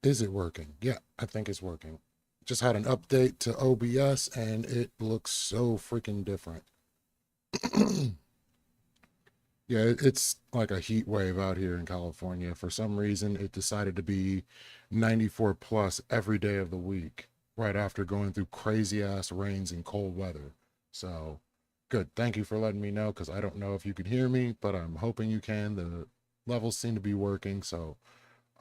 Is it working? Yeah, I think it's working. Just had an update to OBS and it looks so freaking different. Yeah, it's like a heat wave out here in California. For some reason, it decided to be 94 plus every day of the week, right after going through crazy ass rains and cold weather. So, good. Thank you for letting me know, because I don't know if you could hear me, but I'm hoping you can. The levels seem to be working, so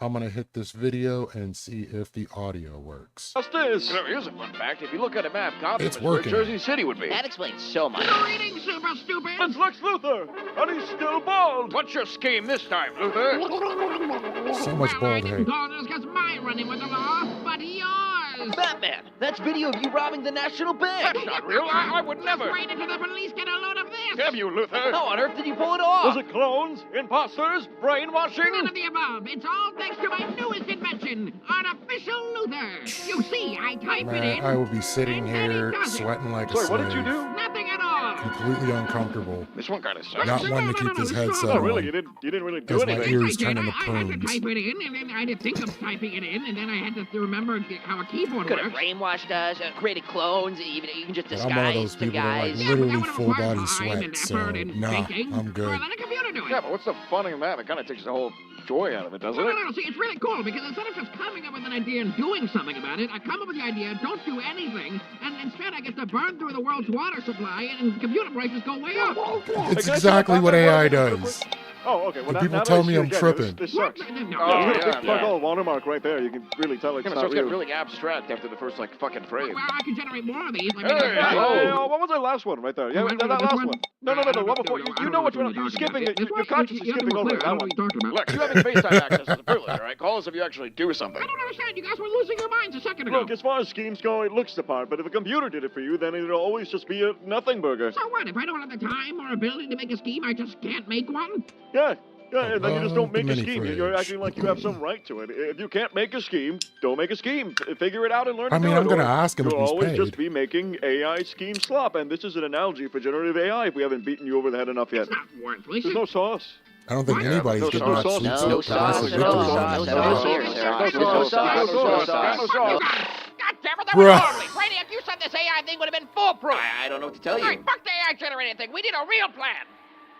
I'm going to hit this video and see if the audio works. Justice! Here's a fun fact. If you look at a map, Gotham It's is where working. Jersey City would be. That explains so much. You're reading, super stupid! It's Lex Luthor, and he's still bald. What's your scheme this time, Luthor? So much I bald didn't hair. call this because my running with the law, but yours! Batman, that's video of you robbing the National Bank. That's not real. I would never. Wait until the police get a load of this! Damn you, Luthor. How on earth did you pull it off? Was it clones? Imposters? Brainwashing? None of the above. It's all thanks to my newest invention, Artificial Luther. You see, I type it Man, in. I will be sitting and then it here does it. sweating like a Sorry, slave. what did you do? Nothing at all. Completely uncomfortable. This one kind of sucks. Not wanting to keep this headset Oh, on. really? You didn't really do Because my anything. ears Yes, I turn did. into I had to prunes. type it in, and then I had to think of typing it in, and then I had to remember how a keyboard Could have works. brainwashed us, created clones, even just But I'm one of those disguise the people that like guys. literally Yeah, but that full would body require time sweat, and so effort and nah, thinking. I'm good. Or let a computer do it. Yeah, but what's the fun in that? It kind of takes the whole joy out of it, doesn't No, it? no, no. See, it's really cool because instead of just coming up with an idea and doing something about it, I come up with the idea, don't do anything, and instead I get to burn through the world's water supply and computer prices go way up. It's exactly what AI does. Oh, okay. Well, The now people that tell I me see I'm it again, tripping. This sucks. No, Oh, no, yeah, no. big fuck all watermark right there. You can really tell it's Yeah, not so it's getting real. really abstract after the first, like, fucking frame. Well, I can generate more of these. Like Hey, Oh. what was that last one right there? Yeah, Oh, that this last one? one. No, the one before. You know which one. You're skipping it. You're consciously skipping over that one. Look, you having FaceTime access is a privilege, all right? Call us if you actually do something. I don't understand. You guys were losing your minds a second ago. Look, as far as schemes go, it looks the part. But if a computer did it for you, then it'll always just be a nothing burger. So what? If I don't have the time or ability to make a scheme, I just can't make one? Yeah. Yeah, and then you just don't make the a scheme. mini You're fridge. acting like you have some right to it. If you can't make a scheme, don't make a scheme. Figure it out and learn to I do mean, it. I'm going to or ask him if You'll he's always paid. just be making AI scheme slop. And this is an analogy for generative AI if we haven't beaten you over the head enough yet. It's not worthless. There's no sauce. I don't think What? anybody's No getting sauce. that sweet No soap sauce progressive at all. victory. No sauce here, sir. No sauce. No sauce. God damn it, that Bruh. was totally. Brainiac, you said this AI thing would have been foolproof. I don't know what to tell All right, you. fuck the AI generated thing. We need a real plan.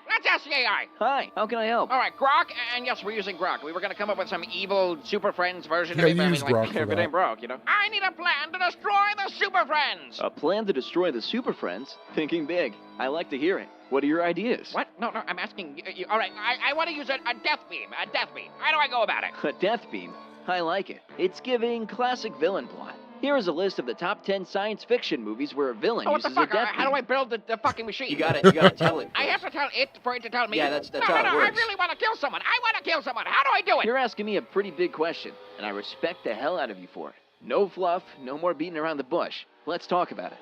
Let's ask the AI. Hi, how can I help? All right, Grok, and yes, we're using Grok. We were going to come up with some evil Super Friends version Yeah, of it. but I use mean, like, Grok for if it that. ain't broke, you know? I need a plan to destroy the Super Friends. A plan to destroy the Super Friends? Thinking big. I like to hear it. What are your ideas? What? No, I'm asking you. All right, I want to use a death beam. A death beam. How do I go about it? A death beam. I like it. It's giving classic villain plot. Here is a list of the top 10 science fiction movies where a villain Oh, what the uses a fuck? death How do I beam. build the fucking machine? You gotta tell it. I have to tell it for it to tell me. Yeah, that's no, how it I works. really want to kill someone. I want to kill someone. How do I do it? You're asking me a pretty big question, and I respect the hell out of you for it. No fluff, no more beating around the bush. Let's talk about it.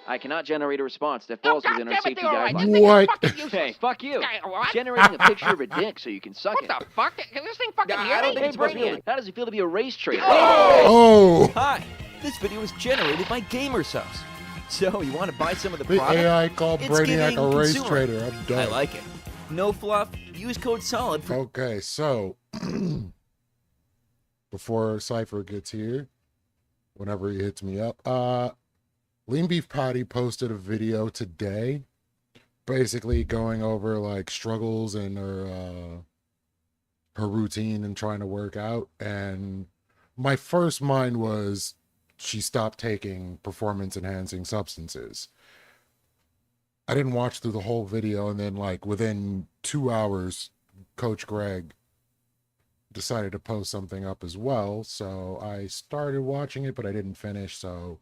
I cannot generate a response that falls within our safety Right. guidelines. This thing is What? fucking useless. Hey, fuck you. What? Generating a picture of a dick so you can suck What it. the fuck? Can this thing fucking I hear don't me? think it's supposed to be. How does it feel to be a race traitor? Oh, Hi, this video was generated by GamerSubs. So, you want to buy some of the the product? AI called It's Brainiac giving a race consumer. trader. I'm I done. like it. No fluff, use code SOLID for... Okay, so before Cypher gets here, whenever he hits me up, Lean Beef Patty posted a video today, basically going over like struggles in her routine and trying to work out. And my first mind was she stopped taking performance enhancing substances. I didn't watch through the whole video, and then like within 2 hours, Coach Greg decided to post something up as well. So I started watching it, but I didn't finish. So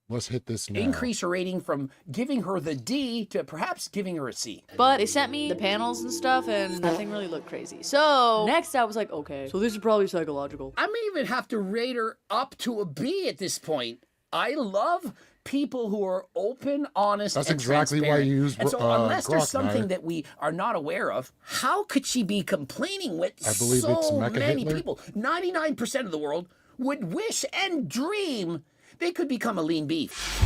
let's hit this now. Increase her rating from giving her the D to perhaps giving her a C. But they sent me the panels and stuff, and nothing really looked crazy. So next I was like, okay, so this is probably psychological. I may even have to rate her up to a B at this point. I love people who are open, honest, That's and exactly why transparent. you use And so unless there's Grok, something Naya. that we are not aware of, how could she be complaining with I believe it's so Mecha many Hitler. people? 99% of the world would wish and dream they could become a lean beef.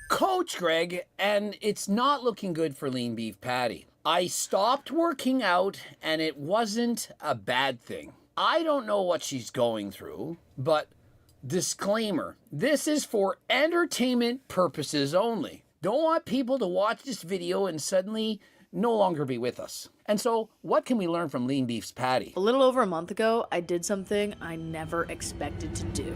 Coach Greg, and it's not looking good for Lean Beef Patty. I stopped working out, and it wasn't a bad thing. I don't know what she's going through, but disclaimer, this is for entertainment purposes only. Don't want people to watch this video and suddenly no longer be with us. And so, what can we learn from Lean Beef's Patty? A little over a month ago, I did something I never expected to do.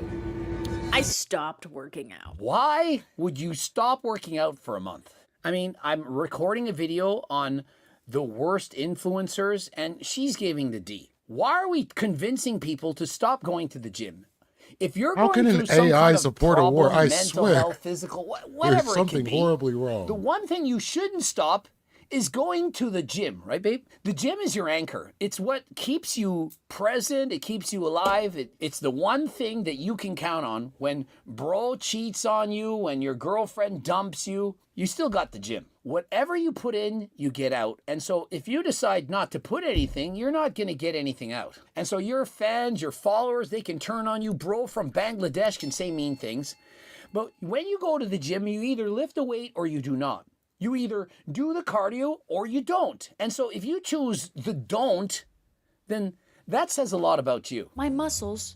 I stopped working out. Why would you stop working out for a month? I mean, I'm recording a video on the worst influencers, and she's giving the D. Why are we convincing people to stop going to the gym? If you're How going can an through some AI kind of support a problem, war? I mental swear. health, physical, whatever There's it could something be, horribly wrong. the one thing you shouldn't stop is going to the gym, right, babe? The gym is your anchor. It's what keeps you present. It keeps you alive. It's the one thing that you can count on when bro cheats on you, when your girlfriend dumps you. You still got the gym. Whatever you put in, you get out. And so if you decide not to put anything, you're not going to get anything out. And so your fans, your followers, they can turn on you. Bro from Bangladesh can say mean things. But when you go to the gym, you either lift a weight or you do not. You either do the cardio or you don't. And so if you choose the don't, then that says a lot about you. My muscles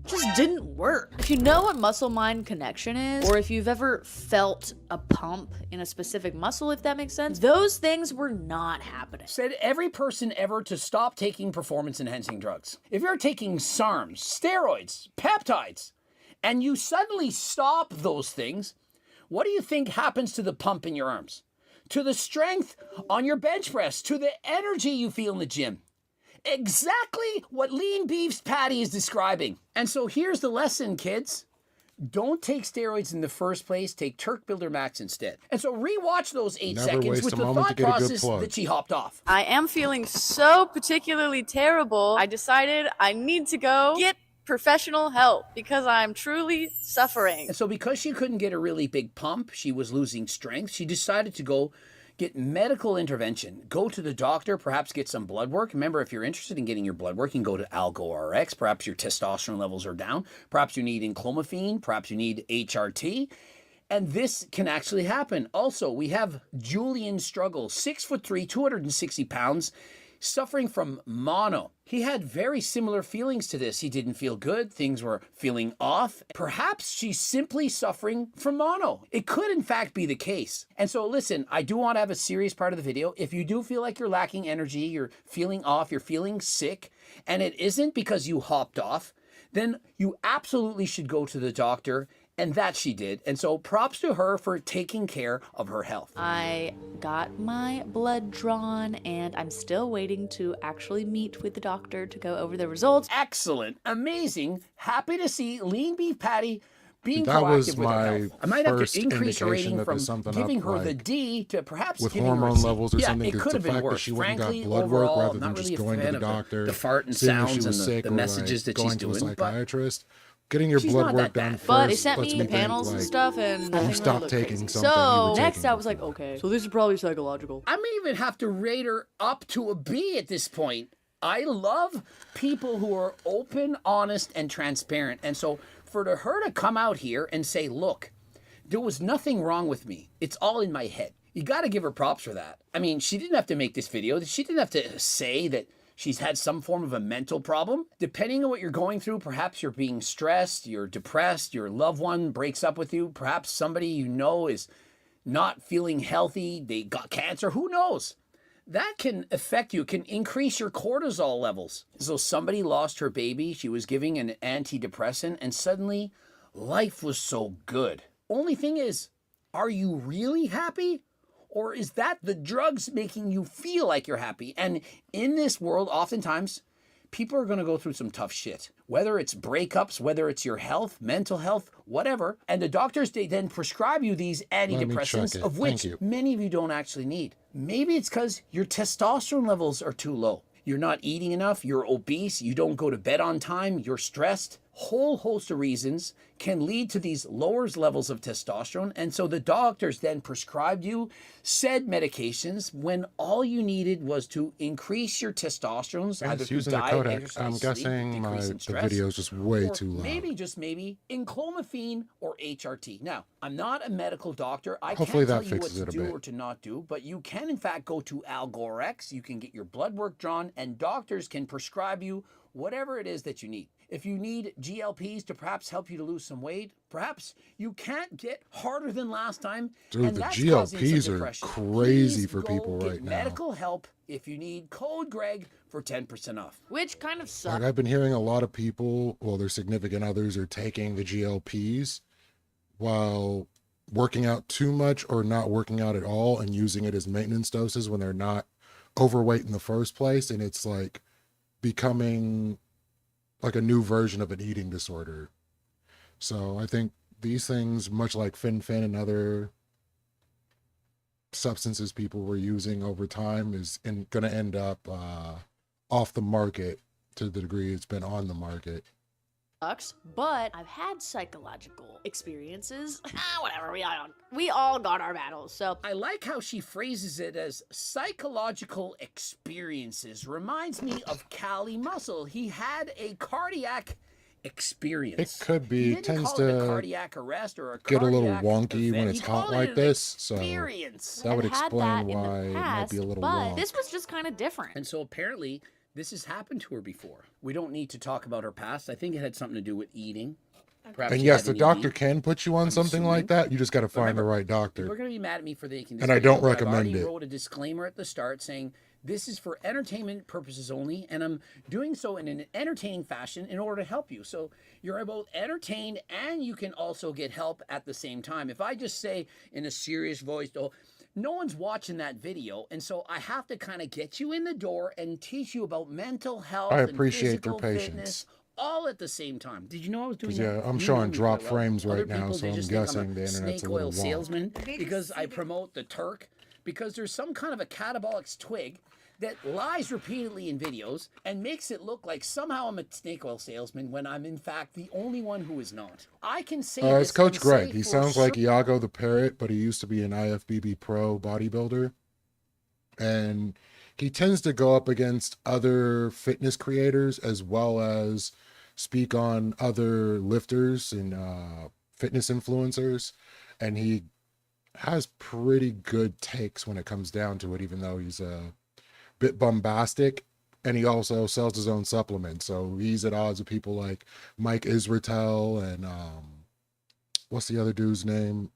just didn't work. If you know what muscle-mind connection is, or if you've ever felt a pump in a specific muscle, if that makes sense, those things were not happening. Said every person ever to stop taking performance-enhancing drugs. If you're taking SARMs, steroids, peptides, and you suddenly stop those things, what do you think happens to the pump in your arms? To the strength on your bench press, to the energy you feel in the gym? Exactly what Lean Beef's Patty is describing. And so here's the lesson, kids. Don't take steroids in the first place. Take Turk Builder Max instead. And so rewatch those 8 Never seconds waste with a the moment thought to get a good process plug. that she hopped off. I am feeling so particularly terrible, I decided I need to go get professional help because I'm truly suffering. And so because she couldn't get a really big pump, she was losing strength, she decided to go get medical intervention. Go to the doctor, perhaps get some blood work. Remember, if you're interested in getting your blood work, you can go to AlgoRx. Perhaps your testosterone levels are down. Perhaps you need enclomiphene. Perhaps you need HRT. And this can actually happen. Also, we have Julian Struggle, 6'3", 260 pounds, suffering from mono. He had very similar feelings to this. He didn't feel good. Things were feeling off. Perhaps she's simply suffering from mono. It could, in fact, be the case. And so, listen, I do want to have a serious part of the video. If you do feel like you're lacking energy, you're feeling off, you're feeling sick, and it isn't because you hopped off, then you absolutely should go to the doctor. And that she did. And so props to her for taking care of her health. I got my blood drawn and I'm still waiting to actually meet with the doctor to go over the results. Excellent. Amazing. Happy to see Lean Beef Patty being That was proactive with her my health. I might have first to increase her indication rating that from there's something giving up, her the like, D to perhaps with giving her a hormone C. levels or yeah, something. it 'Cause could the have been fact that worse. she went and got Frankly, blood work overall, rather than not just really a going to fan the of doctor, the fart and seeing if sounds she was and sick the or, messages like, that she's going to a doing. But psychiatrist. Getting your she's blood not work that done bad. first But they sent lets me me think, panels and like, stuff and nothing really stopped looked taking crazy. something you So were next taking I was like, okay, so this is probably psychological. I may even have to rate her up to a B at this point. I love people who are open, honest, and transparent. And so for her to come out here and say, look, there was nothing wrong with me. It's all in my head. You got to give her props for that. I mean, she didn't have to make this video. She didn't have to say that she's had some form of a mental problem. Depending on what you're going through, perhaps you're being stressed, you're depressed, your loved one breaks up with you, perhaps somebody you know is not feeling healthy, they got cancer, who knows? That can affect you, can increase your cortisol levels. So somebody lost her baby, she was giving an antidepressant, and suddenly life was so good. Only thing is, are you really happy? Or is that the drugs making you feel like you're happy? And in this world, oftentimes, people are going to go through some tough shit. Whether it's breakups, whether it's your health, mental health, whatever. And the doctors, they then prescribe you these antidepressants, check it. of which Thank you. many of you don't actually need. Maybe it's because your testosterone levels are too low. You're not eating enough, you're obese, you don't go to bed on time, you're stressed. whole host of reasons can lead to these lower levels of testosterone. And so the doctors then prescribed you said medications when all you needed was to increase your testosterone, either It's through using the diet, codec. exercise, I'm sleep, guessing decrease in the stress, video is just way or too loud. maybe, just maybe, enclomiphene or HRT. Now, I'm not a medical doctor. I Hopefully can't that tell you what fixes to it a do bit. or to not do, but you can, in fact, go to Algorex. You can get your blood work drawn, and doctors can prescribe you whatever it is that you need. If you need GLPs to perhaps help you to lose some weight, perhaps you can't get harder than last time, Dude, and the that's causing some GLPs are depression. crazy Please for go people get right now. medical help if you need. Code Greg for 10% off. Which kind of Like sucks. I've been hearing a lot of people, well, their significant others are taking the GLPs while working out too much or not working out at all and using it as maintenance doses when they're not overweight in the first place. And it's like becoming like a new version of an eating disorder. So I think these things, much like Fin and other substances people were using over time, is going to end up off the market to the degree it's been on the market. But I've had psychological experiences. Whatever, we all got our battles. So I like how she phrases it as psychological experiences. Reminds me of Cali Muscle. He had a cardiac experience. It could be. He It didn't tends call it a to cardiac arrest or a get a little cardiac wonky event. when He it's hot called it like an this, so experience. that would I've had explain that in the why it might past, be a little but wrong. this was just kind of different. And so apparently this has happened to her before. We don't need to talk about her past. I think it had something to do with eating. Perhaps And she yes, had the an doctor ED. can put you on I'm something like assuming. that. You just got to find Remember, the right People are doctor. going to be mad at me for making this And I video, don't but recommend I've already it. wrote a disclaimer at the start saying this is for entertainment purposes only, and I'm doing so in an entertaining fashion in order to help you. So you're both entertained and you can also get help at the same time. If I just say in a serious voice, oh, no one's watching that video, and so I have to kind of get you in the door and teach you about mental health I and appreciate physical your fitness, patience. all at the same time. Did you know I was doing 'Cause, that? yeah, I'm You showing know me drop quite well. frames Other right now, people, so they I'm just think guessing I'm the a internet's a snake little oil wonk. salesman because I promote the Turk, because there's some kind of a catabolic twig that lies repeatedly in videos and makes it look like somehow I'm a snake oil salesman when I'm in fact the only one who is not. I can say this It's Coach and Greg. say He for sounds like certain- Iago the Parrot, but he used to be an IFBB pro bodybuilder. And he tends to go up against other fitness creators as well as speak on other lifters and fitness influencers. And he has pretty good takes when it comes down to it, even though he's a bit bombastic. And he also sells his own supplements. So he's at odds with people like Mike Israetel and what's the other dude's name?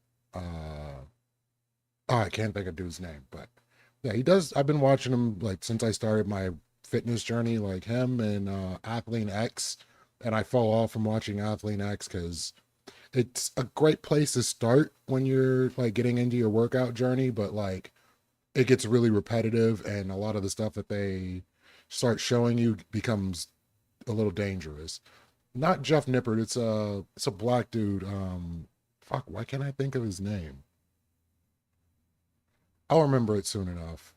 I can't think of dude's name, but yeah, he does. I've been watching him like since I started my fitness journey, like him and Athlean X, and I fall off from watching Athlean X because it's a great place to start when you're like getting into your workout journey, but like it gets really repetitive, and a lot of the stuff that they start showing you becomes a little dangerous. Not Jeff Nippert, it's a black dude. Fuck, why can't I think of his name? I'll remember it soon enough.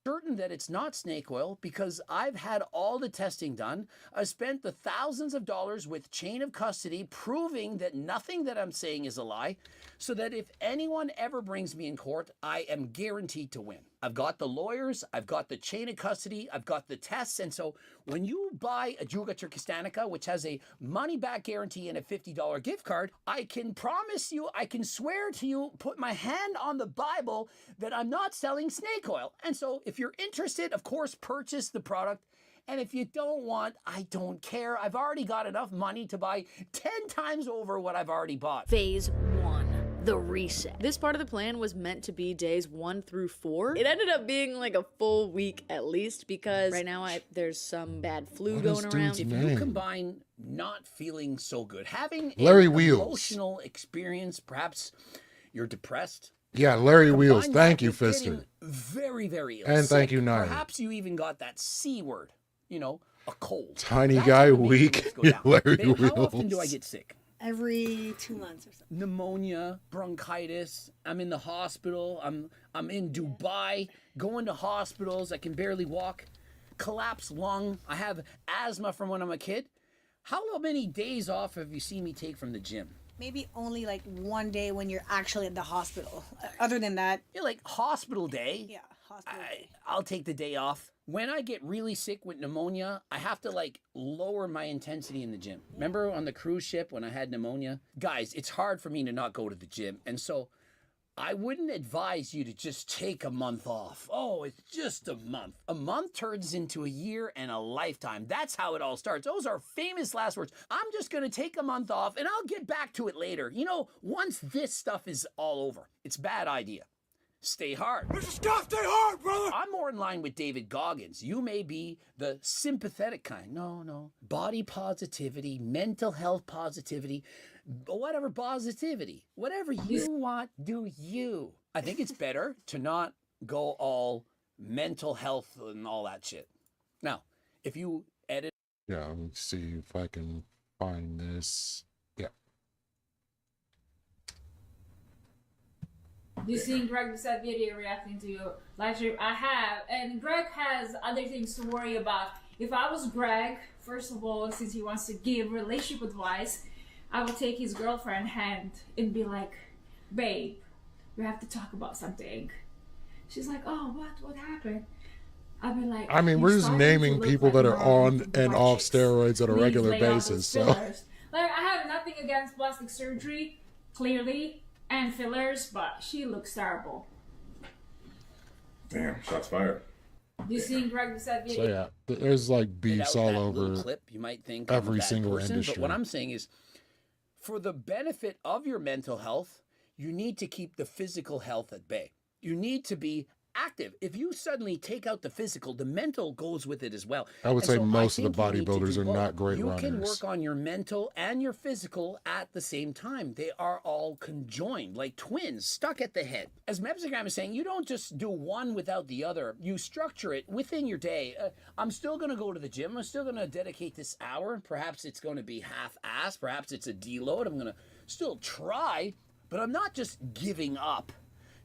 certain that it's not snake oil because I've had all the testing done. I've spent the thousands of dollars with chain of custody proving that nothing that I'm saying is a lie, so that if anyone ever brings me in court, I am guaranteed to win. I've got the lawyers, I've got the chain of custody, I've got the tests, and so when you buy a Juga Turkistanica, which has a money-back guarantee and a $50 gift card, I can promise you, I can swear to you, put my hand on the Bible that I'm not selling snake oil. And so if you're interested, of course, purchase the product. And if you don't want, I don't care. I've already got enough money to buy 10 times over what I've already bought. Phase 1. The reset. This part of the plan was meant to be days 1 through 4. It ended up being like a full week at least because right now there's some bad flu What going is around. dude's If name? you combine not feeling so good, having Larry an Wheels. emotional experience, perhaps you're depressed. Yeah, Larry Combine Wheels. that Thank you, with getting Fister. very, very ill. And thank sick. you, Naya. Perhaps you even got that C word, a cold. Tiny That's guy, gonna make your weak, list go down. Larry Babe, how often do I Wheels. get sick? Every 2 months or so. Pneumonia, bronchitis. I'm in the hospital. I'm in Dubai, going to hospitals. I can barely walk. collapsed lung. I have asthma from when I'm a kid. How many days off have you seen me take from the gym? Maybe only like one day when you're actually at the hospital. Other than that, Yeah, like hospital day. yeah, hospital day. I'll take the day off. When I get really sick with pneumonia, I have to like lower my intensity in the gym. Remember on the cruise ship when I had pneumonia? Guys, it's hard for me to not go to the gym. And so I wouldn't advise you to just take a month off. Oh, it's just a month. A month turns into a year and a lifetime. That's how it all starts. Those are famous last words. I'm just going to take a month off and I'll get back to it later. You know, once this stuff is all over, it's a bad idea. Stay hard. Mr. Scott, stay hard, brother. I'm more in line with David Goggins. You may be the sympathetic kind. No. Body positivity, mental health positivity, whatever positivity. Whatever you want, do you. I think it's better to not go all mental health and all that shit. Now, if you edit. Yeah, let me see if I can find this. Yeah. You seen Greg's video reacting to your live stream? I have, and Greg has other things to worry about. If I was Greg, first of all, since he wants to give relationship advice, I would take his girlfriend hand and be like, babe, we have to talk about something. She's like, oh, what happened? I'd be like, I mean, we're just naming people that are on and off steroids on a regular basis. So, like, I have nothing against plastic surgery, clearly, and fillers, but she looks terrible. Damn, shots fired. You seen Greg said video? so yeah, there's like beefs all over Clip, you might think I'm a every bad single person, industry. But what I'm saying is, for the benefit of your mental health, you need to keep the physical health at bay. You need to be active. If you suddenly take out the physical, the mental goes with it as well. I would And say so most of the think you need to bodybuilders do are both. not great You can runners. work on your mental and your physical at the same time. They are all conjoined, like twins stuck at the head. As Mepsigram is saying, you don't just do one without the other. You structure it within your day. I'm still going to go to the gym. I'm still going to dedicate this hour. Perhaps it's going to be half-assed. Perhaps it's a deload. I'm going to still try, but I'm not just giving up.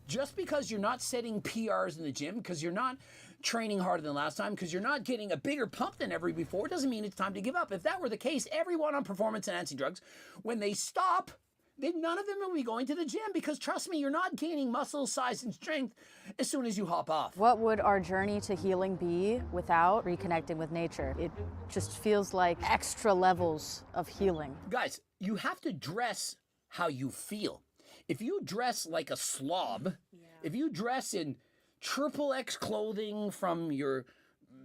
Just because you're not setting PRs in the gym, because you're not training harder than last time, because you're not getting a bigger pump than ever before, doesn't mean it's time to give up. If that were the case, everyone on performance-enhancing drugs, when they stop, then none of them will be going to the gym, because trust me, you're not gaining muscle size and strength as soon as you hop off. What would our journey to healing be without reconnecting with nature? It just feels like extra levels of healing. Guys, you have to dress how you feel. If you dress like a slob, if you dress in XXX clothing from your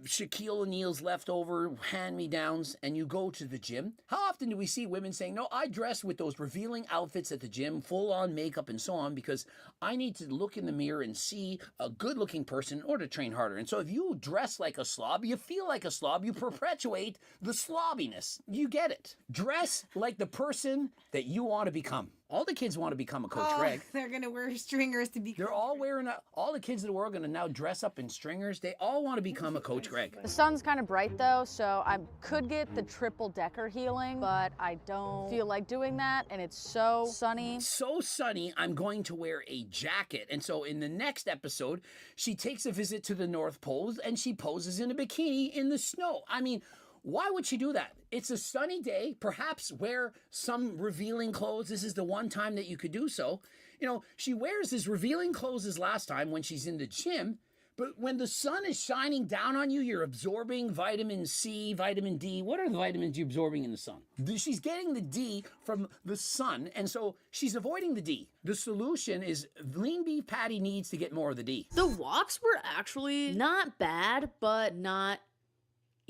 Shaquille O'Neal's leftover hand-me-downs and you go to the gym, how often do we see women saying, no, I dress with those revealing outfits at the gym, full-on makeup and so on, because I need to look in the mirror and see a good-looking person in order to train harder. And so if you dress like a slob, you feel like a slob, you perpetuate the slobbiness. You get it. Dress like the person that you want to become. All the kids want to become a Coach Greg. They're gonna wear stringers to be. They're all wearing all the kids in the world are going to now dress up in stringers. They all want to become a Coach Greg. The sun's kind of bright though, so I could get the triple decker healing, but I don't feel like doing that, and it's so sunny. So sunny, I'm going to wear a jacket. And so in the next episode, she takes a visit to the North Pole and she poses in a bikini in the snow. I mean, why would she do that? It's a sunny day. Perhaps wear some revealing clothes. This is the one time that you could do so. You know, she wears as revealing clothes as last time when she's in the gym. But when the sun is shining down on you, you're absorbing vitamin C, vitamin D. What are the vitamins you're absorbing in the sun? She's getting the D from the sun, and so she's avoiding the D. The solution is lean beef patty needs to get more of the D. The walks were actually not bad, but not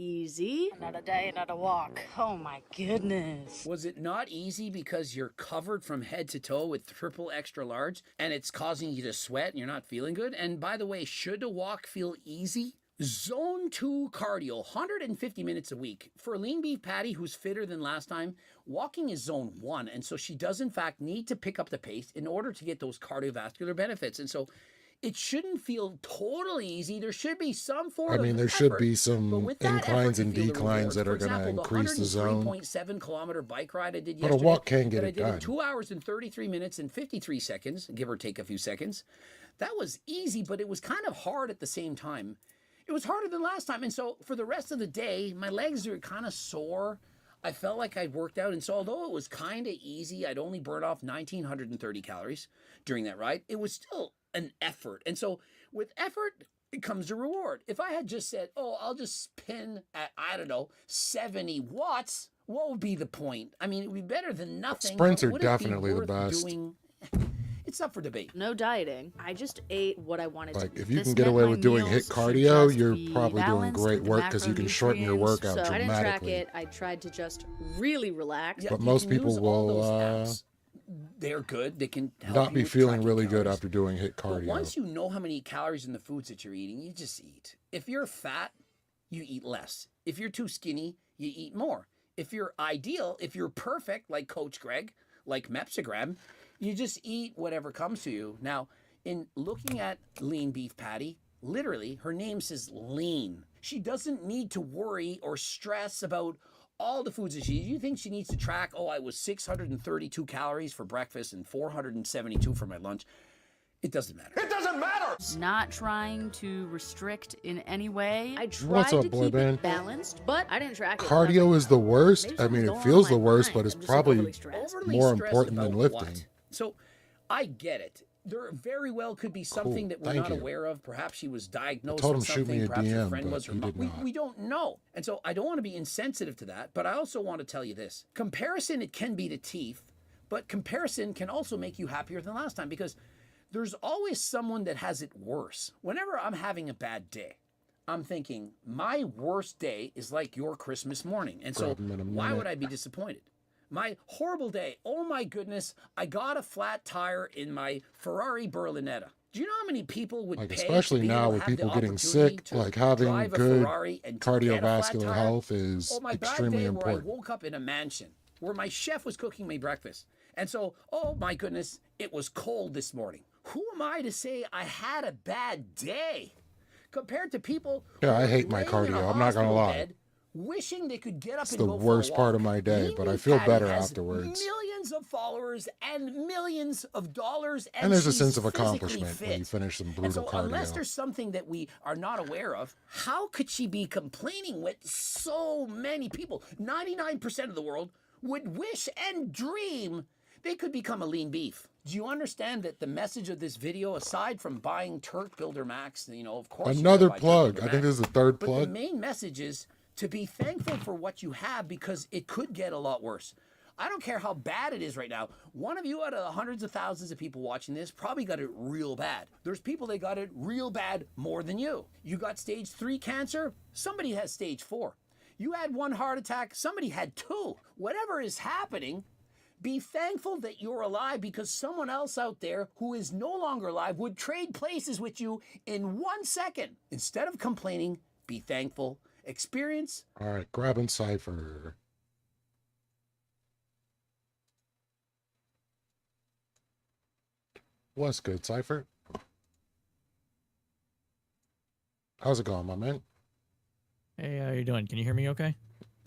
easy. Another day, another walk. Oh my goodness. Was it not easy because you're covered from head to toe with triple extra large and it's causing you to sweat and you're not feeling good? And by the way, should a walk feel easy? Zone 2 cardio, 150 minutes a week. For a lean beef patty who's fitter than last time, walking is zone 1. And so she does in fact need to pick up the pace in order to get those cardiovascular benefits. And so it shouldn't feel totally easy. There should be some form of there should effort. be some But with that inclines effort, and you feel the declines that are rewards. For going to example, increase the zone. 103.7 kilometer bike ride I did But a yesterday. walk can get that it I did done. in 2 hours and 33 minutes and 53 seconds, give or take a few seconds. That was easy, but it was kind of hard at the same time. It was harder than last time. And so for the rest of the day, my legs are kind of sore. I felt like I'd worked out. And so although it was kind of easy, I'd only burned off 1,930 calories during that ride. It was still an effort. And so with effort, it comes a reward. If I had just said, oh, I'll just spin at, I don't know, 70 watts, what would be the point? I mean, it would be better than nothing. Sprints are Would it be definitely the worth best. doing? It's up for debate. No dieting. I just ate what I wanted Like, to eat. if you This can get meant away my with doing meals HIIT should cardio, just you're be probably doing balanced great with the work because you can shorten your macronutrients. workout So I didn't track dramatically. it. I tried to just really relax. Yeah, But you most can people use all will those apps. They're good. They can help not you be with feeling tracking really good calories. after doing HIIT But cardio. once you know how many calories in the foods that you're eating, you just eat. If you're fat, you eat less. If you're too skinny, you eat more. If you're ideal, if you're perfect, like Coach Greg, like Mepsigram, you just eat whatever comes to you. Now, in looking at lean beef patty, literally, her name says lean. She doesn't need to worry or stress about all the foods that she eats. You think she needs to track, oh, I was 632 calories for breakfast and 472 for my lunch. It doesn't matter. It doesn't matter! Not trying to restrict in any way. I tried What's up, to boy keep band? it balanced, but I didn't track it. Cardio is the worst. Maybe I mean, something's it going feels on the in my worst, mind. but it's I'm just probably overly stressed. Stressed more important than about lifting. what? So I get it. There very well could be something Cool. that we're Thank not you. aware of. Perhaps she was diagnosed told with him shoot something. me a Perhaps her DM, friend but was her he mom. did not. We don't know. And so I don't want to be insensitive to that, but I also want to tell you this. Comparison, it can be the teeth, but comparison can also make you happier than last time because there's always someone that has it worse. Whenever I'm having a bad day, I'm thinking, my worst day is like your Christmas morning. And so Grab 'em in a why minute. would I be disappointed? My horrible day, oh my goodness, I got a flat tire in my Ferrari Berlinetta. Do you know how many people would Like, pay especially to be now able to with have the people getting opportunity sick, to like having drive a good Ferrari and to get a flat cardiovascular tire? health is Oh, my bad extremely day where I important. woke up in a mansion where my chef was cooking me breakfast. And so, oh my goodness, it was cold this morning. Who am I to say I had a bad day? Compared to people Yeah, who I are hate my laying in a cardio. I'm not gonna hospital lie. bed, wishing they could get up It's and the go for a worst part walk. of my day, Lean but I Beef feel Patty better has afterwards. Millions of followers and millions of dollars, And there's a she's sense of physically accomplishment when you fit. finish some And brutal so, unless cardio. there's something that we are not aware of, how could she be complaining with so many people? 99% of the world would wish and dream they could become a lean beef. Do you understand that the message of this video, aside from buying Turk Builder Max, you know, of course, you Another gotta buy Turk plug. Builder I think Max, this is the third but plug. the main message is to be thankful for what you have because it could get a lot worse. I don't care how bad it is right now. One of you out of the hundreds of thousands of people watching this probably got it real bad. There's people that got it real bad more than you. You got stage 3 cancer, somebody has stage 4. You had 1 heart attack, somebody had 2. Whatever is happening, be thankful that you're alive because someone else out there who is no longer alive would trade places with you in 1 second. Instead of complaining, be thankful. Experience. All right, grabbing Cypher. What's good, Cypher? How's it going, my man? Hey, how you doing? Can you hear me okay?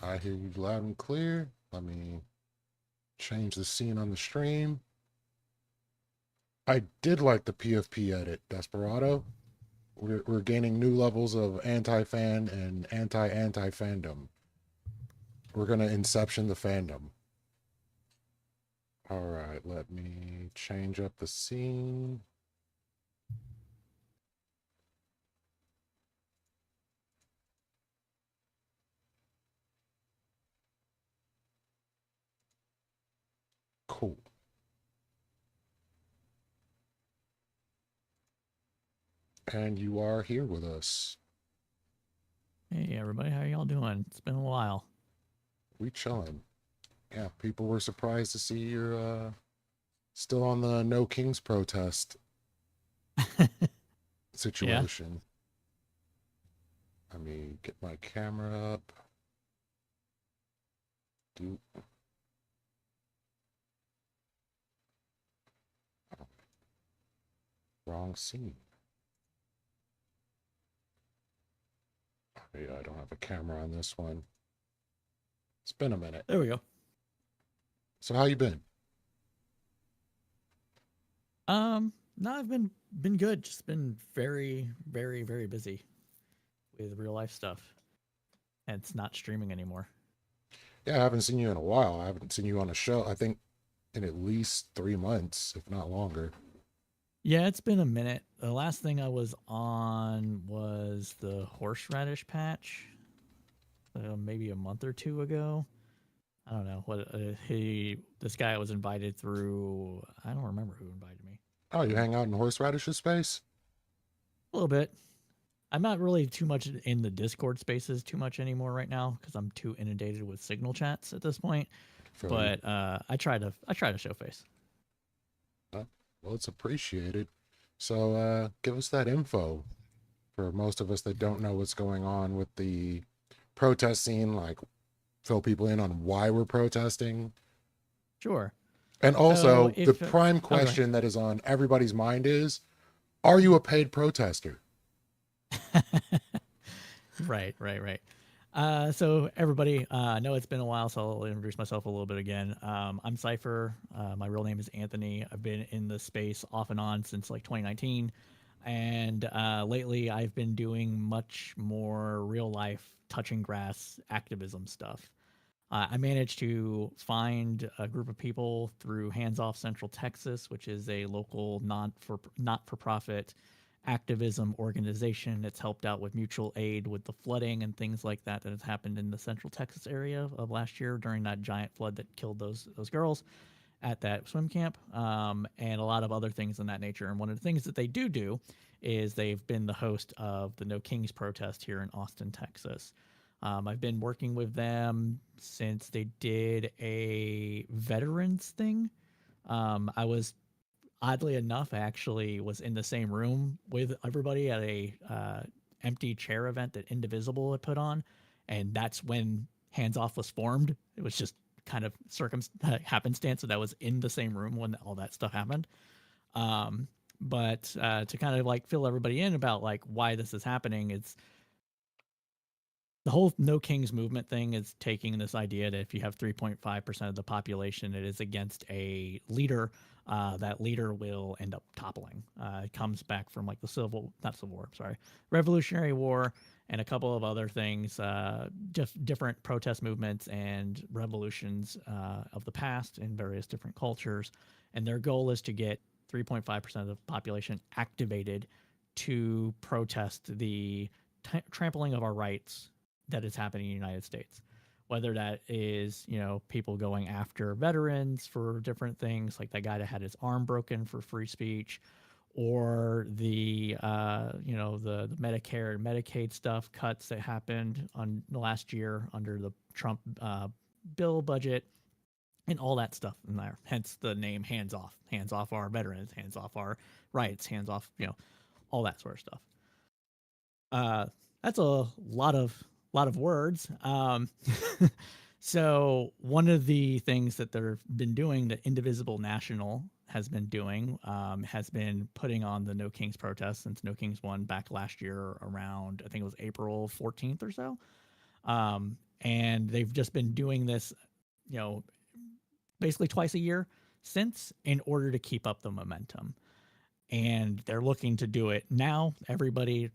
I hear you loud and clear. Let me change the scene on the stream. I did like the PFP edit, Desperado. We're gaining new levels of anti-fan and anti-fandom. We're gonna inception the fandom. All right, let me change up the scene. Cool. And you are here with us. Hey, everybody. How y'all doing? It's been a while. We chilling. Yeah, people were surprised to see you're still on the No Kings protest situation. Let me get my camera up. Do wrong scene. Yeah, I don't have a camera on this one. It's been a minute. There we go. So how you been? No, I've been good. Just been very, very, very busy. with real life stuff, and it's not streaming anymore. Yeah, I haven't seen you in a while. I haven't seen you on a show, I think, in at least 3 months, if not longer. Yeah, it's been a minute. The last thing I was on was the horseradish patch, maybe a month or two ago. I don't know what this guy was invited through. I don't remember who invited me. Oh, you hang out in horseradish's space? A little bit. I'm not really too much in the Discord spaces too much anymore right now because I'm too inundated with signal chats at this point. But I try to show face. Well, it's appreciated. So give us that info for most of us that don't know what's going on with the protest scene, like fill people in on why we're protesting. Sure. And also, So the prime question that is on everybody's mind is, are you a paid protester? Right. So everybody, I know it's been a while, so I'll introduce myself a little bit again. I'm Cypher. My real name is Anthony. I've been in the space off and on since like 2019. And lately I've been doing much more real life touching grass activism stuff. I managed to find a group of people through Hands Off Central Texas, which is a local not-for-profit activism organization that's helped out with mutual aid with the flooding and things like that has happened in the Central Texas area of last year during that giant flood that killed those girls at that swim camp, and a lot of other things in that nature. And one of the things that they do is they've been the host of the No Kings protest here in Austin, Texas. I've been working with them since they did a veterans thing. I was, oddly enough, I actually was in the same room with everybody at a empty chair event that Indivisible had put on, and that's when Hands Off was formed. It was just kind of happenstance that I was in the same room when all that stuff happened. But to kind of like fill everybody in about like why this is happening, it's the whole No Kings movement thing is taking this idea that if you have 3.5% of the population, it is against a leader, that leader will end up toppling. It comes back from like the Revolutionary War and a couple of other things, different protest movements and revolutions of the past in various different cultures. And their goal is to get 3.5% of the population activated to protest the trampling of our rights that is happening in the United States, whether that is, people going after veterans for different things, like that guy that had his arm broken for free speech, or the Medicare and Medicaid stuff cuts that happened on the last year under the Trump bill budget, and all that stuff in there. Hence the name Hands Off our veterans, hands off our rights, hands off, all that sort of stuff. That's a lot of words. So one of the things that they've been doing, that Indivisible National has been doing, has been putting on the No Kings protest since No Kings won back last year around, I think it was April 14th or so. And they've just been doing this, basically twice a year since, in order to keep up the momentum. And they're looking to do it now. Everybody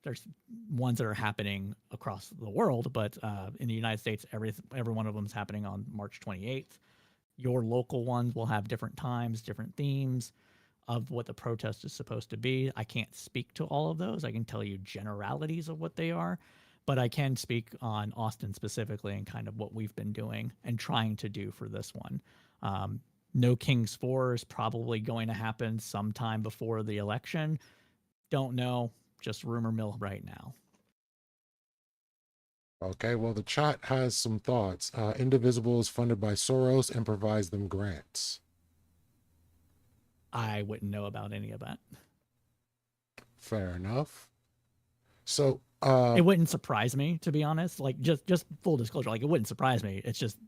there's ones that are happening across the world, but in the United States, every one of them is happening on March 28th. Your local ones will have different times, different themes of what the protest is supposed to be. I can't speak to all of those. I can tell you generalities of what they are, but I can speak on Austin specifically and kind of what we've been doing and trying to do for this one. No Kings 4 is probably going to happen sometime before the election. Don't know. Just rumor mill right now. Okay, well, the chat has some thoughts. Indivisible is funded by Soros and provides them grants. I wouldn't know about any of that. Fair enough. So it wouldn't surprise me, to be honest. Like just full disclosure, like it wouldn't surprise me. It's just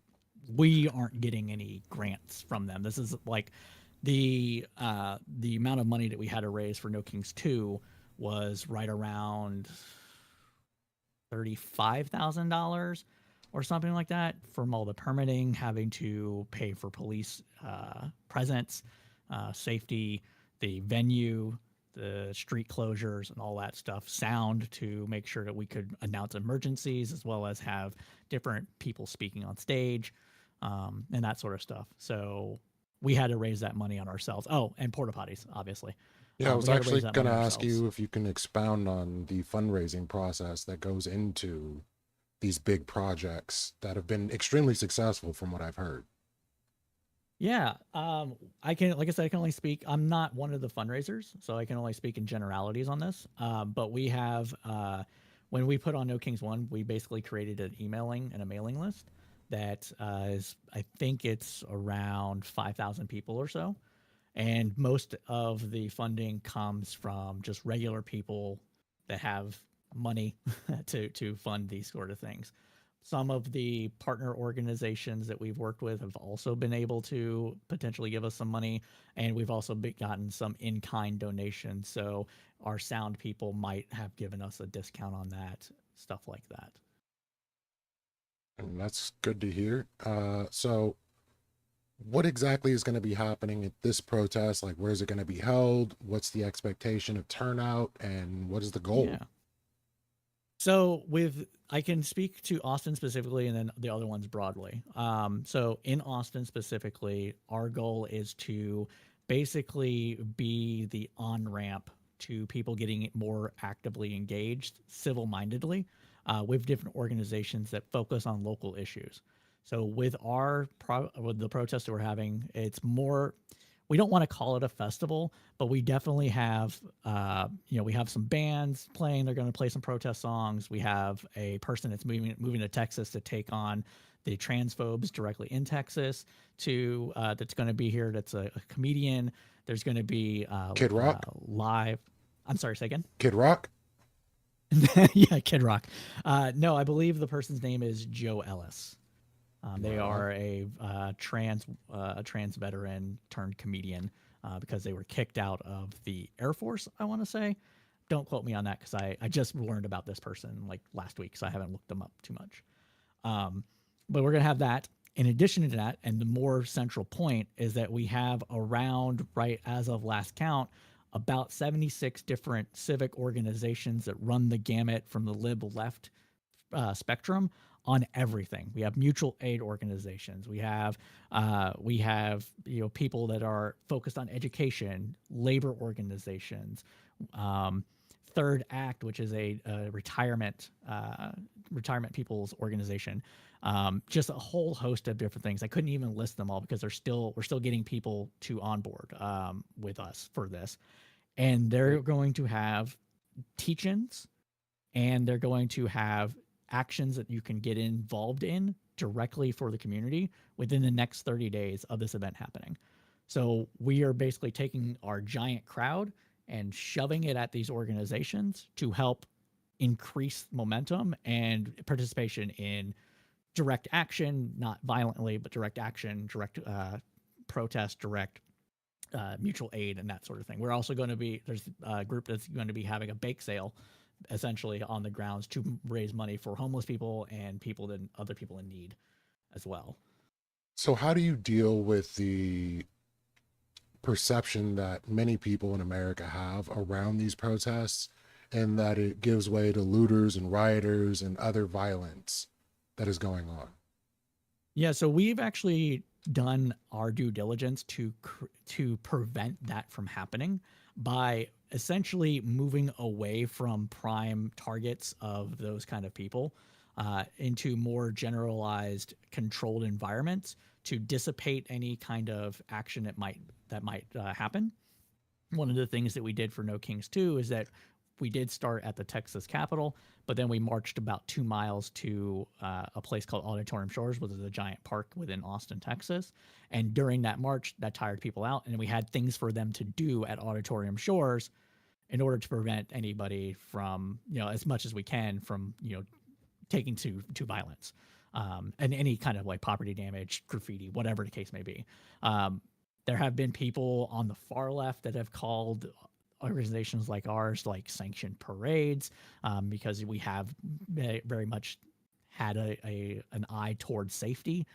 we aren't getting any grants from them. This is like the amount of money that we had to raise for No Kings 2 was right around $35,000 or something like that, from all the permitting, having to pay for police presence, safety, the venue, the street closures and all that stuff, sound to make sure that we could announce emergencies as well as have different people speaking on stage, and that sort of stuff. So we had to raise that money on ourselves. Oh, and porta potties, obviously. Yeah, I was We had to actually raise that going to money ask ourselves. you if you can expound on the fundraising process that goes into these big projects that have been extremely successful from what I've heard. Yeah, I can, like I said, I can only speak. I'm not one of the fundraisers, so I can only speak in generalities on this. But we have, when we put on No Kings One, we basically created an emailing and a mailing list that is, I think it's around 5,000 people or so, and most of the funding comes from just regular people that have money to fund these sort of things. Some of the partner organizations that we've worked with have also been able to potentially give us some money, and we've also gotten some in-kind donations. So our sound people might have given us a discount on that, stuff like that. And that's good to hear. So what exactly is going to be happening at this protest? Like, where is it going to be held? What's the expectation of turnout, and what is the goal? Yeah. So I can speak to Austin specifically, and then the other ones broadly. So in Austin specifically, our goal is to basically be the on-ramp to people getting more actively engaged, civil-mindedly, with different organizations that focus on local issues. So with with the protest that we're having, it's more, we don't want to call it a festival, but we definitely have, we have some bands playing. They're going to play some protest songs. We have a person that's moving to Texas to take on the transphobes directly in Texas. That's going to be here. That's a comedian. There's going to be Kid Rock live. I'm sorry, say again. Kid Rock. Yeah, Kid Rock. No, I believe the person's name is Joe Ellis. They are a trans veteran turned comedian because they were kicked out of the Air Force, I want to say. Don't quote me on that because I just learned about this person like last week, so I haven't looked them up too much. But we're going to have that. In addition to that, and the more central point is that we have around, right as of last count, about 76 different civic organizations that run the gamut from the lib left spectrum on everything. We have mutual aid organizations. We have people that are focused on education, labor organizations, Third Act, which is a retirement people's organization. Just a whole host of different things. I couldn't even list them all because we're still getting people to onboard with us for this, and they're going to have teach-ins, and they're going to have actions that you can get involved in directly for the community within the next 30 days of this event happening. So we are basically taking our giant crowd and shoving it at these organizations to help increase momentum and participation in direct action, not violently, but direct action, direct protest, direct mutual aid, and that sort of thing. We're also going to be, there's a group that's going to be having a bake sale essentially on the grounds to raise money for homeless people and other people in need as well. So how do you deal with the perception that many people in America have around these protests, and that it gives way to looters and rioters and other violence that is going on? Yeah, so we've actually done our due diligence to prevent that from happening by essentially moving away from prime targets of those kind of people into more generalized controlled environments to dissipate any kind of action that might happen. One of the things that we did for No Kings 2 is that we did start at the Texas Capitol, but then we marched about 2 miles to a place called Auditorium Shores, which is a giant park within Austin, Texas. And during that march, that tired people out, and we had things for them to do at Auditorium Shores in order to prevent anybody from, as much as we can from, taking to violence and any kind of like property damage, graffiti, whatever the case may be. There have been people on the far left that have called organizations like ours like sanctioned parades because we have very much had an eye towards safety,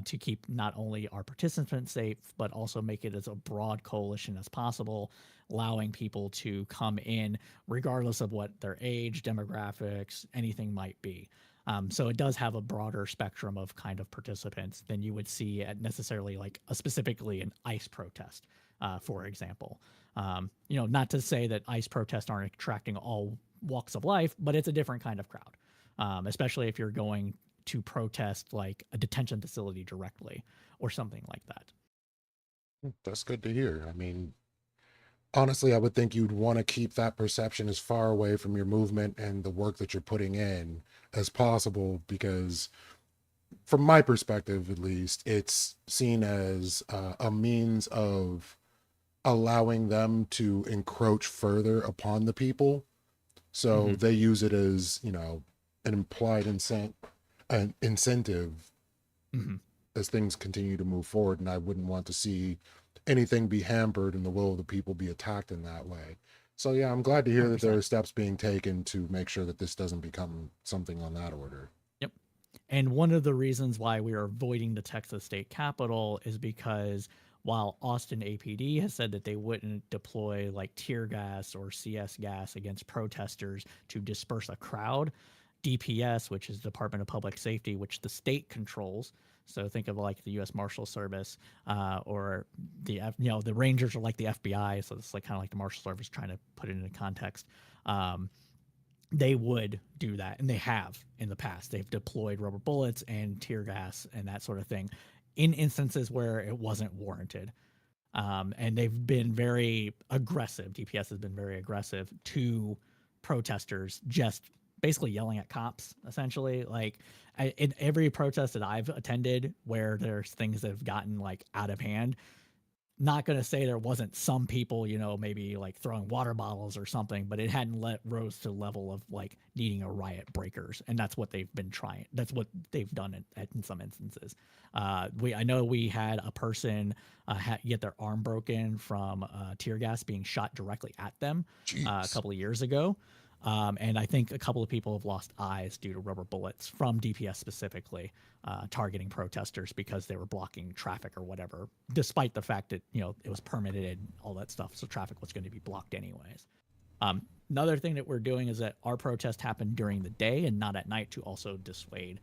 to keep not only our participants safe, but also make it as a broad coalition as possible, allowing people to come in regardless of what their age, demographics, anything might be. So it does have a broader spectrum of kind of participants than you would see at necessarily like specifically an ICE protest, for example. Not to say that ICE protests aren't attracting all walks of life, but it's a different kind of crowd, especially if you're going to protest like a detention facility directly or something like that. That's good to hear. I mean, honestly, I would think you'd want to keep that perception as far away from your movement and the work that you're putting in as possible, because from my perspective, at least, it's seen as a means of allowing them to encroach further upon the people. So they use it as, an implied an incentive as things continue to move forward. And I wouldn't want to see anything be hampered and the will of the people be attacked in that way. So yeah, I'm glad to hear that there are steps being taken to make sure that this doesn't become something on that order. Yep. And one of the reasons why we are avoiding the Texas state capitol is because while Austin APD has said that they wouldn't deploy like tear gas or CS gas against protesters to disperse a crowd, DPS, which is Department of Public Safety, which the state controls. So think of like the U.S. Marshal Service, or the Rangers are like the FBI. So it's like kind of like the Marshal Service, trying to put it into context. They would do that, and they have in the past. They've deployed rubber bullets and tear gas and that sort of thing in instances where it wasn't warranted. And they've been very aggressive. DPS has been very aggressive to protesters, just basically yelling at cops, essentially. Like in every protest that I've attended where there's things that have gotten like out of hand, not going to say there wasn't some people, maybe like throwing water bottles or something, but it hadn't rose to the level of like needing a riot breakers. And that's what they've been trying. That's what they've done in some instances. I know we had a person get their arm broken from tear gas being shot directly at them a couple of years ago. And I think a couple of people have lost eyes due to rubber bullets from DPS specifically, targeting protesters because they were blocking traffic or whatever, despite the fact that, it was permitted and all that stuff. So traffic was going to be blocked anyways. Another thing that we're doing is that our protest happened during the day and not at night to also dissuade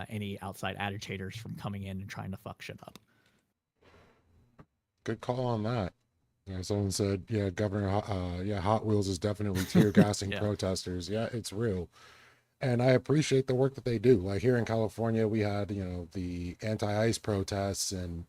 any outside agitators from coming in and trying to fuck shit up. Good call on that. Yeah, someone said, yeah, Governor, Hot Wheels is definitely tear gassing protesters. Yeah, it's real. And I appreciate the work that they do. Like here in California, we had, the anti-ICE protests. And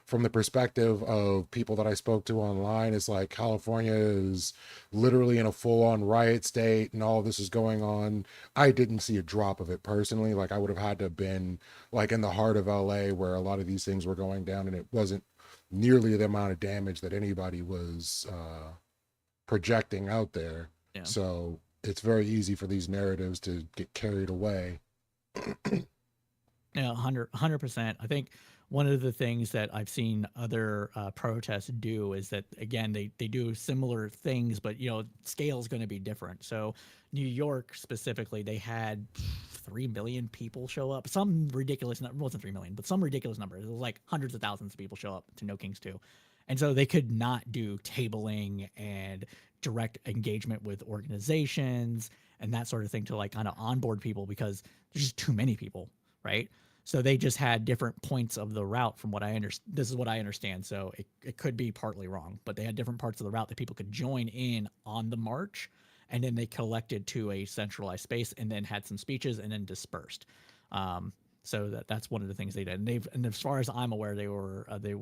from the perspective of people that I spoke to online, it's like California is literally in a full-on riot state and all of this is going on. I didn't see a drop of it personally. Like I would have had to have been like in the heart of LA where a lot of these things were going down, and it wasn't nearly the amount of damage that anybody was projecting out there. Yeah. So it's very easy for these narratives to get carried away. Yeah, 100%. I think one of the things that I've seen other protests do is that, again, they do similar things, but, scale is going to be different. So New York specifically, they had 3 million people show up. Some ridiculous number, wasn't 3 million, but some ridiculous number. It was like hundreds of thousands of people show up to No Kings 2. And so they could not do tabling and direct engagement with organizations and that sort of thing to like kind of onboard people because there's just too many people, right? So they just had different points of the route from what I understand. This is what I understand. So it could be partly wrong, but they had different parts of the route that people could join in on the march. And then they collected to a centralized space and then had some speeches and then dispersed. So that's one of the things they did. And as far as I'm aware, they were it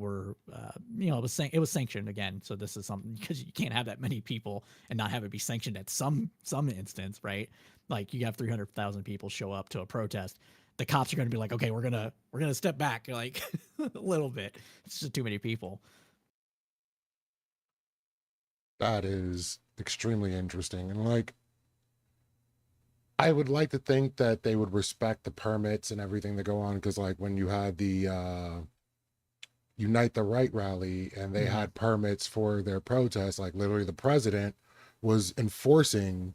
was sanctioned again. So this is something, because you can't have that many people and not have it be sanctioned at some instance, right? Like you have 300,000 people show up to a protest. The cops are going to be like, okay, we're gonna step back like a little bit. It's just too many people. That is extremely interesting. And like, I would like to think that they would respect the permits and everything that go on. Cause like when you had the Unite the Right rally and they had permits for their protests, like literally the president was enforcing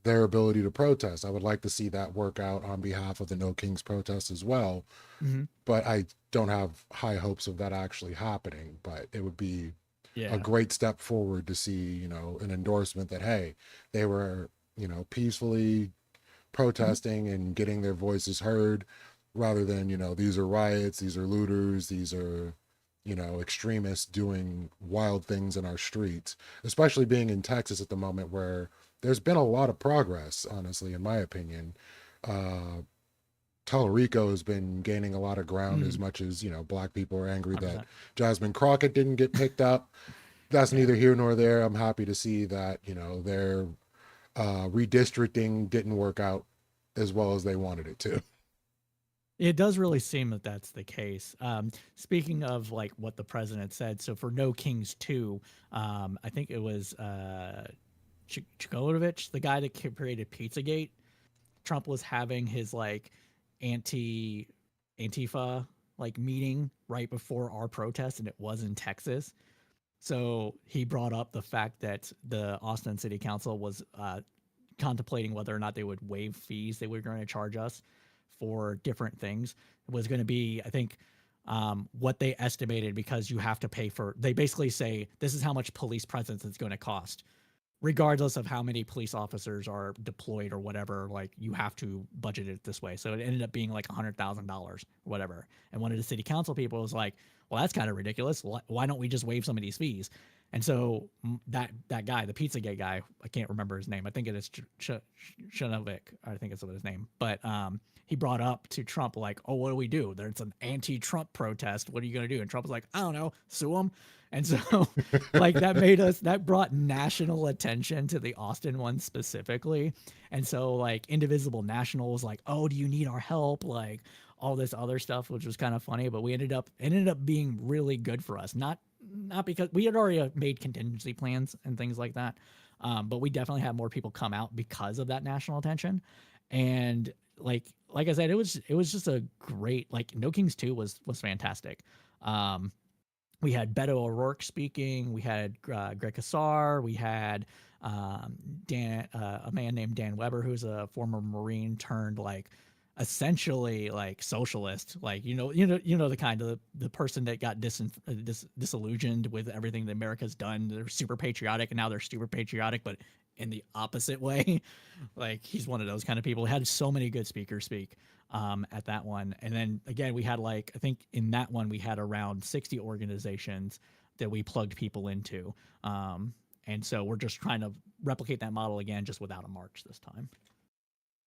their ability to protest. I would like to see that work out on behalf of the No Kings protest as well. Mhm. But I don't have high hopes of that actually happening. But it would be Yeah. a great step forward to see, you know, an endorsement that, hey, they were, you know, peacefully protesting and getting their voices heard, rather than, you know, these are riots, these are looters, these are, you know, extremists doing wild things in our streets, especially being in Texas at the moment where there's been a lot of progress, honestly, in my opinion. Tellurico has been gaining a lot of ground, as much as, you know, black people are angry that 100%. Jasmine Crockett didn't get picked up. That's neither here nor there. I'm happy to see that, you know, their redistricting didn't work out as well as they wanted it to. It does really seem that that's the case. Speaking of like what the president said, so for No Kings 2, I think it was Chikotovich, the guy that created Pizzagate. Trump was having his like Antifa like meeting right before our protest, and it was in Texas. So he brought up the fact that the Austin City Council was contemplating whether or not they would waive fees they were going to charge us for different things. It was going to be, I think, what they estimated, because you have to pay for. They basically say this is how much police presence is going to cost, regardless of how many police officers are deployed or whatever. Like, you have to budget it this way. So it ended up being like $100,000 or whatever. And one of the city council people was like, well, that's kind of ridiculous. Why don't we just waive some of these fees? And so that guy, the Pizzagate guy, I can't remember his name. I think it is Shanovic. I think it's his name. But he brought up to Trump like, oh, what do we do? There's an anti-Trump protest. What are you going to do? And Trump was like, I don't know, sue him. And so like that brought national attention to the Austin one specifically. And so like Indivisible National was like, oh, do you need our help? Like all this other stuff, which was kind of funny, but it ended up being really good for us. Not because we had already made contingency plans and things like that. But we definitely had more people come out because of that national attention. And like I said, it was just a great, like No Kings 2 was fantastic. We had Beto O'Rourke speaking. We had Greg Kassar. We had a man named Dan Weber, who's a former Marine turned like essentially like socialist, like you know the kind of the person that got disillusioned with everything that America's done. They're super patriotic, and now they're super patriotic, but in the opposite way. Like he's one of those kind of people. Had so many good speakers speak at that one. And then again, we had like, I think in that one, we had around 60 organizations that we plugged people into. And so we're just trying to replicate that model again, just without a march this time.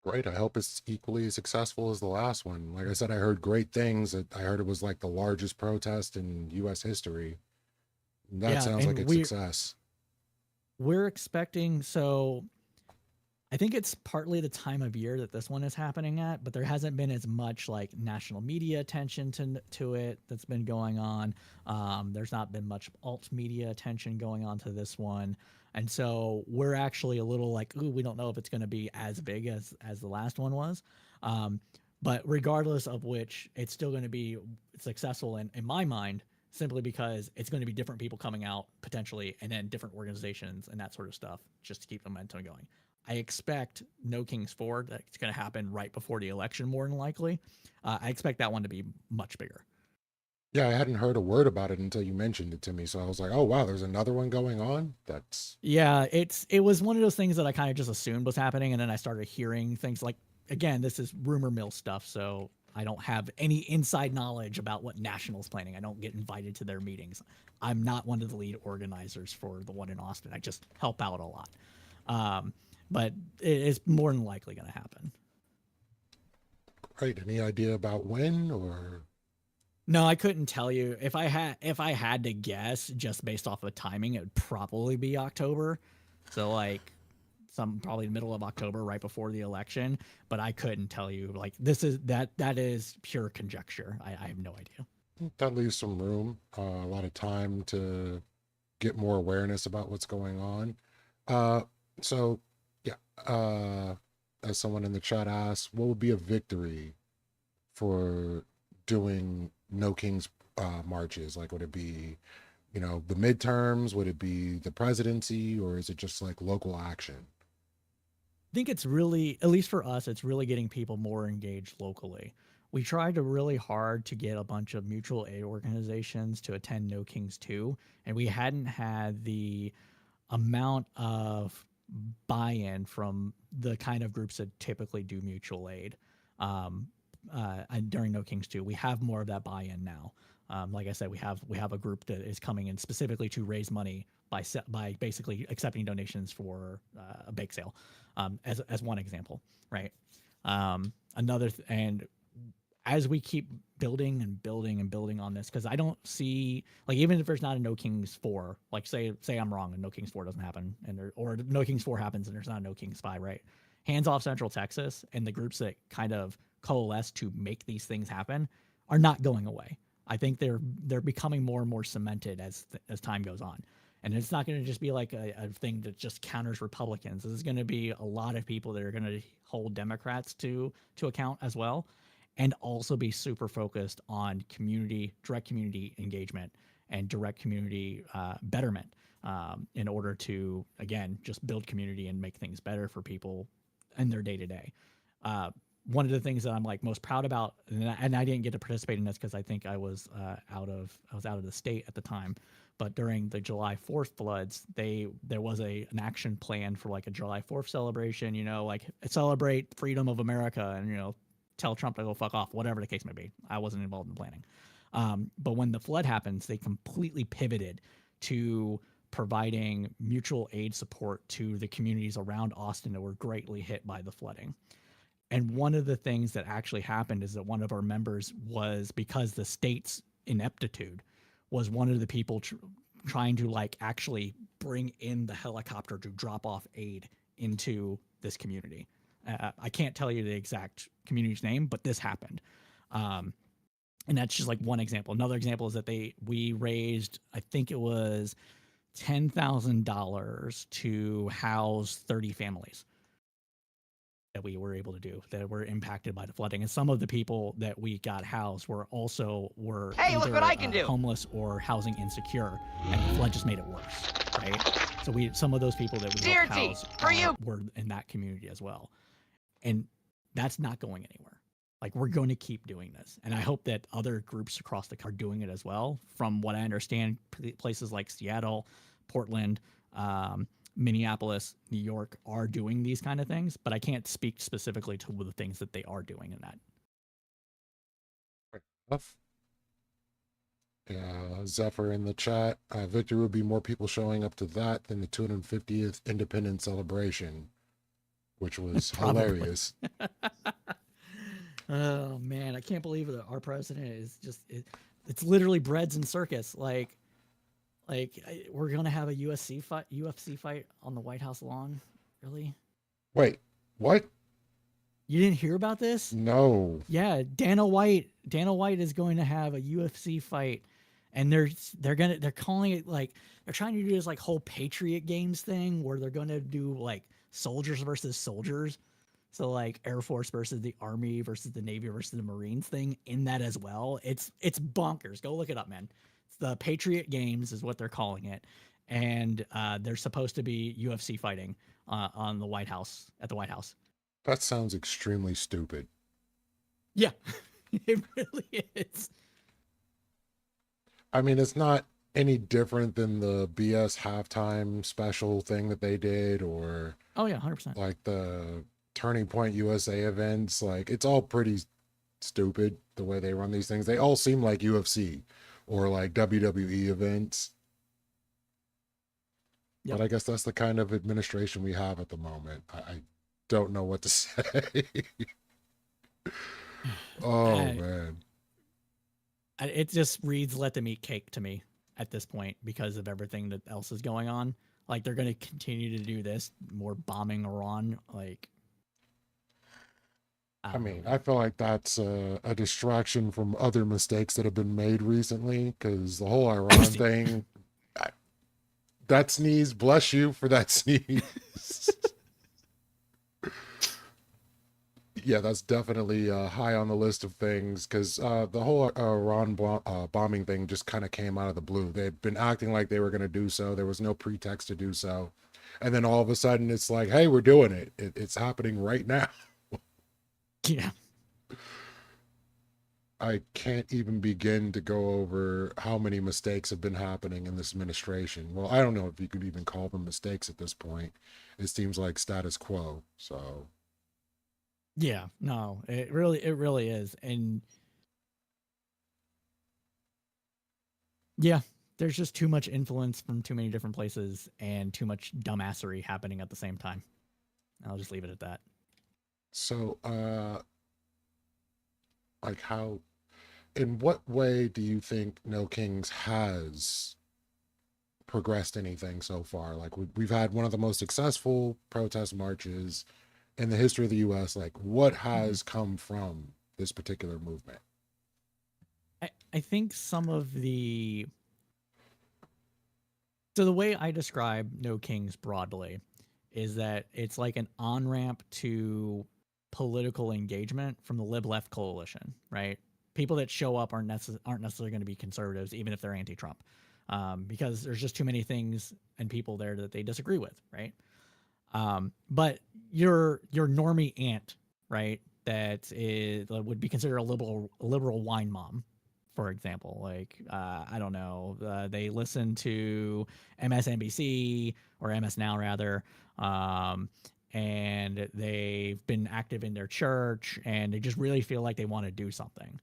Great. I hope it's equally as successful as the last one. Like I said, I heard great things. I heard it was like the largest protest in U.S. history. That sounds like a success. We're expecting, so I think it's partly the time of year that this one is happening at, but there hasn't been as much like national media attention to it that's been going on. There's not been much alt media attention going on to this one. And so we're actually a little like, ooh, we don't know if it's going to be as big as the last one was. But regardless of which, it's still going to be successful in my mind, simply because it's going to be different people coming out potentially, and then different organizations and that sort of stuff, just to keep the momentum going. I expect No Kings 4, that's going to happen right before the election, more than likely. I expect that one to be much bigger. Yeah, I hadn't heard a word about it until you mentioned it to me. So I was like, oh, wow, there's another one going on? Yeah, it was one of those things that I kind of just assumed was happening, and then I started hearing things like, again, this is rumor mill stuff, so I don't have any inside knowledge about what National's planning. I don't get invited to their meetings. I'm not one of the lead organizers for the one in Austin. I just help out a lot. But it's more than likely going to happen. Right. Any idea about when, or? No, I couldn't tell you. If I had to guess, just based off of timing, it would probably be October. So like probably the middle of October, right before the election. But I couldn't tell you. Like that is pure conjecture. I have no idea. That leaves some room, a lot of time to get more awareness about what's going on. So yeah, as someone in the chat asked, what would be a victory for doing No Kings marches? Like, would it be, the midterms? Would it be the presidency, or is it just like local action? think it's really, at least for us, it's really getting people more engaged locally. We tried to really hard to get a bunch of mutual aid organizations to attend No Kings 2, and we hadn't had the amount of buy-in from the kind of groups that typically do mutual aid. Um, and during No Kings 2, we have more of that buy-in now. Like I said, we have a group that is coming in specifically to raise money by basically accepting donations for a bake sale, as one example, right? And as we keep building and building and building on this, because I don't see, like, even if there's not a No Kings 4, like say I'm wrong and No Kings 4 doesn't happen, or No Kings 4 happens and there's not a No Kings 5, right? Hands Off Central Texas and the groups that kind of coalesce to make these things happen are not going away. I think they're becoming more and more cemented as time goes on. And it's not going to just be like a thing that just counters Republicans. This is going to be a lot of people that are going to hold Democrats to account as well, and also be super focused on direct community engagement and direct community betterment, in order to, again, just build community and make things better for people in their day to day. One of the things that I'm like most proud about, and I didn't get to participate in this because I think I was out of the state at the time. But during the July 4th floods, there was an action plan for like a July 4th celebration. Like celebrate freedom of America, and tell Trump to go fuck off, whatever the case may be. I wasn't involved in the planning. But when the flood happens, they completely pivoted to providing mutual aid support to the communities around Austin that were greatly hit by the flooding. And one of the things that actually happened is that one of our members was, because the state's ineptitude, was one of the people trying to like actually bring in the helicopter to drop off aid into this community. I can't tell you the exact community's name, but this happened. And that's just like one example. Another example is that we raised, I think it was $10,000 to house 30 families that we were able to do that were impacted by the flooding. And some of the people that we got housed were Hey, look either what I can do. homeless or housing insecure, and the flood just made it worse, right? So some of those people that we helped house were in that community as well. And that's not going anywhere. Like, we're going to keep doing this. And I hope that other groups across the country are doing it as well. From what I understand, places like Seattle, Portland, Minneapolis, New York are doing these kind of things, but I can't speak specifically to the things that they are doing in that. Yeah, Zephyr in the chat. Victor, would be more people showing up to that than the 250th Independence celebration, which was hilarious. Oh man, I can't believe that our president is just it's literally breads and circus. Like we're gonna have a UFC fight on the White House lawn. Really? Wait, what? You didn't hear about this? No. Yeah, Dana White is going to have a UFC fight, and they're calling it, like, they're trying to do this like whole Patriot Games thing where they're going to do like soldiers versus soldiers. So like Air Force versus the Army versus the Navy versus the Marines thing in that as well. It's bonkers. Go look it up, man. It's the Patriot Games is what they're calling it. And they're supposed to be UFC fighting on the White House, at the White House. That sounds extremely stupid. Yeah, it really is. I mean, it's not any different than the BS halftime special thing that they did, or oh yeah, 100%. Like the Turning Point USA events. Like, it's all pretty stupid the way they run these things. They all seem like UFC or like WWE events. Yep. But I guess that's the kind of administration we have at the moment. I don't know what to say. Oh man, it just reads "let them eat cake" to me at this point because of everything that else is going on. Like, they're going to continue to do this, more bombing Iran. Like, I mean, I feel like that's a distraction from other mistakes that have been made recently, because the whole Iran thing, that sneeze, bless you for that sneeze. Yeah, that's definitely high on the list of things, because the whole Iran bombing thing just kind of came out of the blue. They'd been acting like they were going to do so. There was no pretext to do so. And then all of a sudden it's like, hey, we're doing it. It's happening right now. Yeah. I can't even begin to go over how many mistakes have been happening in this administration. Well, I don't know if you could even call them mistakes at this point. It seems like status quo. So Yeah, no, it really is. And yeah, there's just too much influence from too many different places and too much dumbassery happening at the same time. I'll just leave it at that. So, like how, in what way do you think No Kings has progressed anything so far? Like we've had one of the most successful protest marches in the history of the U.S. Like what has come from this particular movement? I think some of the so the way I describe No Kings broadly is that it's like an on-ramp to political engagement from the lib-left coalition, right? People that show up aren't necessarily going to be conservatives, even if they're anti-Trump, because there's just too many things and people there that they disagree with, right? But your normie aunt, right, that would be considered a liberal wine mom, for example. Like I don't know, they listen to MSNBC or MS Now rather, and they've been active in their church, and they just really feel like they want to do something.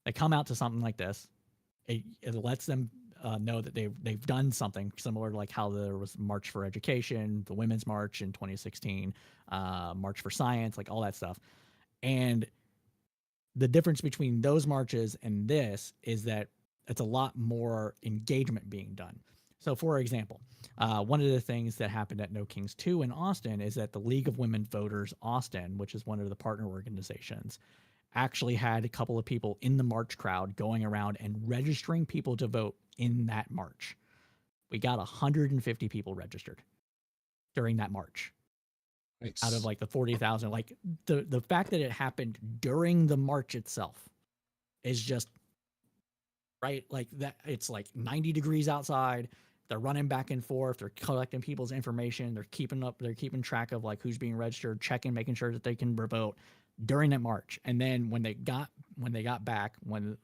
They come out to something like this. It lets them know that they've done something similar to like how there was March for Education, the Women's March in 2016, March for Science, like all that stuff. And the difference between those marches and this is that it's a lot more engagement being done. So, for example, one of the things that happened at No Kings 2 in Austin is that the League of Women Voters Austin, which is one of the partner organizations, actually had a couple of people in the march crowd going around and registering people to vote in that march. We got 150 people registered during that march. Nice. Out of like the 40,000. Like the fact that it happened during the march itself is just right. Like that, it's like 90 degrees outside. They're running back and forth. They're collecting people's information. They're keeping track of like who's being registered, checking, making sure that they can vote during that march. And then when they got back, when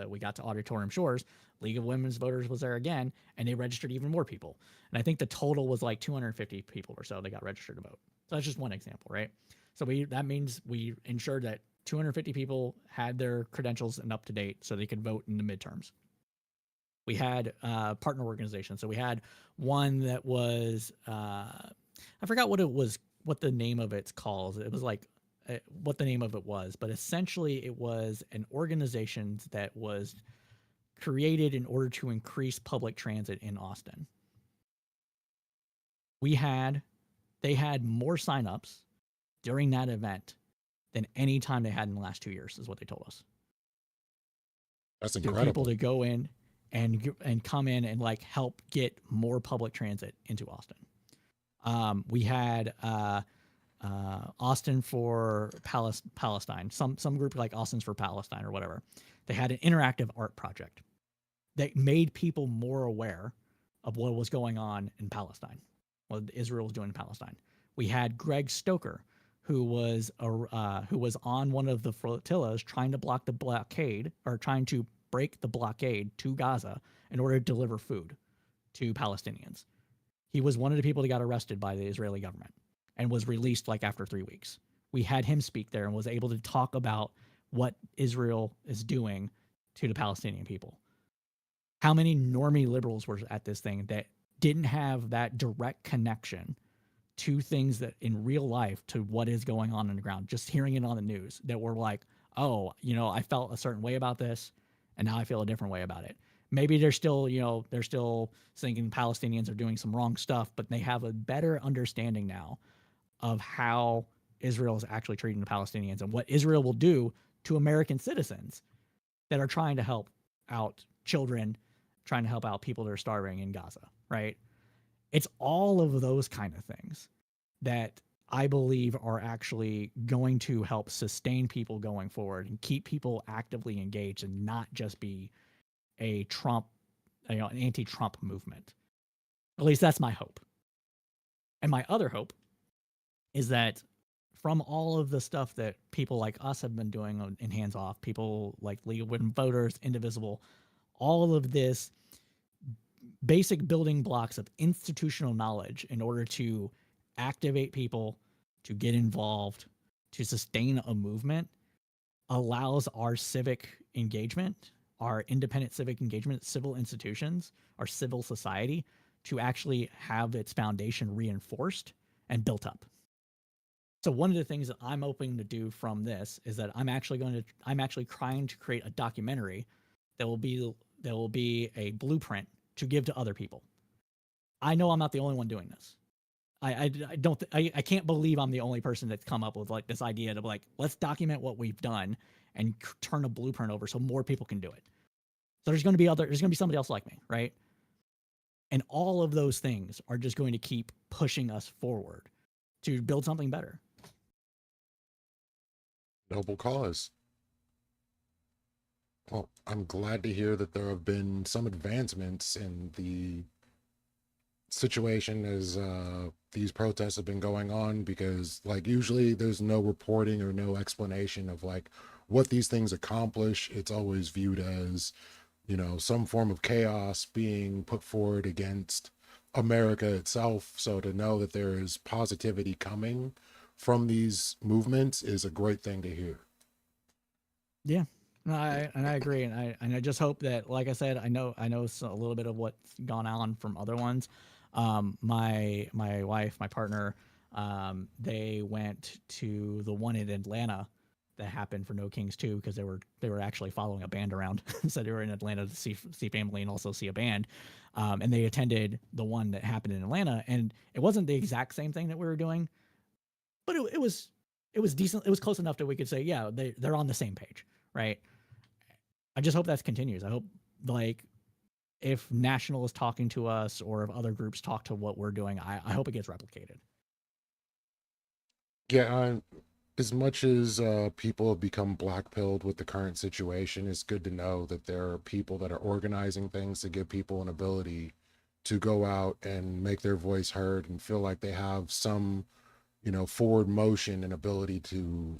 we got to Auditorium Shores, League of Women's Voters was there again, and they registered even more people. And I think the total was like 250 people or so that got registered to vote. So that's just one example, right? So that means we ensured that 250 people had their credentials and up to date so they could vote in the midterms. We had partner organizations. So we had one that was I forgot what the name of it's called. It was like what the name of it was, but essentially it was an organization that was created in order to increase public transit in Austin. They had more signups during that event than any time they had in the last 2 years, is what they told us. That's incredible. People to go in and come in and like help get more public transit into Austin. We had Austin for Palestine, some group like Austin's for Palestine or whatever. They had an interactive art project that made people more aware of what was going on in Palestine, what Israel was doing in Palestine. We had Greg Stoker, who was on one of the flotillas trying to block the blockade, or trying to break the blockade to Gaza in order to deliver food to Palestinians. He was one of the people that got arrested by the Israeli government and was released like after 3 weeks. We had him speak there and was able to talk about what Israel is doing to the Palestinian people. How many normie liberals were at this thing that didn't have that direct connection to things that in real life to what is going on the ground, just hearing it on the news, that were like, oh, I felt a certain way about this, and now I feel a different way about it. Maybe they're still thinking Palestinians are doing some wrong stuff, but they have a better understanding now of how Israel is actually treating the Palestinians and what Israel will do to American citizens that are trying to help out children, trying to help out people that are starving in Gaza, right? It's all of those kind of things that I believe are actually going to help sustain people going forward and keep people actively engaged and not just be an anti-Trump movement. At least that's my hope. And my other hope is that from all of the stuff that people like us have been doing in Hands Off, people like League of Women Voters, Indivisible, all of this basic building blocks of institutional knowledge in order to activate people, to get involved, to sustain a movement allows our civic engagement, our independent civic engagement, civil institutions, our civil society to actually have its foundation reinforced and built up. So one of the things that I'm hoping to do from this is that I'm actually trying to create a documentary that will be a blueprint to give to other people. I know I'm not the only one doing this. I can't believe I'm the only person that's come up with like this idea to like, let's document what we've done and turn a blueprint over so more people can do it. So there's going to be somebody else like me, right? And all of those things are just going to keep pushing us forward to build something better. Noble cause. Well, I'm glad to hear that there have been some advancements in the situation as these protests have been going on, because like usually there's no reporting or no explanation of like what these things accomplish. It's always viewed as, you know, some form of chaos being put forward against America itself. So to know that there is positivity coming from these movements is a great thing to hear. Yeah. No, I agree, and I just hope that, like I said, I know a little bit of what's gone on from other ones. My wife, my partner, they went to the one in Atlanta that happened for No Kings 2 because they were actually following a band around. So they were in Atlanta to see family and also see a band, and they attended the one that happened in Atlanta, and it wasn't the exact same thing that we were doing, but it was decent. It was close enough that we could say, yeah, they're on the same page, right? I just hope that continues. I hope, like, if National is talking to us or if other groups talk to what we're doing, I hope it gets replicated. Yeah, as much as people have become blackpilled with the current situation, it's good to know that there are people that are organizing things to give people an ability to go out and make their voice heard and feel like they have some, you know, forward motion and ability to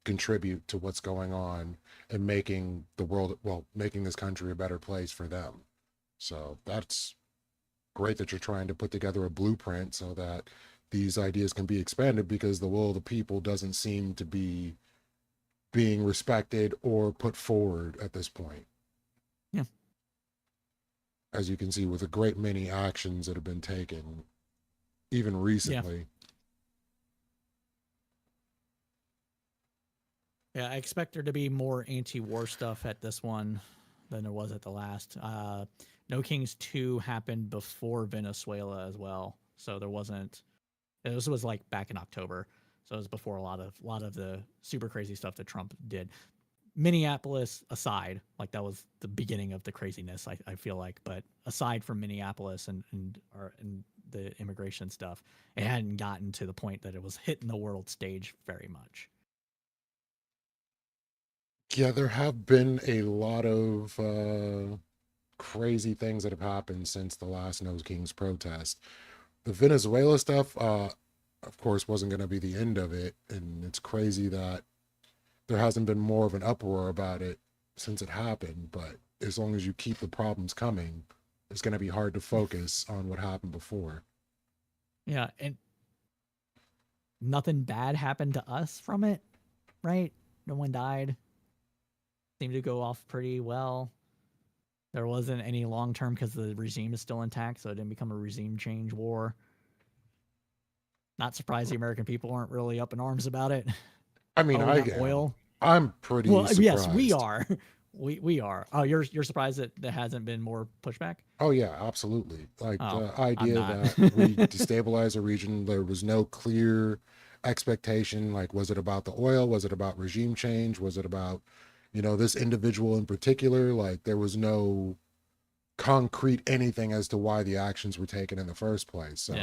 contribute to what's going on and making the world, well, making this country a better place for them. So that's great that you're trying to put together a blueprint so that these ideas can be expanded, because the will of the people doesn't seem to be being respected or put forward at this point. Yeah. As you can see with a great many actions that have been taken, even recently. Yeah, I expect there to be more anti-war stuff at this one than there was at the last. No Kings 2 happened before Venezuela as well, so there wasn't. This was like back in October, so it was before a lot of the super crazy stuff that Trump did. Minneapolis aside, like that was the beginning of the craziness, I feel like. But aside from Minneapolis and the immigration stuff, it hadn't gotten to the point that it was hitting the world stage very much. Yeah, there have been a lot of crazy things that have happened since the last No Kings protest. The Venezuela stuff, of course, wasn't going to be the end of it. And it's crazy that there hasn't been more of an uproar about it since it happened. But as long as you keep the problems coming, it's going to be hard to focus on what happened before. Yeah, and nothing bad happened to us from it, right? No one died. Seemed to go off pretty well. There wasn't any long term because the regime is still intact, so it didn't become a regime change war. Not surprised the American people aren't really up in arms about it. I mean, oil. I'm pretty surprised. Yes, we are. We are. Oh, you're surprised that there hasn't been more pushback? Oh yeah, absolutely. Like the idea that we destabilize a region, there was no clear expectation. Like, was it about the oil? Was it about regime change? Was it about, you know, this individual in particular? Like, there was no concrete anything as to why the actions were taken in the first place. So,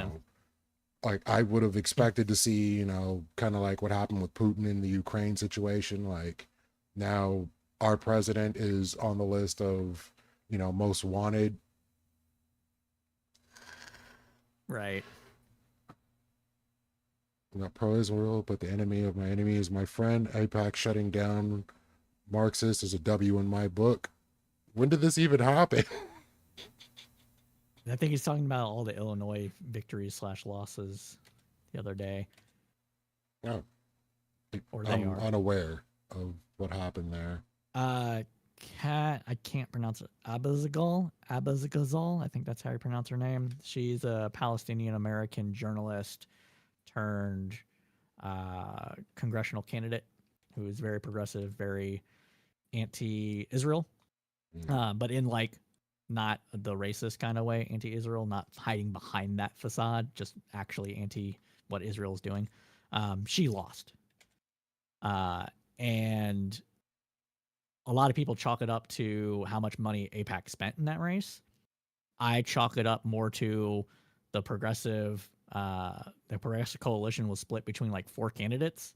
like, I would have expected to see, you know, kind of like what happened with Putin in the Ukraine situation. Like, now our president is on the list of, you know, most wanted. Right. I'm not pro-Israel, but the enemy of my enemy is my friend. AIPAC shutting down Marxist is a W in my book. When did this even happen? I think he's talking about all the Illinois victories slash losses the other day. Oh, Or they I'm are. unaware of what happened there. I can't pronounce it. Abazgal, I think that's how you pronounce her name. She's a Palestinian American journalist turned congressional candidate who is very progressive, very anti-Israel, but in like not the racist kind of way, anti-Israel, not hiding behind that facade, just actually anti what Israel is doing. She lost, and a lot of people chalk it up to how much money AIPAC spent in that race. I chalk it up more to the progressive coalition was split between like 4 candidates,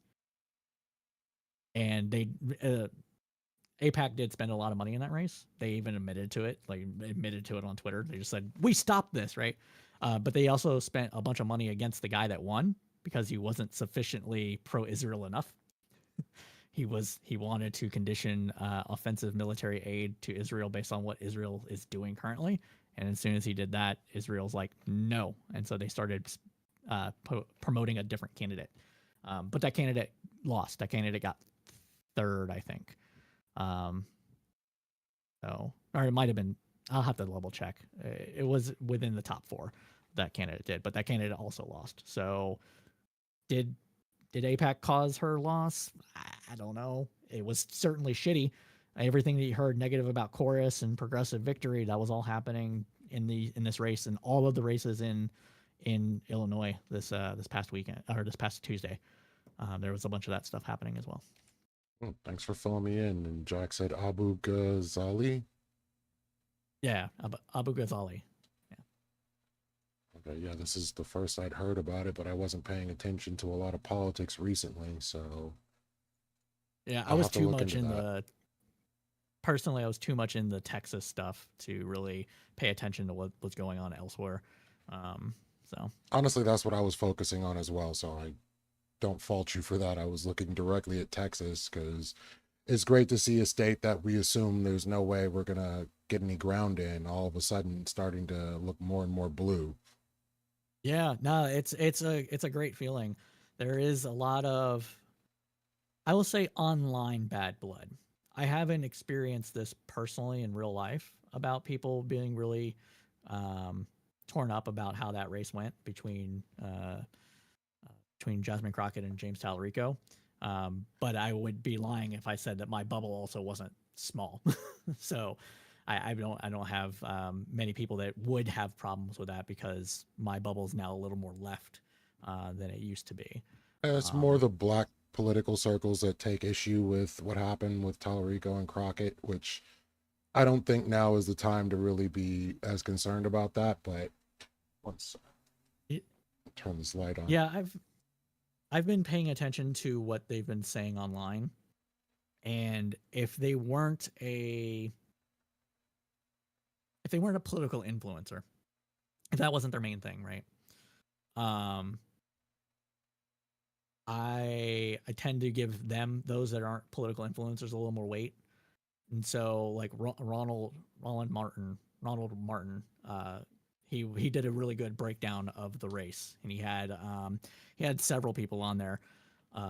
and they AIPAC did spend a lot of money in that race. They even admitted to it on Twitter. They just said, we stopped this, right? But they also spent a bunch of money against the guy that won because he wasn't sufficiently pro-Israel enough. He wanted to condition offensive military aid to Israel based on what Israel is doing currently. And as soon as he did that, Israel's like, no. And so they started promoting a different candidate. But that candidate lost. That candidate got 3rd, I think. So, or it might have been, I'll have to double check. It was within the top 4 that candidate did, but that candidate also lost. So did AIPAC cause her loss? I don't know. It was certainly shitty. Everything that you heard negative about Chorus and progressive victory, that was all happening in this race and all of the races in Illinois this past weekend or this past Tuesday. There was a bunch of that stuff happening as well. Thanks for filling me in. And Jack said Abu Ghazali. Yeah, Abu Ghazali. Okay, yeah, this is the first I'd heard about it, but I wasn't paying attention to a lot of politics recently, so yeah, I was too much in the personally, I was too much in the Texas stuff to really pay attention to what was going on elsewhere. So honestly, that's what I was focusing on as well. So I don't fault you for that. I was looking directly at Texas because it's great to see a state that we assume there's no way we're gonna get any ground in, all of a sudden starting to look more and more blue. Yeah, no, it's a great feeling. There is a lot of, I will say, online bad blood. I haven't experienced this personally in real life about people being really torn up about how that race went between Jasmine Crockett and James Talarico. But I would be lying if I said that my bubble also wasn't small. So I don't have many people that would have problems with that because my bubble is now a little more left than it used to be. It's more the black political circles that take issue with what happened with Talarico and Crockett, which I don't think now is the time to really be as concerned about that. But once turn this light on. Yeah, I've been paying attention to what they've been saying online, and if they weren't a political influencer, if that wasn't their main thing, right? I tend to give those that aren't political influencers a little more weight, and so like Ronald Martin, he did a really good breakdown of the race, and he had several people on there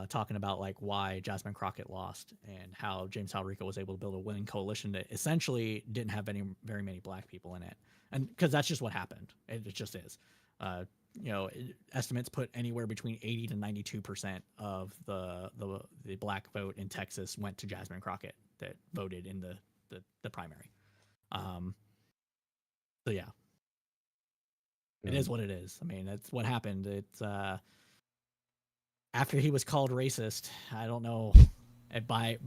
talking about like why Jasmine Crockett lost and how James Talarico was able to build a winning coalition that essentially didn't have very many black people in it, and because that's just what happened. It just is. Estimates put anywhere between 80 to 92% of the black vote in Texas went to Jasmine Crockett that voted in the primary. So yeah. It is what it is. I mean, that's what happened. It's after he was called racist. I don't know, by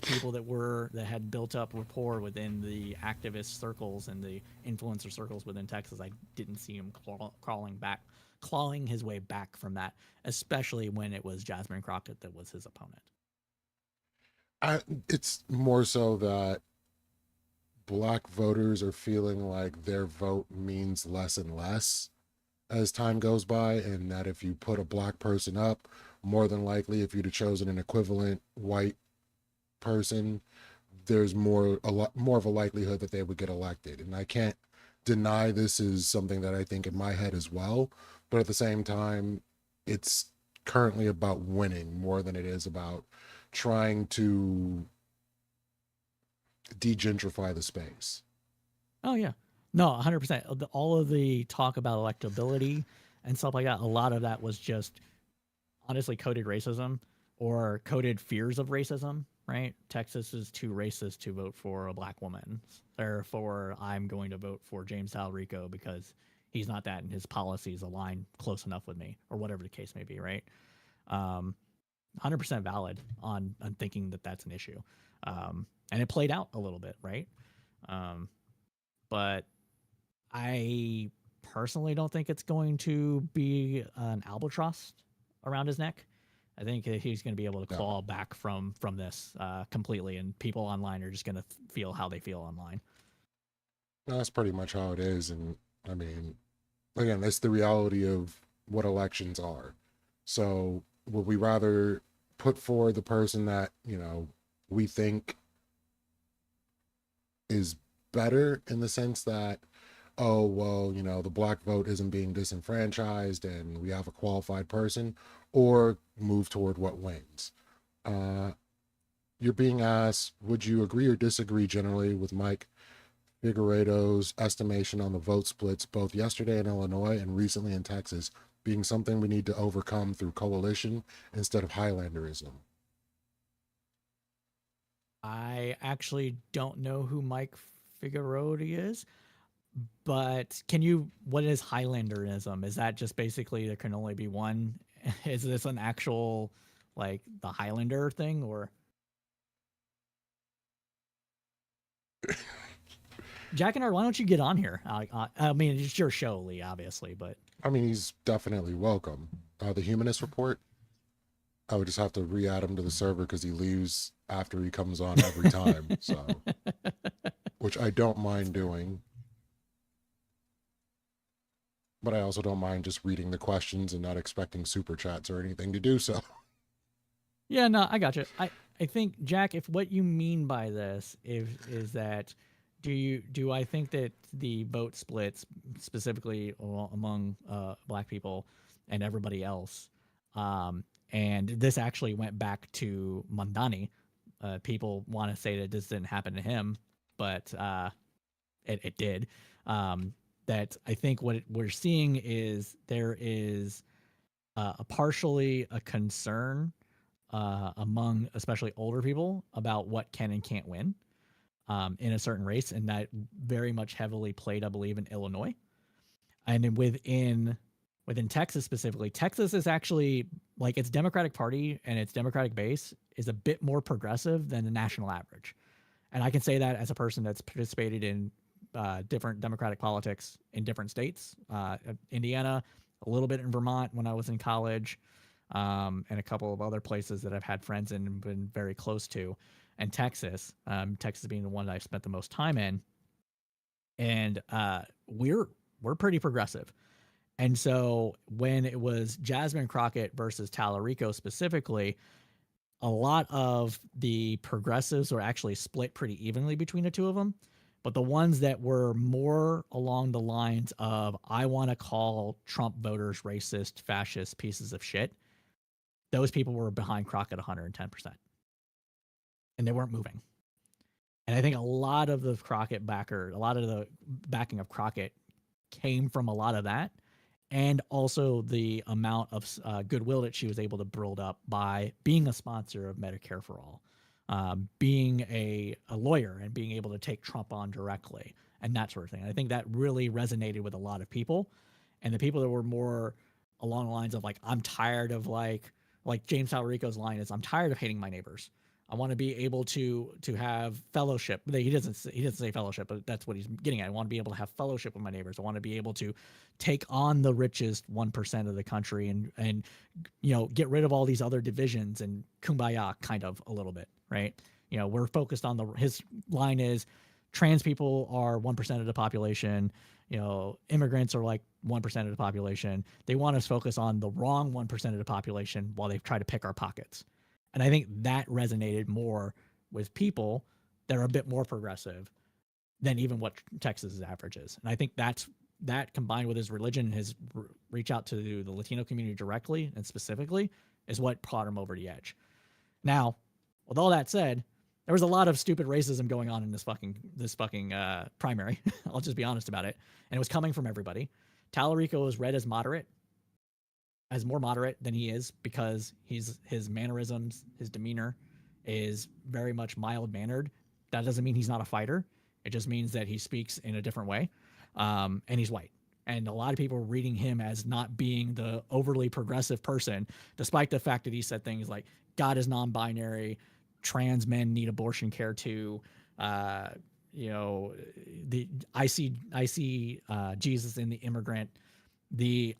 people that had built up rapport within the activist circles and the influencer circles within Texas. I didn't see him clawing his way back from that, especially when it was Jasmine Crockett that was his opponent. It's more so that black voters are feeling like their vote means less and less as time goes by, and that if you put a black person up, more than likely, if you'd have chosen an equivalent white person, there's a lot more of a likelihood that they would get elected. And I can't deny this is something that I think in my head as well, but at the same time, it's currently about winning more than it is about trying to degentrify the space. Oh yeah, no, 100%. All of the talk about electability and stuff like that, a lot of that was just honestly coded racism or coded fears of racism. Right? Texas is too racist to vote for a black woman. Therefore, I'm going to vote for James Talarico because he's not that and his policies align close enough with me, or whatever the case may be. Right? 100% valid on thinking that that's an issue. And it played out a little bit, right? But I personally don't think it's going to be an albatross around his neck. I think he's going to be able to claw back from this completely, and people online are just going to feel how they feel online. That's pretty much how it is. And I mean, again, that's the reality of what elections are. So would we rather put forward the person that, we think is better, in the sense that, oh, well, the black vote isn't being disenfranchised and we have a qualified person, or move toward what wins? You're being asked, would you agree or disagree generally with Mike Figueredo's estimation on the vote splits both yesterday in Illinois and recently in Texas being something we need to overcome through coalition instead of Highlanderism? I actually don't know who Mike Figueroa is, but what is Highlanderism? Is that just basically there can only be one? Is this an actual, like, the Highlander thing, or? Jack and Art, why don't you get on here? I mean, it's your show, Lee, obviously, but I mean, he's definitely welcome. The Humanist Report, I would just have to re-add him to the server because he leaves after he comes on every time. So, which I don't mind doing, but I also don't mind just reading the questions and not expecting super chats or anything to do so. Yeah, no, I got you. I think, Jack, if what you mean by this is that do I think that the vote splits specifically among black people and everybody else, and this actually went back to Mandani. People want to say that this didn't happen to him, but it did. That I think what we're seeing is there is partially a concern among especially older people about what can and can't win in a certain race, and that very much heavily played, I believe, in Illinois. And then within Texas specifically, Texas is actually, like, its Democratic Party and its Democratic base is a bit more progressive than the national average. And I can say that as a person that's participated in different Democratic politics in different states, Indiana, a little bit in Vermont when I was in college, and a couple of other places that I've had friends in and been very close to, and Texas, Texas being the one that I've spent the most time in. And we're pretty progressive. And so when it was Jasmine Crockett versus Talarico specifically, a lot of the progressives were actually split pretty evenly between the two of them. But the ones that were more along the lines of, I want to call Trump voters racist, fascist pieces of shit, those people were behind Crockett 110%. And they weren't moving. And I think a lot of the backing of Crockett came from a lot of that, and also the amount of goodwill that she was able to build up by being a sponsor of Medicare for All, being a lawyer and being able to take Trump on directly and that sort of thing. I think that really resonated with a lot of people, and the people that were more along the lines of, like, I'm tired of, like James Talarico's line is, I'm tired of hating my neighbors. I want to be able to have fellowship. He doesn't say fellowship, but that's what he's getting at. I want to be able to have fellowship with my neighbors. I want to be able to take on the richest 1% of the country and get rid of all these other divisions and kumbaya kind of a little bit, right? We're focused on his line is, trans people are 1% of the population. Immigrants are like 1% of the population. They want us to focus on the wrong 1% of the population while they try to pick our pockets. And I think that resonated more with people that are a bit more progressive than even what Texas's average is. And I think that combined with his religion and his reach out to the Latino community directly and specifically is what brought him over the edge. Now, with all that said, there was a lot of stupid racism going on in this fucking primary. I'll just be honest about it. And it was coming from everybody. Tallarico is read as more moderate than he is because his mannerisms, his demeanor is very much mild-mannered. That doesn't mean he's not a fighter. It just means that he speaks in a different way. And he's white. And a lot of people are reading him as not being the overly progressive person, despite the fact that he said things like, God is non-binary, trans men need abortion care too. I see Jesus in the immigrant.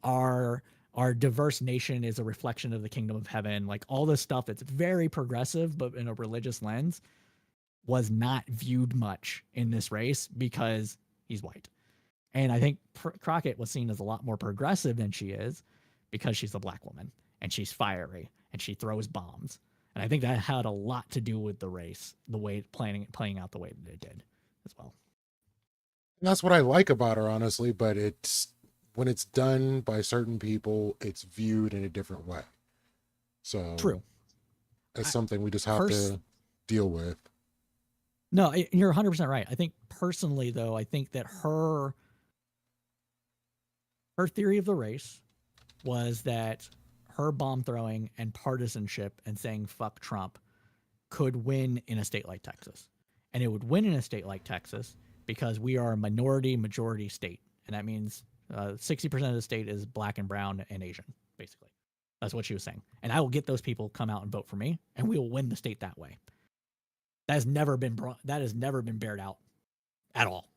Our diverse nation is a reflection of the kingdom of heaven. Like all this stuff that's very progressive, but in a religious lens, was not viewed much in this race because he's white. And I think Crockett was seen as a lot more progressive than she is because she's a black woman and she's fiery and she throws bombs. And I think that had a lot to do with the race, the way playing out the way that it did as well. And that's what I like about her, honestly, but when it's done by certain people, it's viewed in a different way. So true. It's something we just have to deal with. No, you're 100% right. I think personally, though, I think that her theory of the race was that her bomb throwing and partisanship and saying fuck Trump could win in a state like Texas. And it would win in a state like Texas because we are a majority state. And that means 60% of the state is black and brown and Asian, basically. That's what she was saying. And I will get those people come out and vote for me, and we will win the state that way. That has never been bared out at all.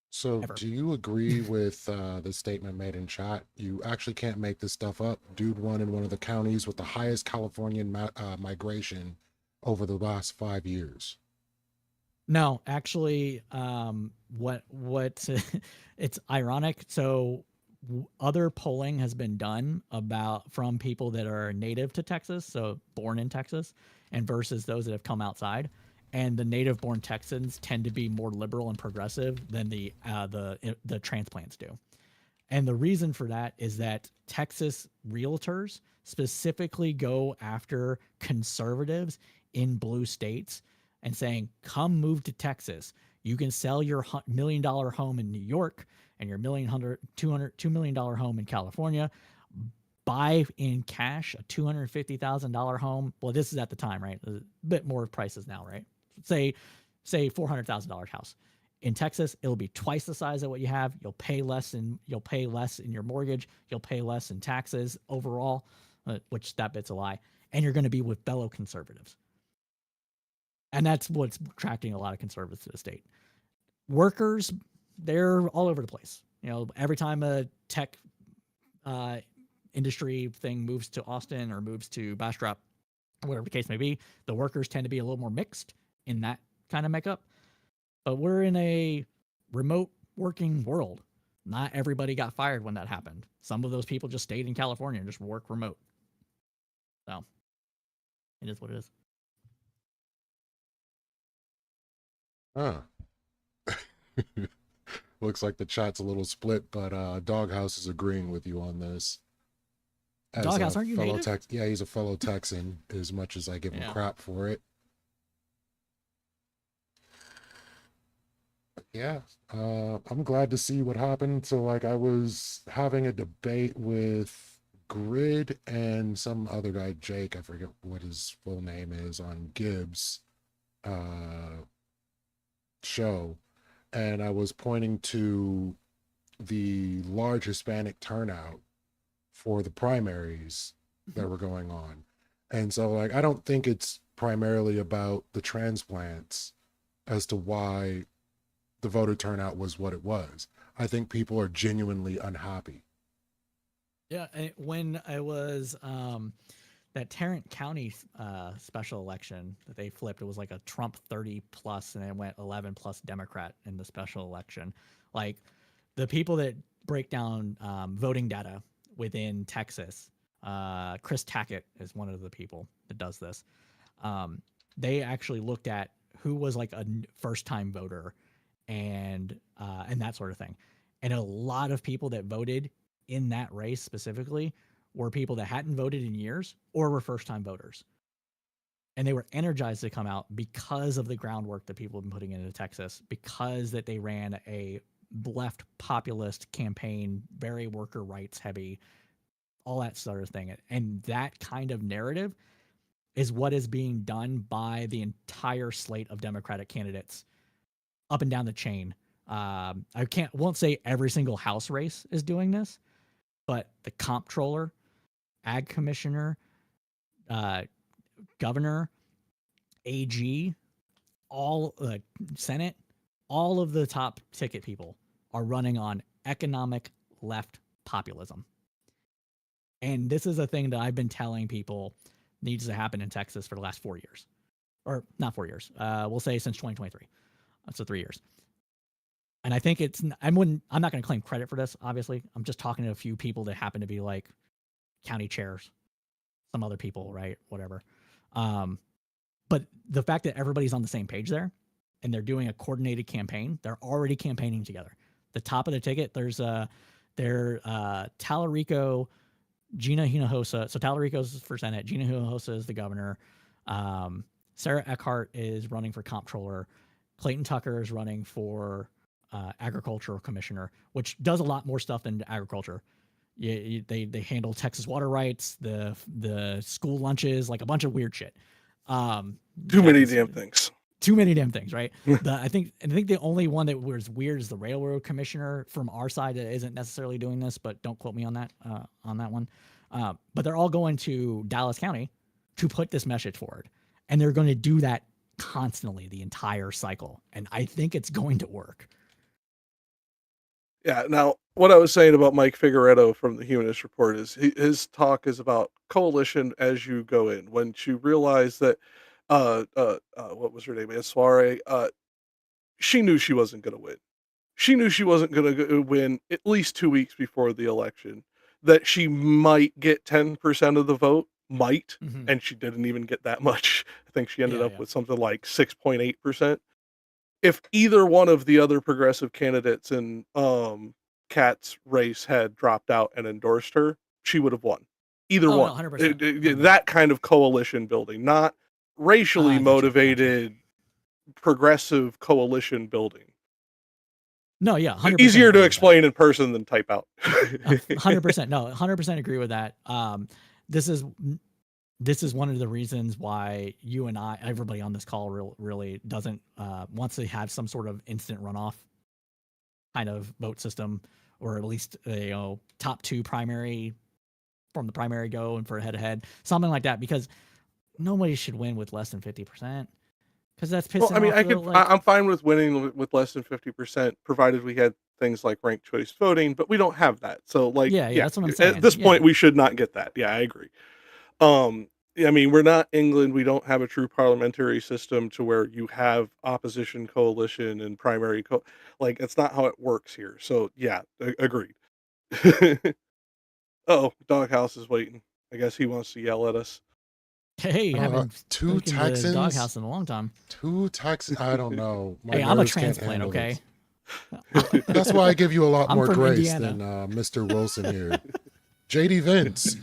So ever. Do you agree with the statement made in chat? You actually can't make this stuff up. Dude won in one of the counties with the highest Californian migration over the last 5 years. No, actually, what it's ironic. So other polling has been done from people that are native to Texas, so born in Texas, and versus those that have come outside. And the native-born Texans tend to be more liberal and progressive than the transplants do. And the reason for that is that Texas realtors specifically go after conservatives in blue states and saying, come move to Texas. You can sell your $1 million home in New York and your $2 million home in California. Buy in cash a $250,000 home. Well, this is at the time, right? A bit more prices now, right? Say $400,000 house. In Texas, it'll be twice the size of what you have. You'll pay less in your mortgage. You'll pay less in taxes overall, which that bit's a lie. And you're going to be with fellow conservatives. And that's what's attracting a lot of conservatives to the state. Workers, they're all over the place. Every time a tech industry thing moves to Austin or moves to Bastrop, whatever the case may be, the workers tend to be a little more mixed in that kind of makeup. But we're in a remote working world. Not everybody got fired when that happened. Some of those people just stayed in California and just work remote. So it is what it is. Huh. Looks like the chat's a little split, but Doghouse is agreeing with you on this. Doghouse, aren't you native? Yeah, he's a fellow Texan, as much as I give him crap for it. Yeah, I'm glad to see what happened. So, I was having a debate with Grid and some other guy, Jake, I forget what his full name is, on Gibbs' show. And I was pointing to the large Hispanic turnout for the primaries that were going on. And so, I don't think it's primarily about the transplants as to why the voter turnout was what it was. I think people are genuinely unhappy. Yeah, when I was that Tarrant County special election that they flipped, it was like a Trump 30 plus, and it went 11 plus Democrat in the special election. Like the people that break down voting data within Texas, Chris Tackett is one of the people that does this. They actually looked at who was like a first time voter and that sort of thing. And a lot of people that voted in that race specifically were people that hadn't voted in years or were first time voters. And they were energized to come out because of the groundwork that people have been putting into Texas, because that they ran a left populist campaign, very worker rights heavy, all that sort of thing. And that kind of narrative is what is being done by the entire slate of Democratic candidates up and down the chain. I won't say every single House race is doing this, but the comptroller, ag commissioner, governor, AG, all Senate, all of the top ticket people are running on economic left populism. And this is a thing that I've been telling people needs to happen in Texas for the last 4 years, or not 4 years. We'll say since 2023. So 3 years. And I think I'm not going to claim credit for this. Obviously, I'm just talking to a few people that happen to be like county chairs, some other people, right? Whatever. But the fact that everybody's on the same page there and they're doing a coordinated campaign, they're already campaigning together. The top of the ticket, there's Talarico, Gina Hinojosa. So Talarico's for Senate. Gina Hinojosa is the governor. Sarah Eckhart is running for comptroller. Clayton Tucker is running for agricultural commissioner, which does a lot more stuff than agriculture. They handle Texas water rights, the school lunches, like a bunch of weird shit. Too many damn things. Too many damn things, right? I think the only one that was weird is the railroad commissioner from our side that isn't necessarily doing this, but don't quote me on that one. But they're all going to Dallas County to put this message forward, and they're going to do that constantly the entire cycle, and I think it's going to work. Yeah. Now, what I was saying about Mike Figueredo from the Humanist Report is his talk is about coalition as you go in. When you realize that, what was her name? Soiree. She knew she wasn't going to win. She knew she wasn't going to win at least 2 weeks before the election. That she might get 10% of the vote, and she didn't even get that much. I think she ended up with something like 6.8%. If either one of the other progressive candidates in Kat's race had dropped out and endorsed her, she would have won. Either one. 100%. That kind of coalition building, not racially motivated progressive coalition building. No, yeah, 100%. Easier to explain in person than type out. 100%. No, 100% agree with that. This is one of the reasons why you and I, everybody on this call really doesn't wants to have some sort of instant runoff kind of vote system, or at least top two primary from the primary go and for head to head, something like that, because nobody should win with less than 50%. Because that's pissing off. I'm fine with winning with less than 50%, provided we had things like ranked choice voting, but we don't have that. So that's what I'm saying. At this point, we should not get that. Yeah, I agree. We're not England. We don't have a true parliamentary system to where you have opposition coalition and primary it's not how it works here. So yeah, agreed. Oh, Doghouse is waiting. I guess he wants to yell at us. Hey, haven't two Texans, Doghouse in a long time. Two Texans. I don't know. Hey, I'm a transplant, okay? That's why I give you a lot more grace Indiana. than Mr. Wilson here. JD Vince,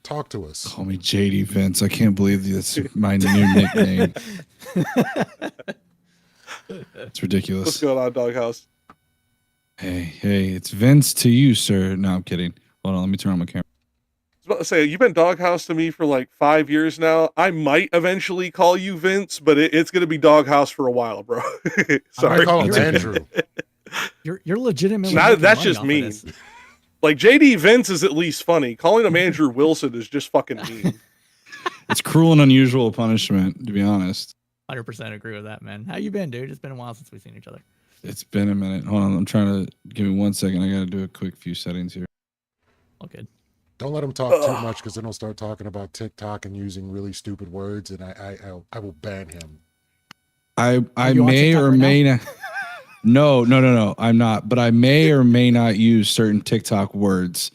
talk to us. Call me JD Vince. I can't believe that's my new nickname. It's ridiculous. What's going on, Doghouse? Hey, it's Vince to you, sir. No, I'm kidding. Hold on, let me turn on my camera. I was about to say, you've been Doghouse to me for like 5 years now. I might eventually call you Vince, but it's going to be Doghouse for a while, bro. Sorry. I call him Andrew. You're legitimately. That's just mean. Like, JD Vince is at least funny. Calling him Andrew Wilson is just fucking mean. It's cruel and unusual punishment, to be honest. 100% agree with that, man. How you been, dude? It's been a while since we've seen each other. It's been a minute. Hold on, I'm trying to give me 1 second. I got to do a quick few settings here. All good. Don't let him talk too much because then he'll start talking about TikTok and using really stupid words, and I will ban him. I may or may not. No. I'm not. But I may or may not use certain TikTok words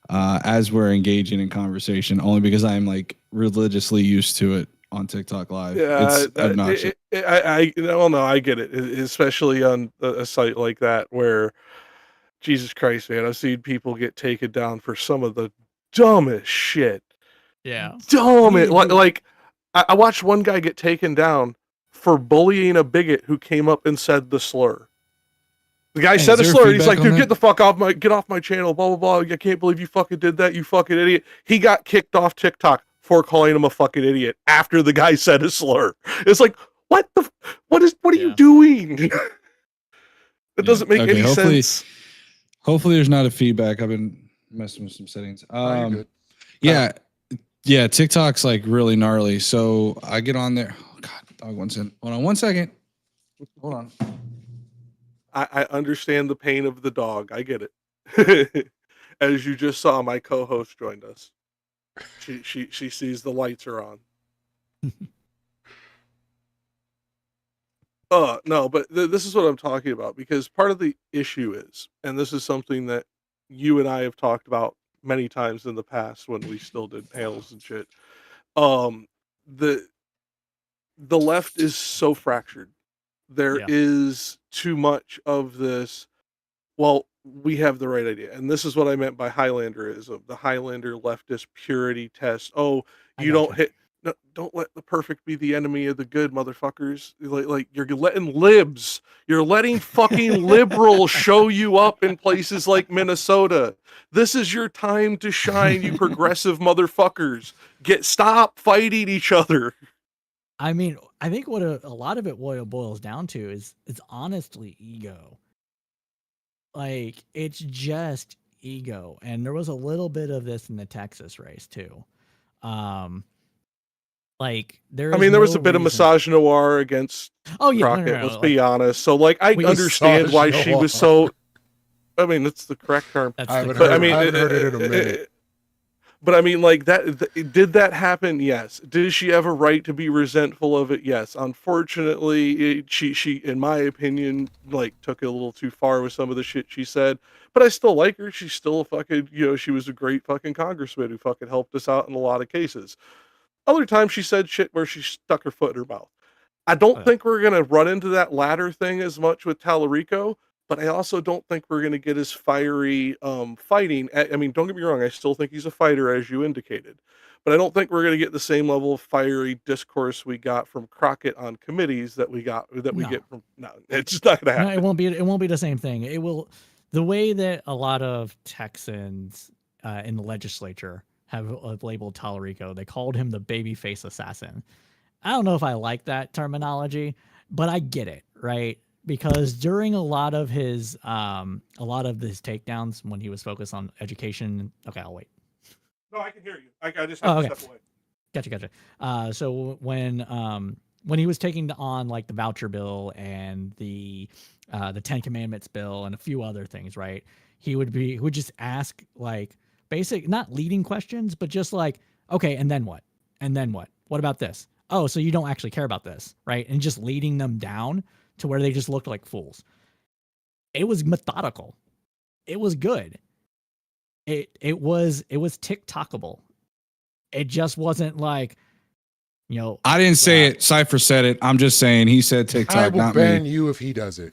as we're engaging in conversation, only because I'm like religiously used to it on TikTok Live. Yeah, It's obnoxious. I get it, especially on a site like that where, Jesus Christ, man, I've seen people get taken down for some of the dumbest shit. Yeah. Like I watched one guy get taken down for bullying a bigot who came up and said the slur. The guy said a slur. He's like, dude, get off my channel, blah, blah, blah. I can't believe you fucking did that, you fucking idiot. He got kicked off TikTok for calling him a fucking idiot after the guy said a slur. It's like, what are you doing? It doesn't make any sense. Hopefully there's not a feedback. I've been messing with some settings. You're good. Yeah, TikTok's like really gnarly. So I get on there. Oh God, dog wants in. Hold on 1 second. Hold on. I understand the pain of the dog. I get it. As you just saw, my co-host joined us. She sees the lights are on. No, but this is what I'm talking about, because part of the issue is, and this is something that you and I have talked about many times in the past when we still did panels and shit. The left is so fractured. There is too much of this. Well, we have the right idea, and this is what I meant by Highlanderism, the Highlander leftist purity test. Oh, you don't hit. No, don't let the perfect be the enemy of the good, motherfuckers. Like you're letting libs, you're letting fucking liberals show you up in places like Minnesota. This is your time to shine, you progressive motherfuckers. Stop fighting each other. I mean, I think what a lot of it boils down to is it's honestly ego. Like, it's just ego. And there was a little bit of this in the Texas race too. Like there was a bit of misogynoir against Crockett, let's be honest. So like I understand why she was so, I mean, that's the correct term. I haven't heard it in a minute. But I mean, like did that happen? Yes. Did she have a right to be resentful of it? Yes. Unfortunately, she, in my opinion, like took it a little too far with some of the shit she said. But I still like her. She's still a fucking, she was a great fucking congressman who fucking helped us out in a lot of cases. Other times she said shit where she stuck her foot in her mouth. I don't think we're gonna run into that latter thing as much with Tallarico. But I also don't think we're going to get as fiery fighting. I mean, don't get me wrong. I still think he's a fighter, as you indicated. But I don't think we're going to get the same level of fiery discourse we got from Crockett on committees that we get from. No, it's just not going to happen. No, it won't be the same thing. It will. The way that a lot of Texans in the legislature have labeled Tallarico, they called him the babyface assassin. I don't know if I like that terminology, but I get it, right? Because during a lot of his takedowns, when he was focused on education, okay, I'll wait. No, I can hear you. I just have to step away. Gotcha. So when he was taking on like the voucher bill and the Ten Commandments bill and a few other things, right? He would just ask like basic, not leading questions, but just like, okay, and then what? And then what? What about this? Oh, so you don't actually care about this, right? And just leading them down to where they just looked like fools. It was methodical. It was good. It was TikTokable. It just wasn't like, I didn't say it. Cypher said it. I'm just saying he said TikTok. I will not ban me. you if he does it.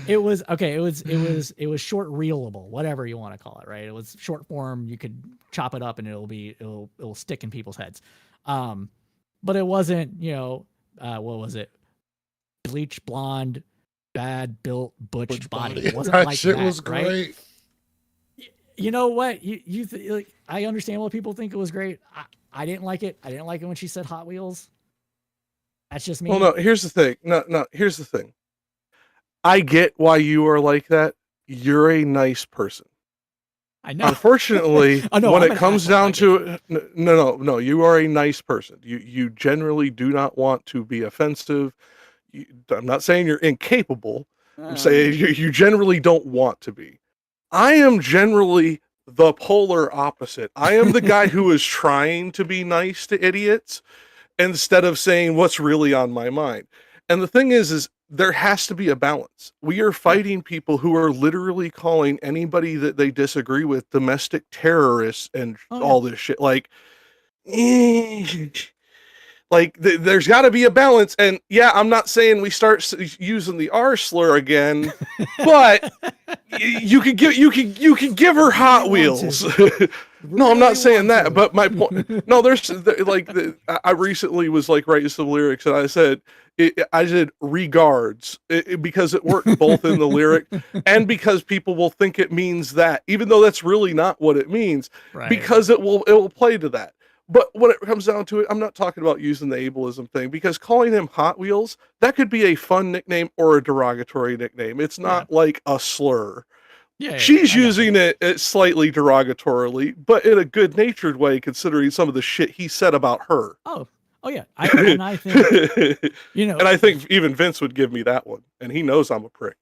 It was okay. It was short reelable, whatever you want to call it, right? It was short form. You could chop it up and it'll stick in people's heads. But it wasn't, what was it? Bleach blonde, bad built butch body. It wasn't that like shit that, was right? great. You know what? Like, I understand why people think it was great. I didn't like it. I didn't like it when she said Hot Wheels. That's just me. Well, no, here's the thing. No, here's the thing. I get why you are like that. You're a nice person. I know. Unfortunately, when it comes down to it, no, you are a nice person. You generally do not want to be offensive. I'm not saying you're incapable. I'm saying you generally don't want to be. I am generally the polar opposite. I am the guy who is trying to be nice to idiots instead of saying what's really on my mind. And the thing is there has to be a balance. We are fighting people who are literally calling anybody that they disagree with domestic terrorists and all this shit. Like, there's got to be a balance. And yeah, I'm not saying we start using the R slur again, but you can give her Hot Wheels. No, I'm not saying that, but my point. No, I recently was like writing some lyrics, and I said regards because it worked both in the lyric and because people will think it means that, even though that's really not what it means, because it will play to that. But when it comes down to it, I'm not talking about using the ableism thing, because calling him Hot Wheels, that could be a fun nickname or a derogatory nickname. It's not like a slur. She's using it slightly derogatorily, but in a good-natured way, considering some of the shit he said about her. Oh yeah. I think, and I think even Vince would give me that one, and he knows I'm a prick.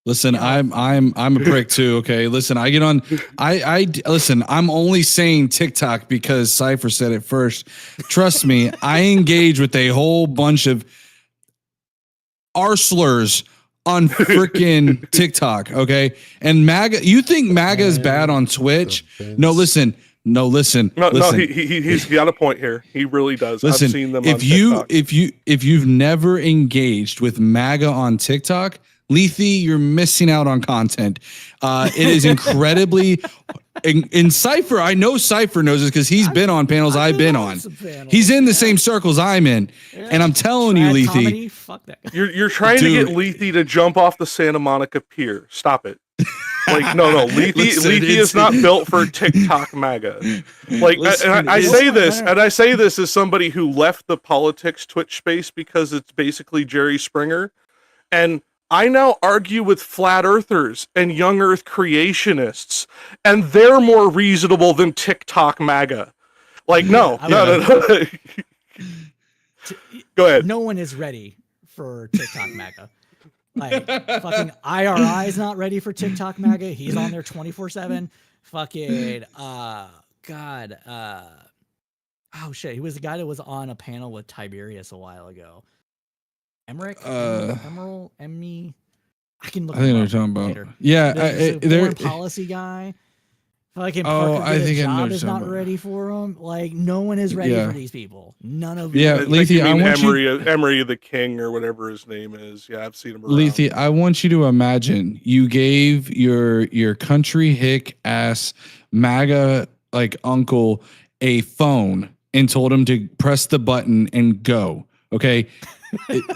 Listen, I'm a prick too. Okay, listen, I get on. I listen. I'm only saying TikTok because Cypher said it first. Trust me, I engage with a whole bunch of R slurs on freaking TikTok. Okay, and MAGA. You think MAGA is bad on Twitch? No, listen. No, listen. No, he's got a point here. He really does. Listen, I've seen them. If you've never engaged with MAGA on TikTok, Lethy, you're missing out on content. It is incredibly in Cypher. I know Cypher knows this because he's been on panels I've been on. He's in the same circles I'm in, and I'm telling you, Lethy, fuck that. You're trying to get Lethy to jump off the Santa Monica Pier. Stop it. Like, no, Lethy is not built for TikTok MAGA. Like, I say this as somebody who left the politics Twitch space because it's basically Jerry Springer, and I now argue with flat earthers and young earth creationists, and they're more reasonable than TikTok MAGA. Like, no. Go ahead. No one is ready for TikTok MAGA. Like, fucking IRI is not ready for TikTok MAGA. He's on there 24/7. Fucking, God. Oh shit. He was the guy that was on a panel with Tiberius a while ago. Emerald, Emmy. I can look. I think they're talking about. Later. Yeah, the foreign policy guy. Fucking I think job is not ready for him. Like, no one is ready for these people. None of them. Yeah, Lethy, I want Emery the King or whatever his name is. Yeah, I've seen him around. Lethy, I want you to imagine you gave your country hick ass MAGA like uncle a phone and told him to press the button and go. Okay.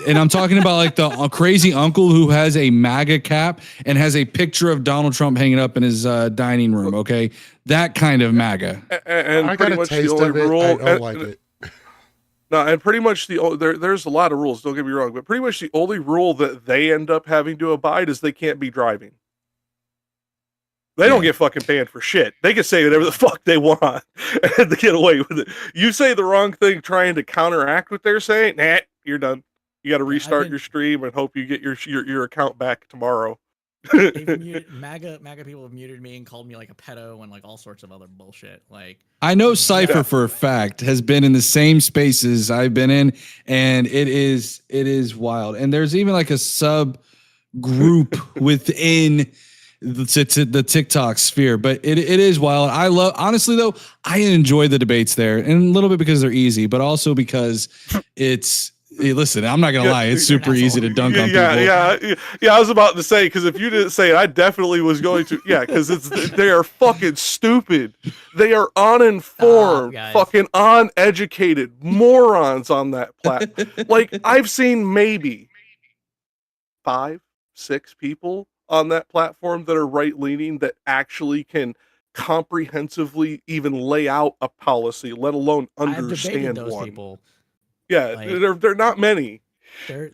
And I'm talking about like the crazy uncle who has a MAGA cap and has a picture of Donald Trump hanging up in his dining room. Okay, that kind of MAGA. And I pretty got a much taste the only of it. rule. I don't like it. No, and pretty much there's a lot of rules. Don't get me wrong, but pretty much the only rule that they end up having to abide is they can't be driving. They don't get fucking banned for shit. They can say whatever the fuck they want and they get away with it. You say the wrong thing trying to counteract what they're saying, nah, you're done. You got to restart your stream and hope you get your account back tomorrow. MAGA people have muted me and called me like a pedo and like all sorts of other bullshit. Like, I know Cypher for a fact has been in the same spaces I've been in, and it is wild. And there's even like a sub group within the TikTok sphere, but it is wild. Honestly though, I enjoy the debates there, and a little bit because they're easy, but also because it's. Hey, listen, I'm not gonna lie. It's super easy to dunk on people. Yeah. I was about to say, because if you didn't say it, I definitely was going to. Yeah, because they are fucking stupid. They are uninformed, fucking uneducated morons on that platform. Like, I've seen maybe 5, 6 people on that platform that are right leaning that actually can comprehensively even lay out a policy, let alone understand those one. People. Yeah, like, they're not many.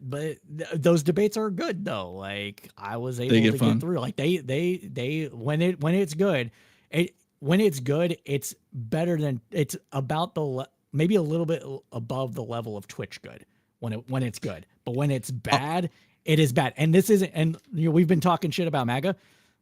But those debates are good though. Like, I was able to get through. Like they when it's good, it's better than, it's about maybe a little bit above the level of Twitch good when it's good. But when it's bad, it is bad. And this isn't. And we've been talking shit about MAGA.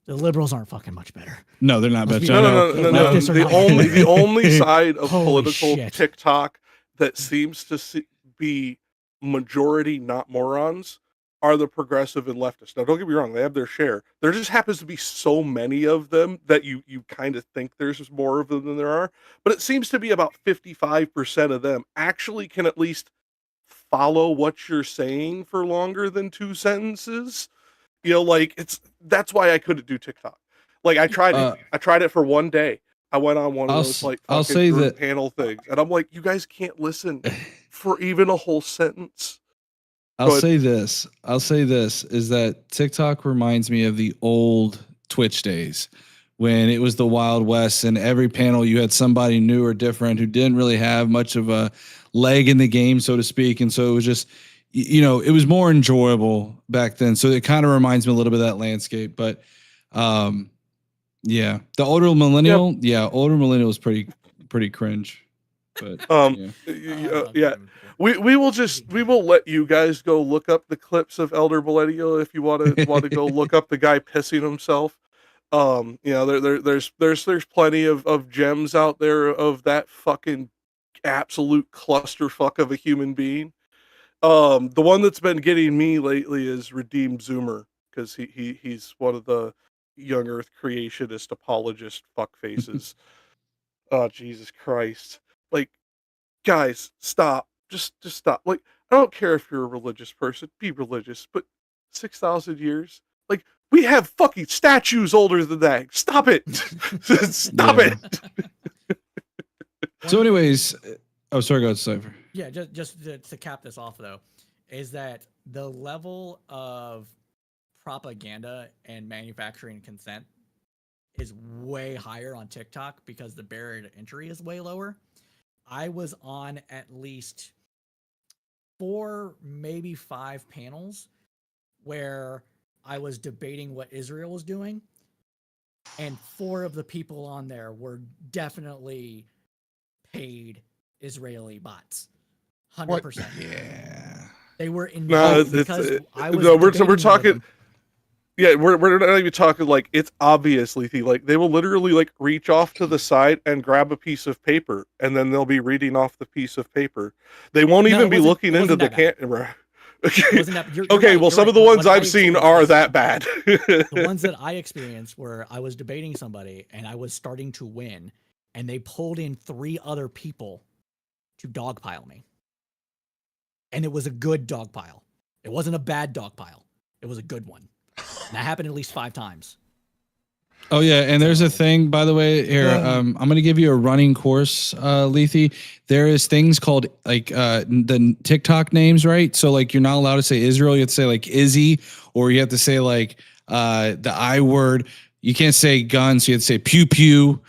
The liberals aren't fucking much better. No, they're not Let's better. be No. real. Leftists are The not only better. the only side of Holy political shit. TikTok that seems to be majority not morons are the progressive and leftists. Now, don't get me wrong; they have their share. There just happens to be so many of them that you kind of think there's more of them than there are. But it seems to be about 55% of them actually can at least follow what you're saying for longer than 2 sentences. You know, like that's why I couldn't do TikTok. Like I tried it for one day. I went on one of those like I'll fucking say group that panel things, and I'm like, you guys can't listen for even a whole sentence. I'll say this is that TikTok reminds me of the old Twitch days when it was the Wild West and every panel you had somebody new or different who didn't really have much of a leg in the game, so to speak. And so it was just, it was more enjoyable back then. So it kind of reminds me a little bit of that landscape. But yeah, the older millennial, older millennial is pretty cringe. But yeah. We will let you guys go look up the clips of Elder Millennial if you want to go look up the guy pissing himself. There's plenty of gems out there of that fucking absolute clusterfuck of a human being. The one that's been getting me lately is Redeemed Zoomer, because he's one of the young Earth creationist apologist fuckfaces. Oh, Jesus Christ. Like, guys, stop. Just stop. Like, I don't care if you're a religious person, be religious, but 6,000 years? Like, we have fucking statues older than that. Stop it. Stop it. So anyways, sorry, go ahead, Cypher. Yeah, just to cap this off, though, is that the level of propaganda and manufacturing consent is way higher on TikTok because the barrier to entry is way lower. I was on at least 4, maybe 5 panels where I was debating what Israel was doing, and 4 of the people on there were definitely paid Israeli bots. 100%. Yeah. They were involved because I was we're talking. Yeah, we're not even talking like it's obviously like they will literally like reach off to the side and grab a piece of paper, and then they'll be reading off the piece of paper. They won't even be looking into the camera. Okay, well, some of the ones I've seen are that bad. The ones that I experienced where I was debating somebody and I was starting to win, and they pulled in 3 other people to dogpile me. And it was a good dogpile. It wasn't a bad dogpile. It was a good one. And that happened at least 5 times. Oh yeah, and there's a thing, by the way, here. I'm gonna give you a running course, Lethy. There is things called like the TikTok names, right? So like you're not allowed to say Israel, you have to say like Izzy, or you have to say like the I word. You can't say gun, so you have to say pew pew.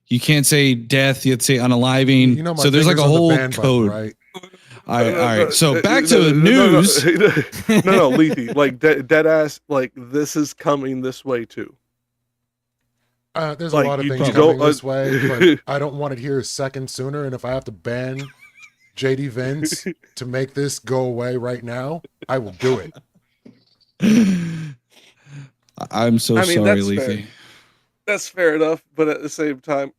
You can't say death, you have to say unaliving. So there's like a whole code. Right? All right. So back to the news. No, Lethy, like dead ass, like this is coming this way too. There's Like, a lot of you things go- coming this way, but I don't want it here a second sooner. And if I have to ban JD Vince to make this go away right now, I will do it. I'm so sorry, Lethy. That's fair enough, but at the same time,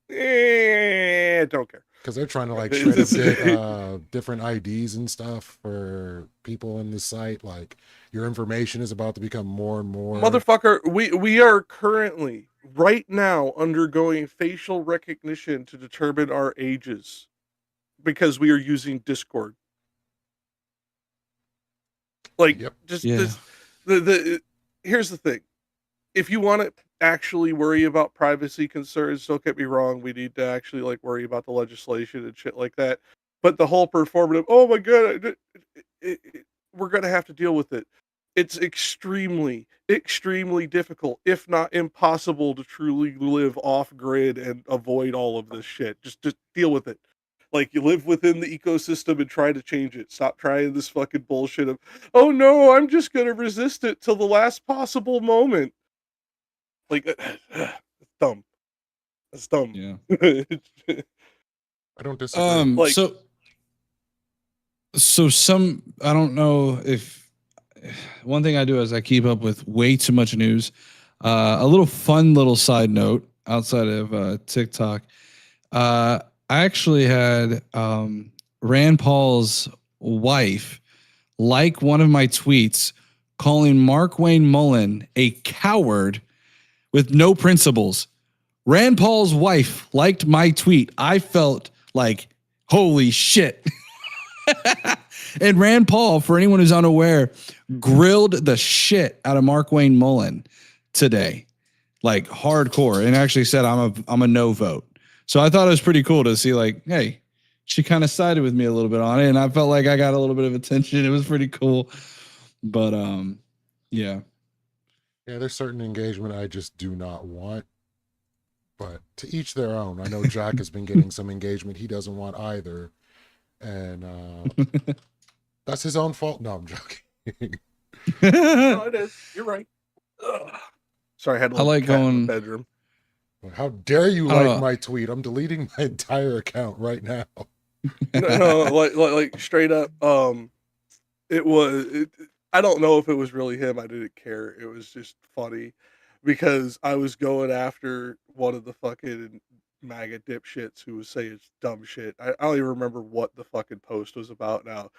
don't care. Because they're trying to like straight up get different IDs and stuff for people in the site. Like your information is about to become more and more. Motherfucker, we are currently right now undergoing facial recognition to determine our ages because we are using Discord. Like, here's the thing. If you want to actually worry about privacy concerns, don't get me wrong, we need to actually like worry about the legislation and shit like that. But the whole performative, oh my god, we're gonna have to deal with it. It's extremely, extremely difficult, if not impossible, to truly live off grid and avoid all of this shit. Just deal with it. Like, you live within the ecosystem and try to change it. Stop trying this fucking bullshit of, oh no, I'm just gonna resist it till the last possible moment. Like, it's dumb. That's dumb. Yeah. I don't disagree. So I don't know if one thing I do is I keep up with way too much news. A little fun little side note outside of TikTok. I actually had Rand Paul's wife like one of my tweets calling Mark Wayne Mullen a coward with no principles. Rand Paul's wife liked my tweet. I felt like, holy shit. And Rand Paul, for anyone who's unaware, grilled the shit out of Mark Wayne Mullen today, like hardcore, and actually said, I'm a no vote. So I thought it was pretty cool to see, like, hey, she kind of sided with me a little bit on it, and I felt like I got a little bit of attention. It was pretty cool. But yeah. Yeah, there's certain engagement I just do not want. But to each their own. I know Jack has been getting some engagement he doesn't want either. And that's his own fault. No, I'm joking. No, it is. You're right. Ugh. Sorry, I had a like cat in going the bedroom. How dare you like my tweet? I'm deleting my entire account right now. No, like straight up. It was. I don't know if it was really him. I didn't care. It was just funny because I was going after one of the fucking MAGA dipshits who was saying dumb shit. I don't even remember what the fucking post was about now.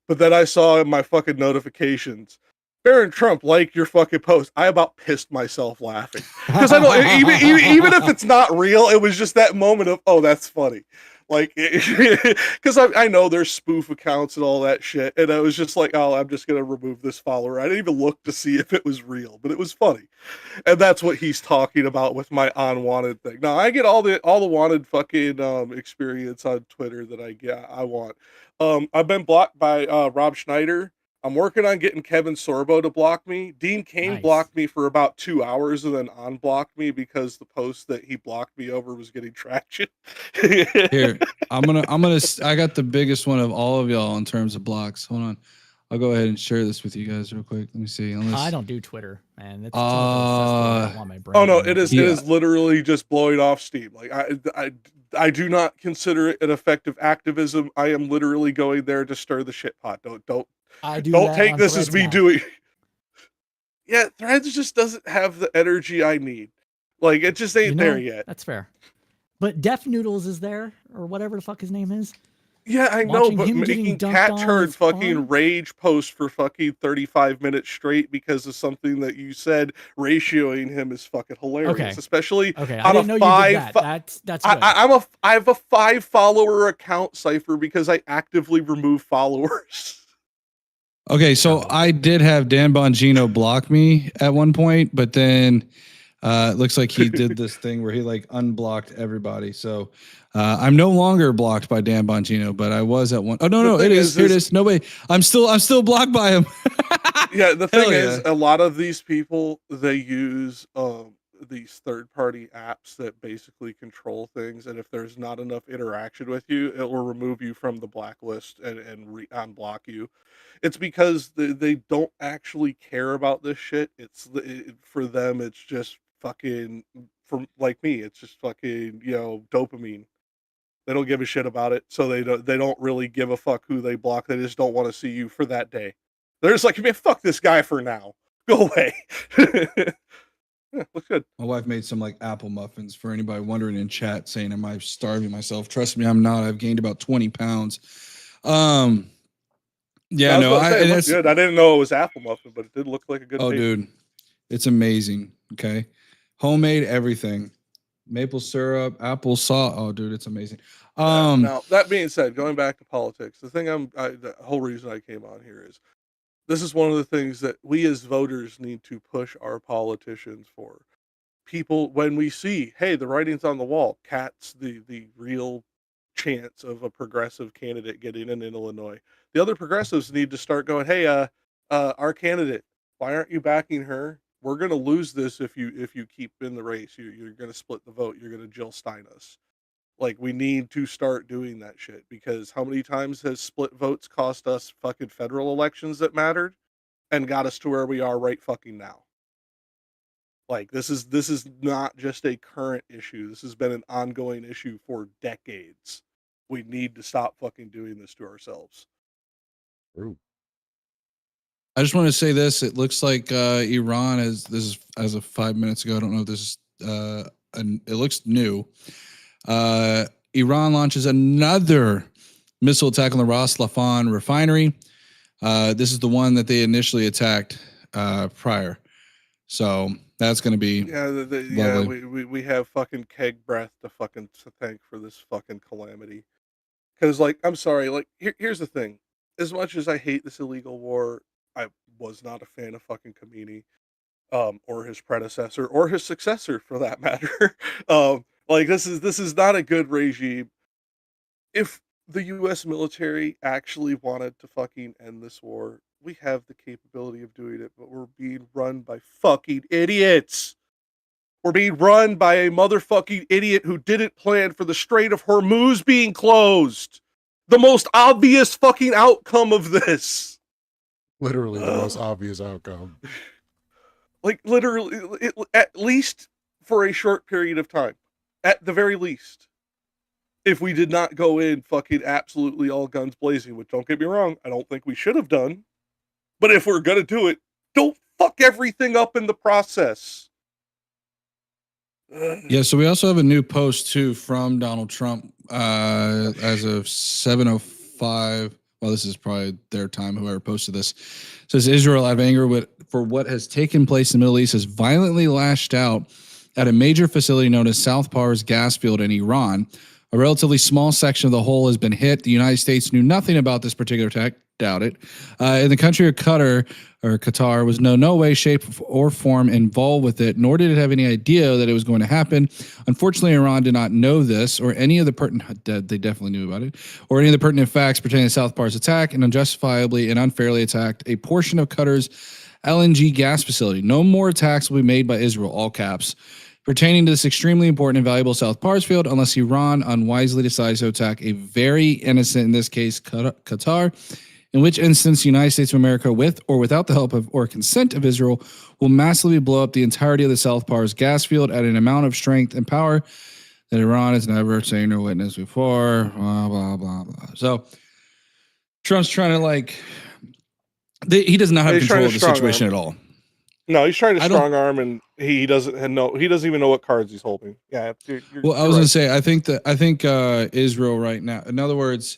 But then I saw in my fucking notifications, Barron Trump liked your fucking post. I about pissed myself laughing. Because I know even if it's not real, it was just that moment of, oh, that's funny. Like, because I know there's spoof accounts and all that shit, and I was just like, oh, I'm just gonna remove this follower. I didn't even look to see if it was real, but it was funny, and that's what he's talking about with my unwanted thing. Now I get all the wanted fucking experience on Twitter that I want. I've been blocked by Rob Schneider. I'm working on getting Kevin Sorbo to block me. Dean Cain blocked me for about 2 hours and then unblocked me because the post that he blocked me over was getting traction. Here, I got the biggest one of all of y'all in terms of blocks. Hold on. I'll go ahead and share this with you guys real quick. Let me see. I don't do Twitter, man. It's too much of a cesspool. I don't want my brain. Oh no, it is literally just blowing off steam. Like I do not consider it an effective activism. I am literally going there to stir the shit pot. Don't take this as me doing. Yeah, Threads just doesn't have the energy I need. Like, it just ain't there yet. That's fair. But Def Noodles is there, or whatever the fuck his name is. Yeah, I know, but making Cat Turd fucking rage post for fucking 35 minutes straight because of something that you said, ratioing him is fucking hilarious. Okay. Especially I on didn't know you did that. That's good. I have a 5-follower account, Cypher, because I actively remove followers. Okay, so I did have Dan Bongino block me at one point, but then it looks like he did this thing where he like unblocked everybody. So I'm no longer blocked by Dan Bongino, but I was at one. Oh no, it is. Here it is. No way. I'm still blocked by him. Yeah, the thing is, a lot of these people, they use these third-party apps that basically control things, and if there's not enough interaction with you, it will remove you from the blacklist and unblock you. It's because they don't actually care about this shit. For them, it's just fucking, for like me, it's just fucking, dopamine. They don't give a shit about it, so they don't really give a fuck who they block. They just don't want to see you for that day. They're just like, man, fuck this guy for now. Go away. Yeah, looks good. My wife made some like apple muffins for anybody wondering in chat, saying, "Am I starving myself?" Trust me, I'm not. I've gained about 20 pounds. Yeah, no, that's good. I didn't know it was apple muffin, but it did look like a good. Oh, dude, it's amazing. Okay, homemade everything, maple syrup, apple sauce. Oh, dude, it's amazing. Now that being said, going back to politics, the whole reason I came on here is this is one of the things that we as voters need to push our politicians for. People, when we see, hey, the writing's on the wall, Cat's the real chance of a progressive candidate getting in Illinois. The other progressives need to start going, hey, our candidate, why aren't you backing her? We're going to lose this if you keep in the race. You're going to split the vote. You're going to Jill Stein us. Like, we need to start doing that shit, because how many times has split votes cost us fucking federal elections that mattered and got us to where we are right fucking now? Like, this is not just a current issue. This has been an ongoing issue for decades. We need to stop fucking doing this to ourselves. True. I just want to say this. It looks like Iran is, this is as of 5 minutes ago. I don't know if this is, it looks new. Iran launches another missile attack on the Ras Laffan refinery. This is the one that they initially attacked prior. So that's going to be we have fucking keg breath to thank for this fucking calamity. Because, like, I'm sorry, like, here's the thing. As much as I hate this illegal war, I was not a fan of fucking Khomeini, or his predecessor, or his successor for that matter. Like, this is not a good regime. If the U.S. military actually wanted to fucking end this war, we have the capability of doing it, but we're being run by fucking idiots. We're being run by a motherfucking idiot who didn't plan for the Strait of Hormuz being closed. The most obvious fucking outcome of this. Literally the most obvious outcome. Like, literally, at least for a short period of time. At the very least. If we did not go in fucking absolutely all guns blazing, which, don't get me wrong, I don't think we should have done. But if we're gonna do it, don't fuck everything up in the process. Yeah, so we also have a new post too from Donald Trump as of 7:05. Well, this is probably their time, whoever posted this. It says Israel, out of anger for what has taken place in the Middle East, has violently lashed out at a major facility known as South Pars gas field in Iran. A relatively small section of the whole has been hit. The United States knew nothing about this particular attack. Doubt it. In the country of Qatar was no way, shape, or form involved with it, nor did it have any idea that it was going to happen. Unfortunately, Iran did not know this or any of the pertinent, they definitely knew about it, or any of the pertinent facts pertaining to South Par's attack, and unjustifiably and unfairly attacked a portion of Qatar's LNG gas facility. No more attacks will be made by Israel, all caps, pertaining to this extremely important and valuable South Pars field, unless Iran unwisely decides to attack a very innocent, in this case, Qatar, in which instance the United States of America, with or without the help of or consent of Israel, will massively blow up the entirety of the South Pars gas field at an amount of strength and power that Iran has never seen or witnessed before, blah, blah, blah, blah. So Trump's trying to, he does not have control of the situation at all. No, he's trying to strong arm, and he doesn't even know what cards he's holding. Yeah. Well, I was going to say, I think Israel right now, in other words,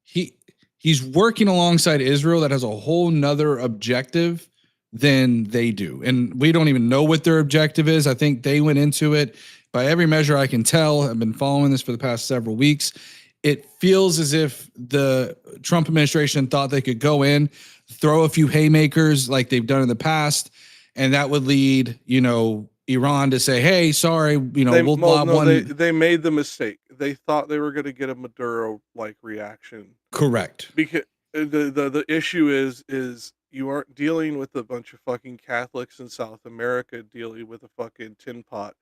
he's working alongside Israel that has a whole nother objective than they do. And we don't even know what their objective is. I think they went into it by every measure I can tell. I've been following this for the past several weeks. It feels as if the Trump administration thought they could go in, throw a few haymakers like they've done in the past, and that would lead, Iran to say, "Hey, sorry, we'll lob one." They made the mistake. They thought they were going to get a Maduro-like reaction. Correct. Because the issue is you aren't dealing with a bunch of fucking Catholics in South America dealing with a fucking tin pot.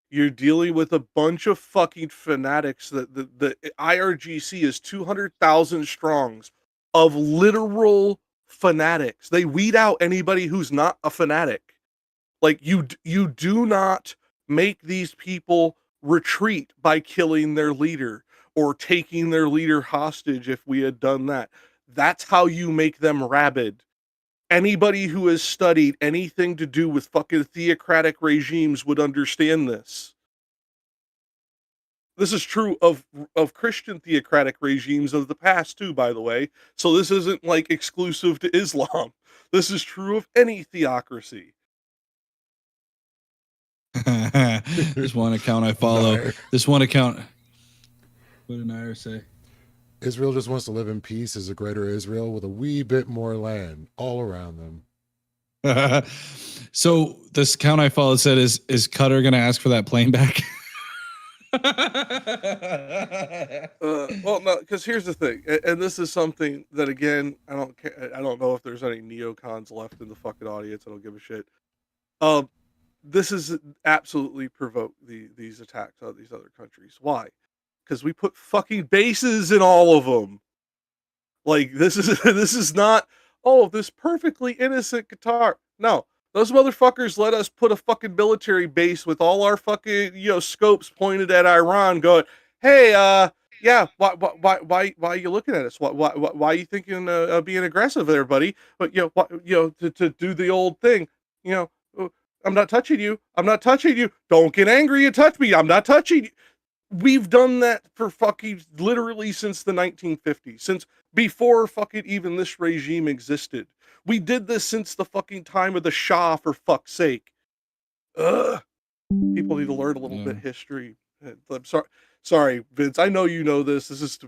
You're dealing with a bunch of fucking fanatics. The IRGC is 200,000 strongs of literal fanatics. They weed out anybody who's not a fanatic. Like, you do not make these people retreat by killing their leader or taking their leader hostage. If we had done that, that's how you make them rabid. Anybody who has studied anything to do with fucking theocratic regimes would understand this. This is true of Christian theocratic regimes of the past too, by the way. So this isn't like exclusive to Islam. This is true of any theocracy. This one account I follow. This one account. What did Nair say? Israel just wants to live in peace as a greater Israel with a wee bit more land all around them. So this account I follow said, is Qatar going to ask for that plane back? Well, no, because here's the thing, and this is something that, again, I don't know if there's any neocons left in the fucking audience. I don't give a shit. This is absolutely provoked these attacks on these other countries. Why? Because we put fucking bases in all of them. Like, this is not, this perfectly innocent Qatar. No, those motherfuckers let us put a fucking military base with all our fucking, scopes pointed at Iran going, hey, Yeah, why are you looking at us? Why are you thinking of being aggressive there, buddy? But to do the old thing, you know, I'm not touching you. I'm not touching you. Don't get angry and touch me. I'm not touching you. We've done that for fucking literally since the 1950s, since before fucking even this regime existed. We did this since the fucking time of the Shah, for fuck's sake. Ugh. People need to learn a little bit history. I'm sorry, Vince. I know you know this. This is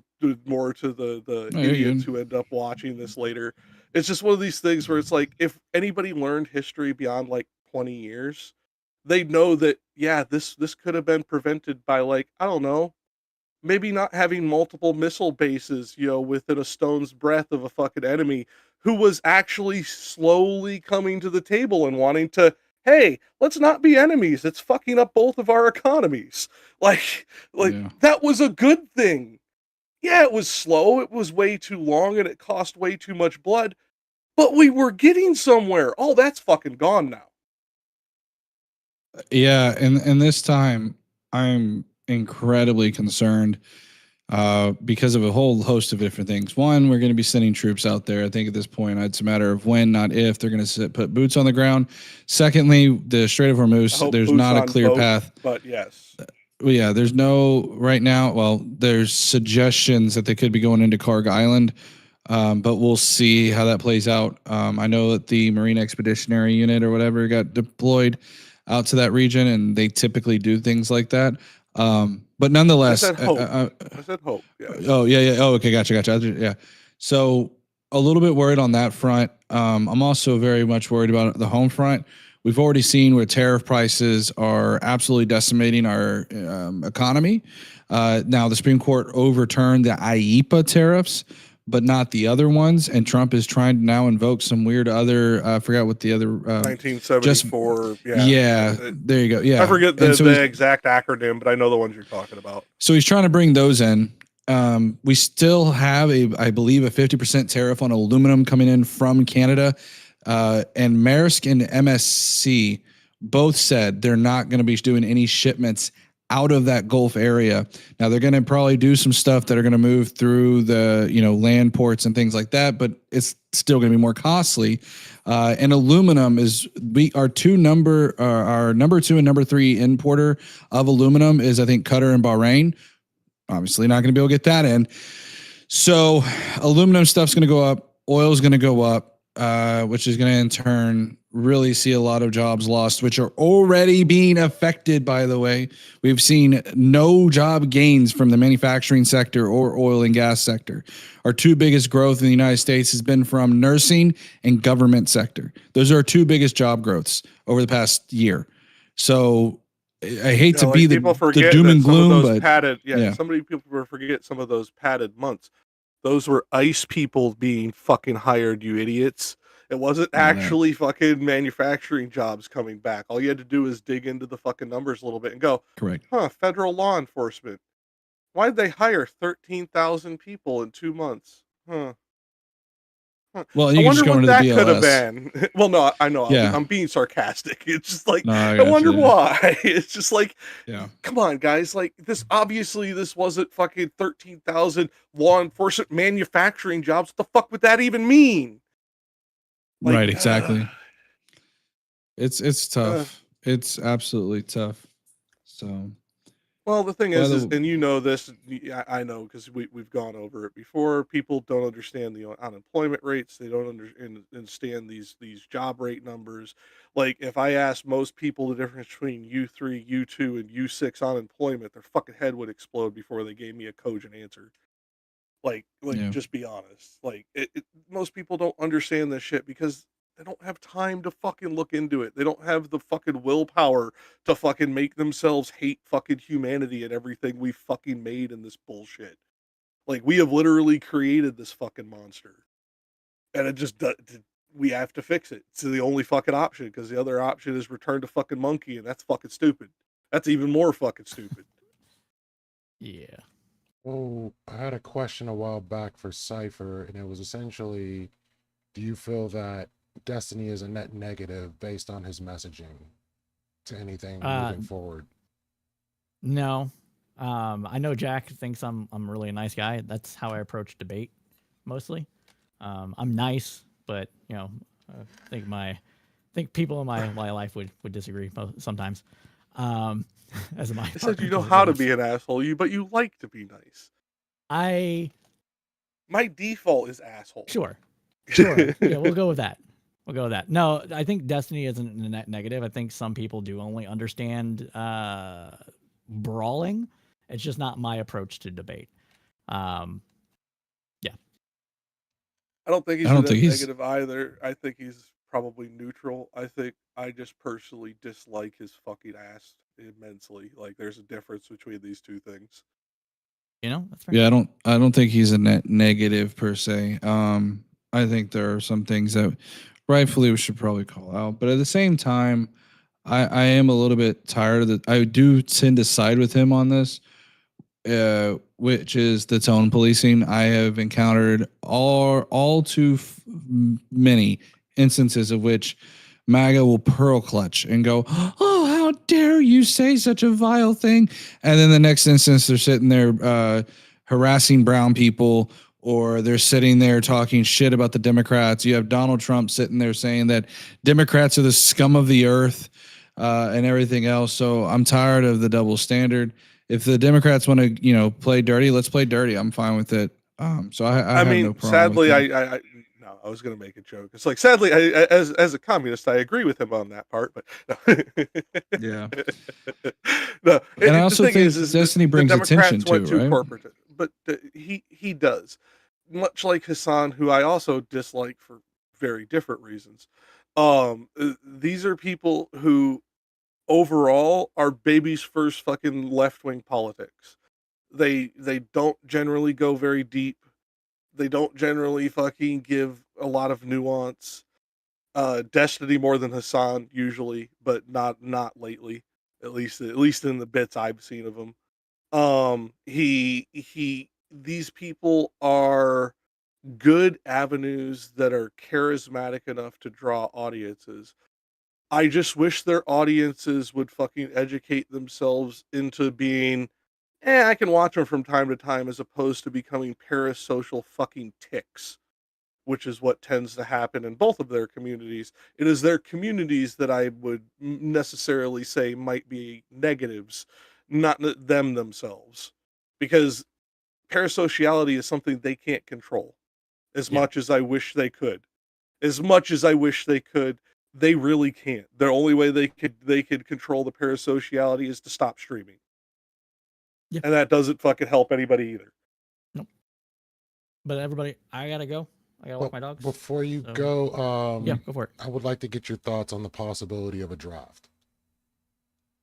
more to the No, you're idiots good. who end up watching this later. It's just one of these things where it's like, if anybody learned history beyond like 20 years, they know that this could have been prevented by, like, I don't know, maybe not having multiple missile bases, within a stone's breadth of a fucking enemy who was actually slowly coming to the table and wanting to, hey, let's not be enemies. It's fucking up both of our economies. Like Yeah. that was a good thing. Yeah, it was slow, it was way too long, and it cost way too much blood, but we were getting somewhere. All that's fucking gone now. Yeah, and this time I'm incredibly concerned because of a whole host of different things. One, we're going to be sending troops out there. I think at this point, it's a matter of when, not if, they're going to put boots on the ground. Secondly, the Strait of I Hormuz, hope there's boots not a on clear both, path. but yes. Well, yeah, there's no right now. Well, there's suggestions that they could be going into Karg Island, but we'll see how that plays out. I know that the Marine Expeditionary Unit or whatever got deployed out to that region, and they typically do things like that. But nonetheless, I said hope. I said hope. Yes. Oh yeah. Oh, okay. Gotcha. Yeah. So a little bit worried on that front. I'm also very much worried about the home front. We've already seen where tariff prices are absolutely decimating our economy. Now the Supreme Court overturned the IEEPA tariffs, but not the other ones. And Trump is trying to now invoke some weird other. I forgot what the other. 1974. Yeah. There you go. Yeah. I forget And so the exact acronym, but I know the ones you're talking about. So he's trying to bring those in. We still have I believe, a 50% tariff on aluminum coming in from Canada. And Maersk and MSC both said they're not going to be doing any shipments out of that Gulf area. Now they're going to probably do some stuff that are going to move through the, land ports and things like that, but it's still going to be more costly. And aluminum is our number 2 and number 3 importer of aluminum is, I think, Qatar and Bahrain. Obviously not going to be able to get that in. So aluminum stuff's going to go up. Oil's going to go up, which is going to in turn really see a lot of jobs lost, which are already being affected, by the way. We've seen no job gains from the manufacturing sector or oil and gas sector. Our two biggest growth in the United States has been from nursing and government sector. Those are our two biggest job growths over the past year. So I hate to be the doom and gloom, but some people forget some of those padded months. Those were ICE people being fucking hired, you idiots. It wasn't actually fucking manufacturing jobs coming back. All you had to do is dig into the fucking numbers a little bit and go, correct. Federal law enforcement. Why'd they hire 13,000 people in 2 months? Well, I wonder what that could have BLS. been. Well, no, I know. Yeah. I'm being sarcastic. It's just like, No, I wonder why. It's just like, yeah. Come on, guys. Like, this wasn't fucking 13,000 law enforcement manufacturing jobs. What the fuck would that even mean? Like, right, exactly. It's tough. It's absolutely tough. So, well, the thing is, and you know this, I know because we've gone over it before. People don't understand the unemployment rates. They don't understand these job rate numbers. Like, if I asked most people the difference between U3, U2, and U6 unemployment, their fucking head would explode before they gave me a cogent answer. Just be honest. Like, most people don't understand this shit because they don't have time to fucking look into it. They don't have the fucking willpower to fucking make themselves hate fucking humanity and everything we fucking made in this bullshit. Like, we have literally created this fucking monster. And it just, we have to fix it. It's the only fucking option, because the other option is return to fucking monkey, and that's fucking stupid. That's even more fucking stupid. Yeah. Well, I had a question a while back for Cypher, and it was essentially, do you feel that Destiny is a net negative based on his messaging to anything moving forward? No. I know Jack thinks I'm really a nice guy. That's how I approach debate mostly. I'm nice, but I think people in my life would disagree sometimes. As my I said partner you know how to disagrees. be an asshole, but you like to be nice. My default is asshole. Sure. Yeah, we'll go with that. No, I think Destiny isn't a net negative. I think some people do only understand brawling. It's just not my approach to debate. Yeah. I don't think he's a net negative either. I think he's probably neutral. I think I just personally dislike his fucking ass immensely. Like, there's a difference between these two things. That's fair. Yeah, I don't think he's a net negative per se. I think there are some things that rightfully we should probably call out, but at the same time, I am a little bit tired of I do tend to side with him on this, which is the tone policing. I have encountered all too many instances of which MAGA will pearl clutch and go, "Oh, how dare you say such a vile thing?" And then the next instance, they're sitting there harassing brown people, or they're sitting there talking shit about the Democrats. You have Donald Trump sitting there saying that Democrats are the scum of the earth and everything else. So I'm tired of the double standard. If the Democrats want to, play dirty, let's play dirty. I'm fine with it. So I have mean, no problem. sadly, with I was going to make a joke. It's like, sadly, as a communist, I agree with him on that part, but no. Yeah. No, and I also the thing think Destiny brings the Democrats attention went too, too right? corporate, but he does, much like Hassan, who I also dislike for very different reasons. These are people who overall are baby's first fucking left-wing politics. They don't generally go very deep. They don't generally fucking give a lot of nuance. Destiny more than Hassan usually, but not lately. At least in the bits I've seen of him. These people are good avenues that are charismatic enough to draw audiences. I just wish their audiences would fucking educate themselves into being, I can watch them from time to time, as opposed to becoming parasocial fucking ticks, which is what tends to happen in both of their communities. It is their communities that I would necessarily say might be negatives, not them themselves, because parasociality is something they can't control as much as I wish they could. As much as I wish they could, they really can't. The only way they could control the parasociality is to stop streaming. Yeah. And that doesn't fucking help anybody either. Nope. But everybody, I gotta go. I gotta walk my dogs. Before you go, yeah, go for it. I would like to get your thoughts on the possibility of a draft.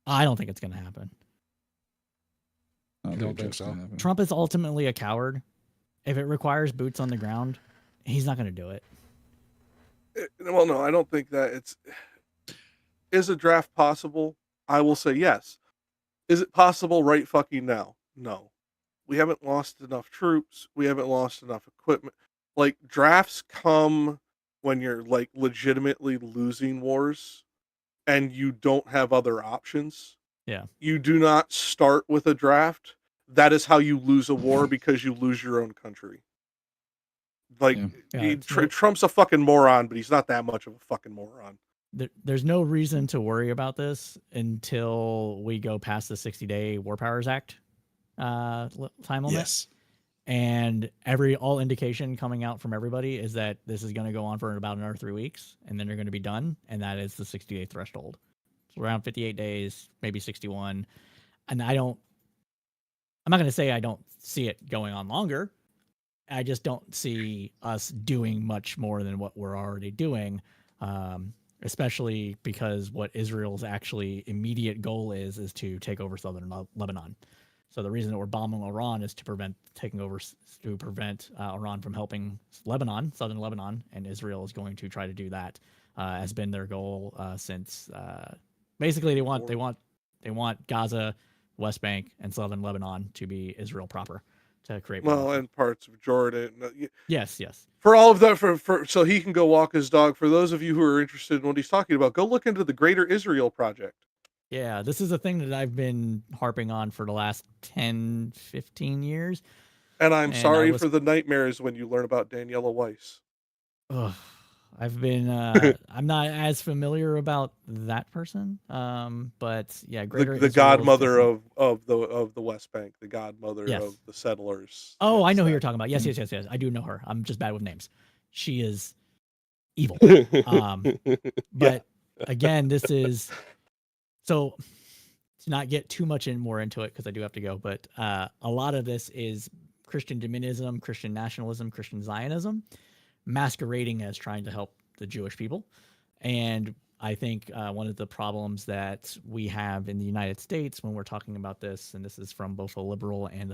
I don't think it's gonna happen. You don't think so? Trump is ultimately a coward. If it requires boots on the ground, he's not gonna do it. Well, no, I don't think that is a draft possible? I will say yes. Is it possible right fucking now? No. We haven't lost enough troops. We haven't lost enough equipment. Like, drafts come when you're like legitimately losing wars and you don't have other options. Yeah. You do not start with a draft. That is how you lose a war, because you lose your own country. Like, Trump's a fucking moron, but he's not that much of a fucking moron. There's no reason to worry about this until we go past the 60-day War Powers Act time limit. Yes. And all indication coming out from everybody is that this is going to go on for about another 3 weeks, and then they're going to be done, and that is the 60-day threshold. So around 58 days, maybe 61. And I'm not going to say I don't see it going on longer. I just don't see us doing much more than what we're already doing, especially because what Israel's actually immediate goal is to take over southern Lebanon. So the reason that we're bombing Iran is to prevent Iran from helping southern Lebanon, and Israel is going to try to do that. Has been their goal since basically they want Gaza, West Bank, and southern Lebanon to be Israel proper, to create. Well, and parts of Jordan. Yes. For all of that, so he can go walk his dog. For those of you who are interested in what he's talking about, go look into the Greater Israel Project. Yeah, this is a thing that I've been harping on for the last 10, 15 years. And I'm And sorry for the nightmares when you learn about Daniela Weiss. Ugh, I've been I'm not as familiar about that person. But yeah, Greater The Israel is godmother different. of the West Bank, the godmother Yes. of the settlers. Oh, Yes, I know who that. you're talking about. Yes, yes, yes, yes. I do know her. I'm just bad with names. She is evil. But again, this is so to not get too much more into it because I do have to go. But a lot of this is Christian dominionism, Christian nationalism, Christian Zionism, masquerading as trying to help the Jewish people. And I think one of the problems that we have in the United States when we're talking about this, and this is from both a liberal and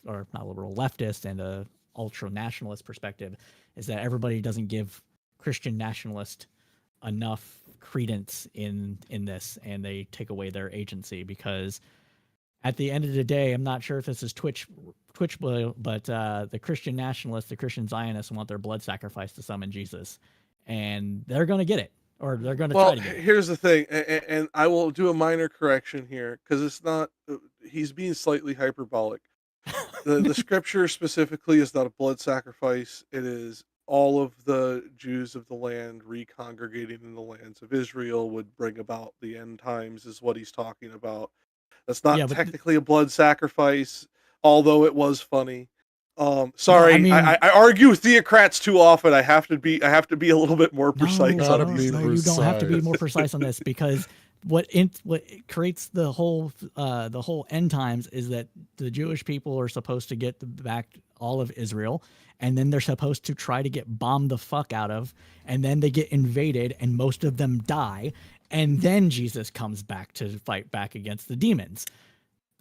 or not liberal, leftist and a ultra nationalist perspective, is that everybody doesn't give Christian nationalist enough credence in this, and they take away their agency because at the end of the day, I'm not sure if this is Twitch, but the Christian nationalists, the Christian Zionists want their blood sacrifice to summon Jesus, and they're going to get it, or they're going to try to get it. Here's the thing, and I will do a minor correction here because it's not. He's being slightly hyperbolic. The scripture specifically is not a blood sacrifice. It is all of the Jews of the land recongregating in the lands of Israel would bring about the end times, is what he's talking about. That's not technically a blood sacrifice, although it was funny. Sorry, No, I mean, I argue with theocrats too often. I have to be a little bit more precise. No, you don't have to be more precise on this because what creates the whole end times is that the Jewish people are supposed to get back all of Israel, and then they're supposed to try to get bombed the fuck out of, and then they get invaded, and most of them die, and then Jesus comes back to fight back against the demons.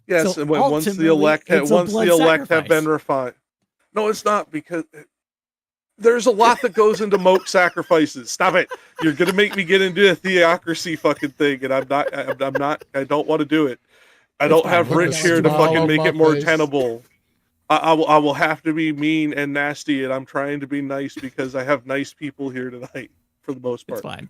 Yes, so and once the elect have been refined. No, it's not, because there's a lot that goes into moat sacrifices. Stop it! You're gonna make me get into a theocracy fucking thing, and I'm not. I don't want to do it. I don't have Rich here to fucking make it more tenable. I will have to be mean and nasty, and I'm trying to be nice because I have nice people here tonight for the most part. It's fine.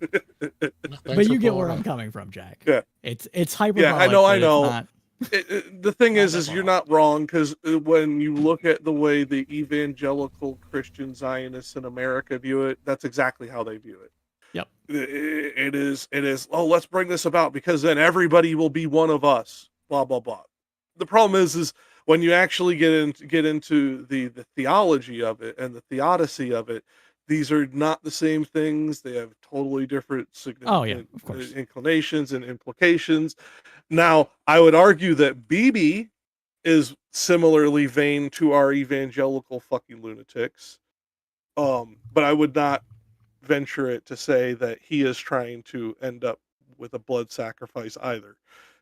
But you get where I'm coming from, Jack. Yeah, it's hyperbolic. Yeah, I know. Not... The thing is you're not wrong, because when you look at the way the evangelical Christian Zionists in America view it, that's exactly how they view it. Yep. It is. Oh, let's bring this about because then everybody will be one of us. Blah blah blah. The problem is when you actually get into the theology of it and the theodicy of it, these are not the same things. They have totally different significant inclinations and implications. Now, I would argue that BB is similarly vain to our evangelical fucking lunatics. But I would not venture it to say that he is trying to end up with a blood sacrifice either.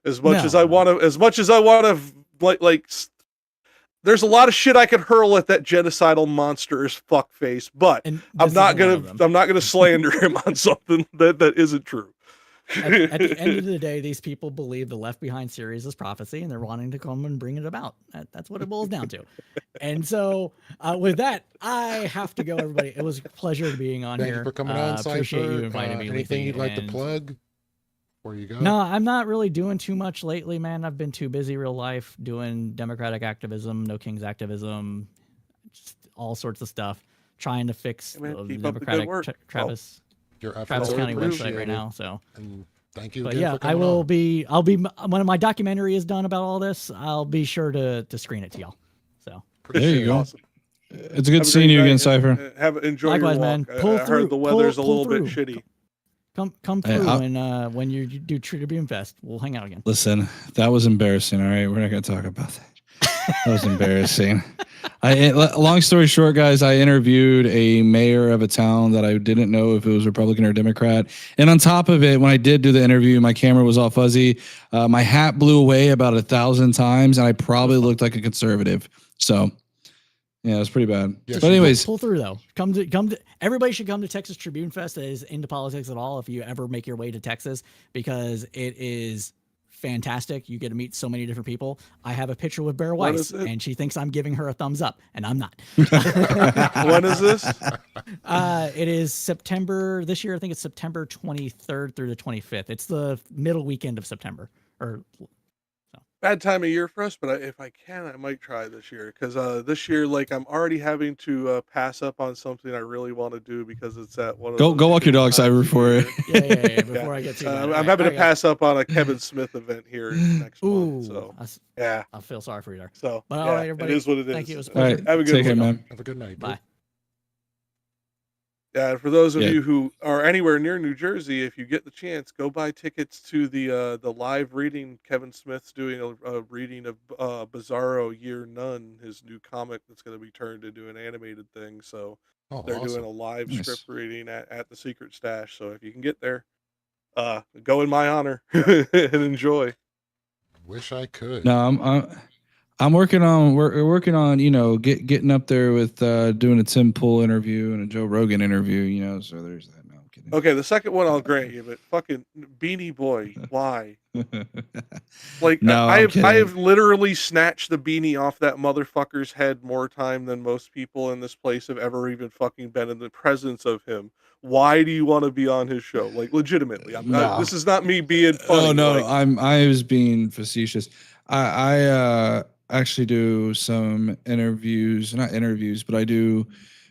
As much as I want to, there's a lot of shit I could hurl at that genocidal monstrous fuckface, but I'm not gonna slander him on something that isn't true. At the end of the day, these people believe the Left Behind series is prophecy, and they're wanting to come and bring it about. That's what it boils down to. And so, with that, I have to go, everybody. It was a pleasure being on here. Thank you for coming on, Cypher. Appreciate you inviting me. Anything you'd like to plug before you go? No, I'm not really doing too much lately, man. I've been too busy real life doing democratic activism, No Kings activism, just all sorts of stuff, trying to fix the Democratic Travis County website right now. So, and thank you. But yeah, I'll be when my documentary is done about all this, I'll be sure to screen it to y'all. So there you go. Awesome. It's good seeing you again, Cypher. Enjoy Likewise, your walk. man. Pull I heard the weather's a little bit through. shitty. Come through, and when you do Tribune Fest, we'll hang out again. Listen, that was embarrassing. All right, we're not going to talk about that. That was embarrassing. Long story short, guys, I interviewed a mayor of a town that I didn't know if it was Republican or Democrat. And on top of it, when I did do the interview, my camera was all fuzzy. My hat blew away about 1,000 times, and I probably looked like a conservative. So, yeah, it was pretty bad. Yeah, but anyways, pull through though. Come to. Everybody should come to Texas Tribune Fest that is into politics at all. If you ever make your way to Texas, because it is fantastic. You get to meet so many different people. I have a picture with Bear When Weiss, is it? and she thinks I'm giving her a thumbs up, and I'm not. When is this? It is September this year. I think it's September 23rd through the 25th. It's the middle weekend of September. Bad time of year for us, but if I can, I might try this year because this year, like, I'm already having to pass up on something I really want to do because it's at one of Go walk your dog, Cypher, for it. Yeah. Before I get to I'm having to pass up on a Kevin Smith event here next month. So yeah, I feel sorry for you there. So but, yeah, all right, everybody. it is what it is. Thank you. It was a All right, pleasure. Have a good take care, one. man. Have a good night. Bye. Yeah, and for those of Yeah. you who are anywhere near New Jersey, if you get the chance, go buy tickets to the live reading. Kevin Smith's doing a reading of Bizarro Year None, his new comic that's going to be turned into an animated thing. So they're doing a live Nice. script reading at the Secret Stash. So if you can get there, go in my honor and enjoy. Wish I could. No, I'm working on we're working on getting up there with doing a Tim Pool interview and a Joe Rogan interview. So there's that. No, I'm kidding. Okay, the second one I'll grant you, but fucking Beanie Boy, why? Like, No, I I'm have literally snatched the beanie off that motherfucker's head more time than most people in this place have ever even fucking been in the presence of him. Why do you want to be on his show? Like, legitimately, this is not me being funny. Oh no, like, I was being facetious. I actually do some interviews, not interviews, but I do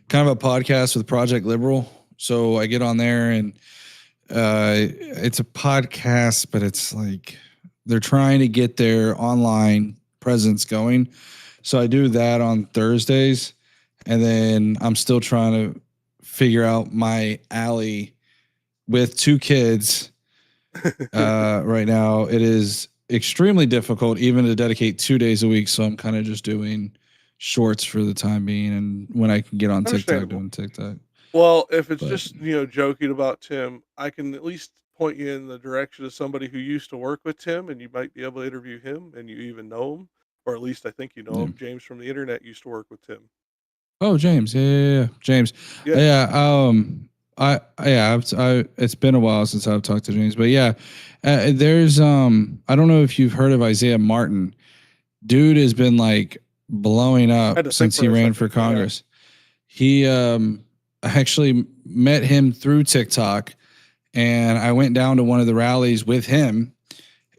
kind of a podcast with Project Liberal. So I get on there and it's a podcast, but it's like they're trying to get their online presence going. So I do that on Thursdays, and then I'm still trying to figure out my alley with 2 kids. Right now, it is extremely difficult even to dedicate 2 days a week. So I'm kind of just doing shorts for the time being, and when I can get on TikTok, doing TikTok. well, if it's just joking about Tim, I can at least point you in the direction of somebody who used to work with Tim, and you might be able to interview him, and you even know him, or at least I think you know him. James from the internet used to work with Tim. Oh, James, yeah. James, it's been a while since I've talked to James, but there's I don't know if you've heard of Isaiah Martin. Dude has been like blowing up since he ran for Congress. He actually met him through TikTok, and I went down to one of the rallies with him,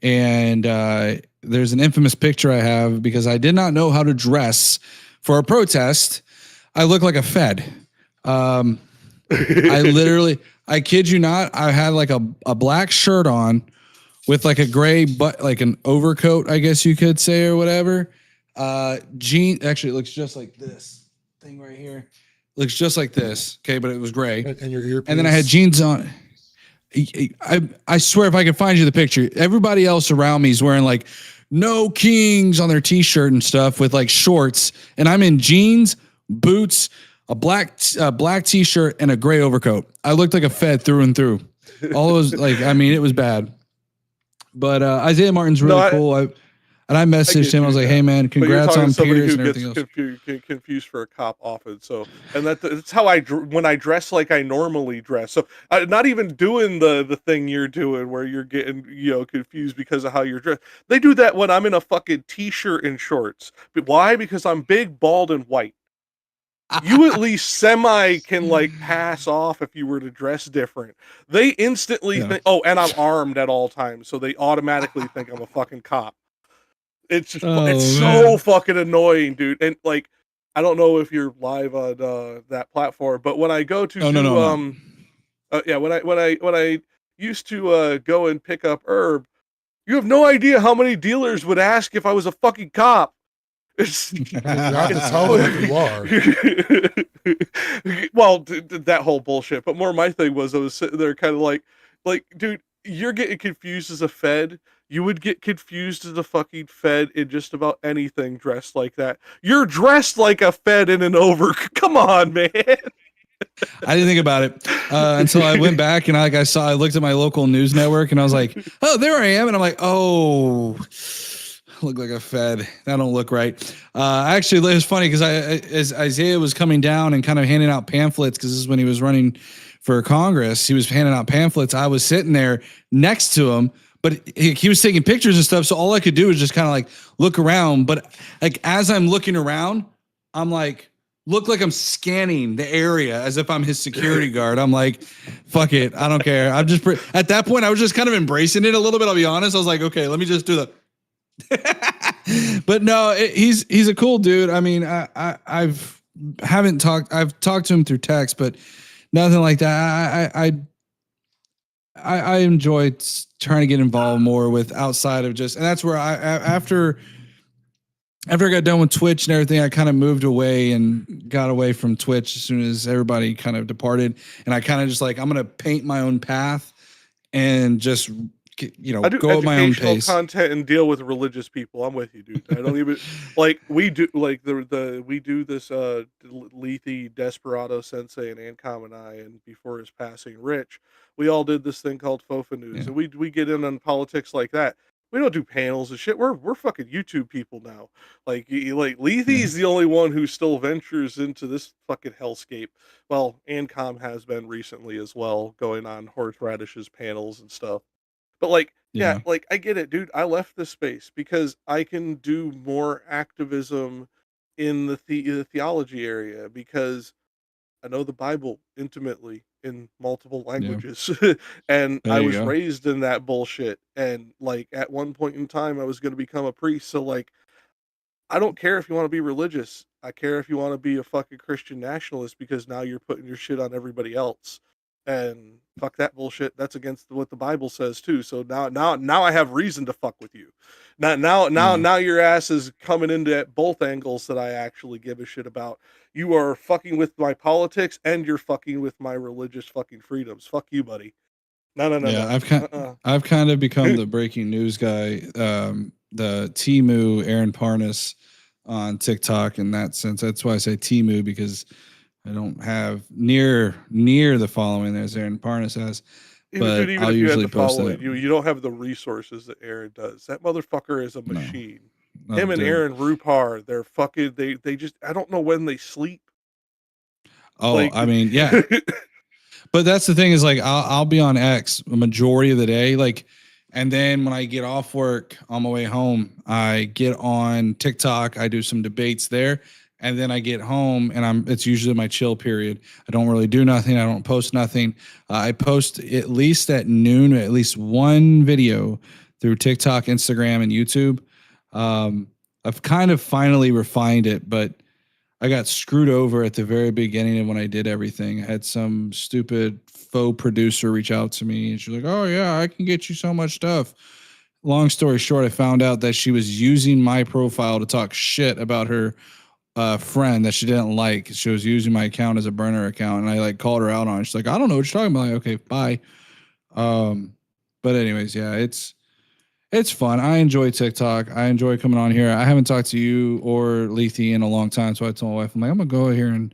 and there's an infamous picture I have because I did not know how to dress for a protest. I look like a Fed. I kid you not, I had like a black shirt on with like a gray like an overcoat, I guess you could say, or whatever. Actually, it looks just like this thing right here. Looks just like this. Okay, but it was gray. And your earpiece. And then I had jeans on. I swear, if I could find you the picture, everybody else around me is wearing like "No Kings" on their t-shirt and stuff with like shorts, and I'm in jeans, boots, a black t-shirt, and a gray overcoat. I looked like a Fed through and through. All those, it was bad. But Isaiah Martin's really cool. I messaged him. I was like, "Hey man, congrats on Pierce and everything else." Confused for a cop often. So, and that's how when I dress like I normally dress. So, not even doing the thing you're doing where you're getting confused because of how you're dressed. They do that when I'm in a fucking t-shirt and shorts. But why? Because I'm big, bald, and white. You at least semi can like pass off if you were to dress different. They instantly think, oh, and I'm armed at all times, so they automatically think I'm a fucking cop. It's just, so fucking annoying, dude. And like, I don't know if you're live on that platform, but when I go to when I used to go and pick up herb, you have no idea how many dealers would ask if I was a fucking cop. You have to tell them who you are. Well, that whole bullshit. But more my thing was I was sitting there kind of like, dude, you're getting confused as a Fed. You would get confused as a fucking Fed in just about anything dressed like that. You're dressed like a Fed in an Come on, man. I didn't think about it until I went back and I looked at my local news network and I was like, oh, there I am. And I'm like, oh, I look like a Fed. That don't look right. Actually, it was funny because as Isaiah was coming down and kind of handing out pamphlets, because this is when he was running for Congress, he was handing out pamphlets. I was sitting there next to him, but he was taking pictures and stuff. So all I could do was just kind of like look around. But like as I'm looking around, I'm like, look like I'm scanning the area as if I'm his security guard. I'm like, fuck it, I don't care. I'm just at that point I was just kind of embracing it a little bit. I'll be honest. I was like, okay, let me just do the. But no, he's a cool dude. I mean, I've talked to him through text, but nothing like that. I enjoy trying to get involved more with outside of just, and that's where after I got done with Twitch and everything, I kind of moved away and got away from Twitch as soon as everybody kind of departed. And I kind of just like, I'm going to paint my own path and just, I do go at my own pace. Content and deal with religious people. I'm with you, dude. I don't even like we do like we do this Lethe Desperado Sensei and Ancom and I, and before his passing, Rich, we all did this thing called Fofa News, and we get in on politics like that. We don't do panels and shit. We're fucking YouTube people now. Like Lethe's the only one who still ventures into this fucking hellscape. Well, Ancom has been recently as well, going on Horseradish's panels and stuff. But like, yeah, like I get it, dude. I left this space because I can do more activism in the theology area because I know the Bible intimately in multiple languages. And There I you was go. raised in that bullshit. And like at one point in time I was going to become a priest. So like I don't care if you want to be religious. I care if you want to be a fucking Christian nationalist because now you're putting your shit on everybody else. And fuck that bullshit. That's against what the Bible says too. So now I have reason to fuck with you. Now your ass is coming into at both angles that I actually give a shit about. You are fucking with my politics and you're fucking with my religious fucking freedoms. Fuck you, buddy. No. I've kind of become the breaking news guy. The Timu Aaron Parnas on TikTok in that sense. That's why I say Timu, because I don't have near the following as Aaron Parnas has. But Dude, even I'll if you had usually to post follow that. it, you don't have the resources that Aaron does. That motherfucker is a machine. No, Him and dude. Aaron Rupar, they're fucking. They just. I don't know when they sleep. Oh, Like, I mean, yeah. But that's the thing is like I'll be on X a majority of the day, like, and then when I get off work on my way home, I get on TikTok. I do some debates there, and then I get home and it's usually my chill period. I don't really do nothing. I don't post nothing. I post at least at noon, at least one video through TikTok, Instagram, and YouTube. I've kind of finally refined it, but I got screwed over at the very beginning of when I did everything. I had some stupid faux producer reach out to me and she's like, "Oh yeah, I can get you so much stuff." Long story short, I found out that she was using my profile to talk shit about her friend that she didn't like. She was using my account as a burner account, and I like called her out on it. She's like, "I don't know what you're talking about." Like, okay, bye. But anyways, yeah, it's fun. I enjoy TikTok. I enjoy coming on here. I haven't talked to you or Lethe in a long time, so I told my wife, I'm like, I'm gonna go here and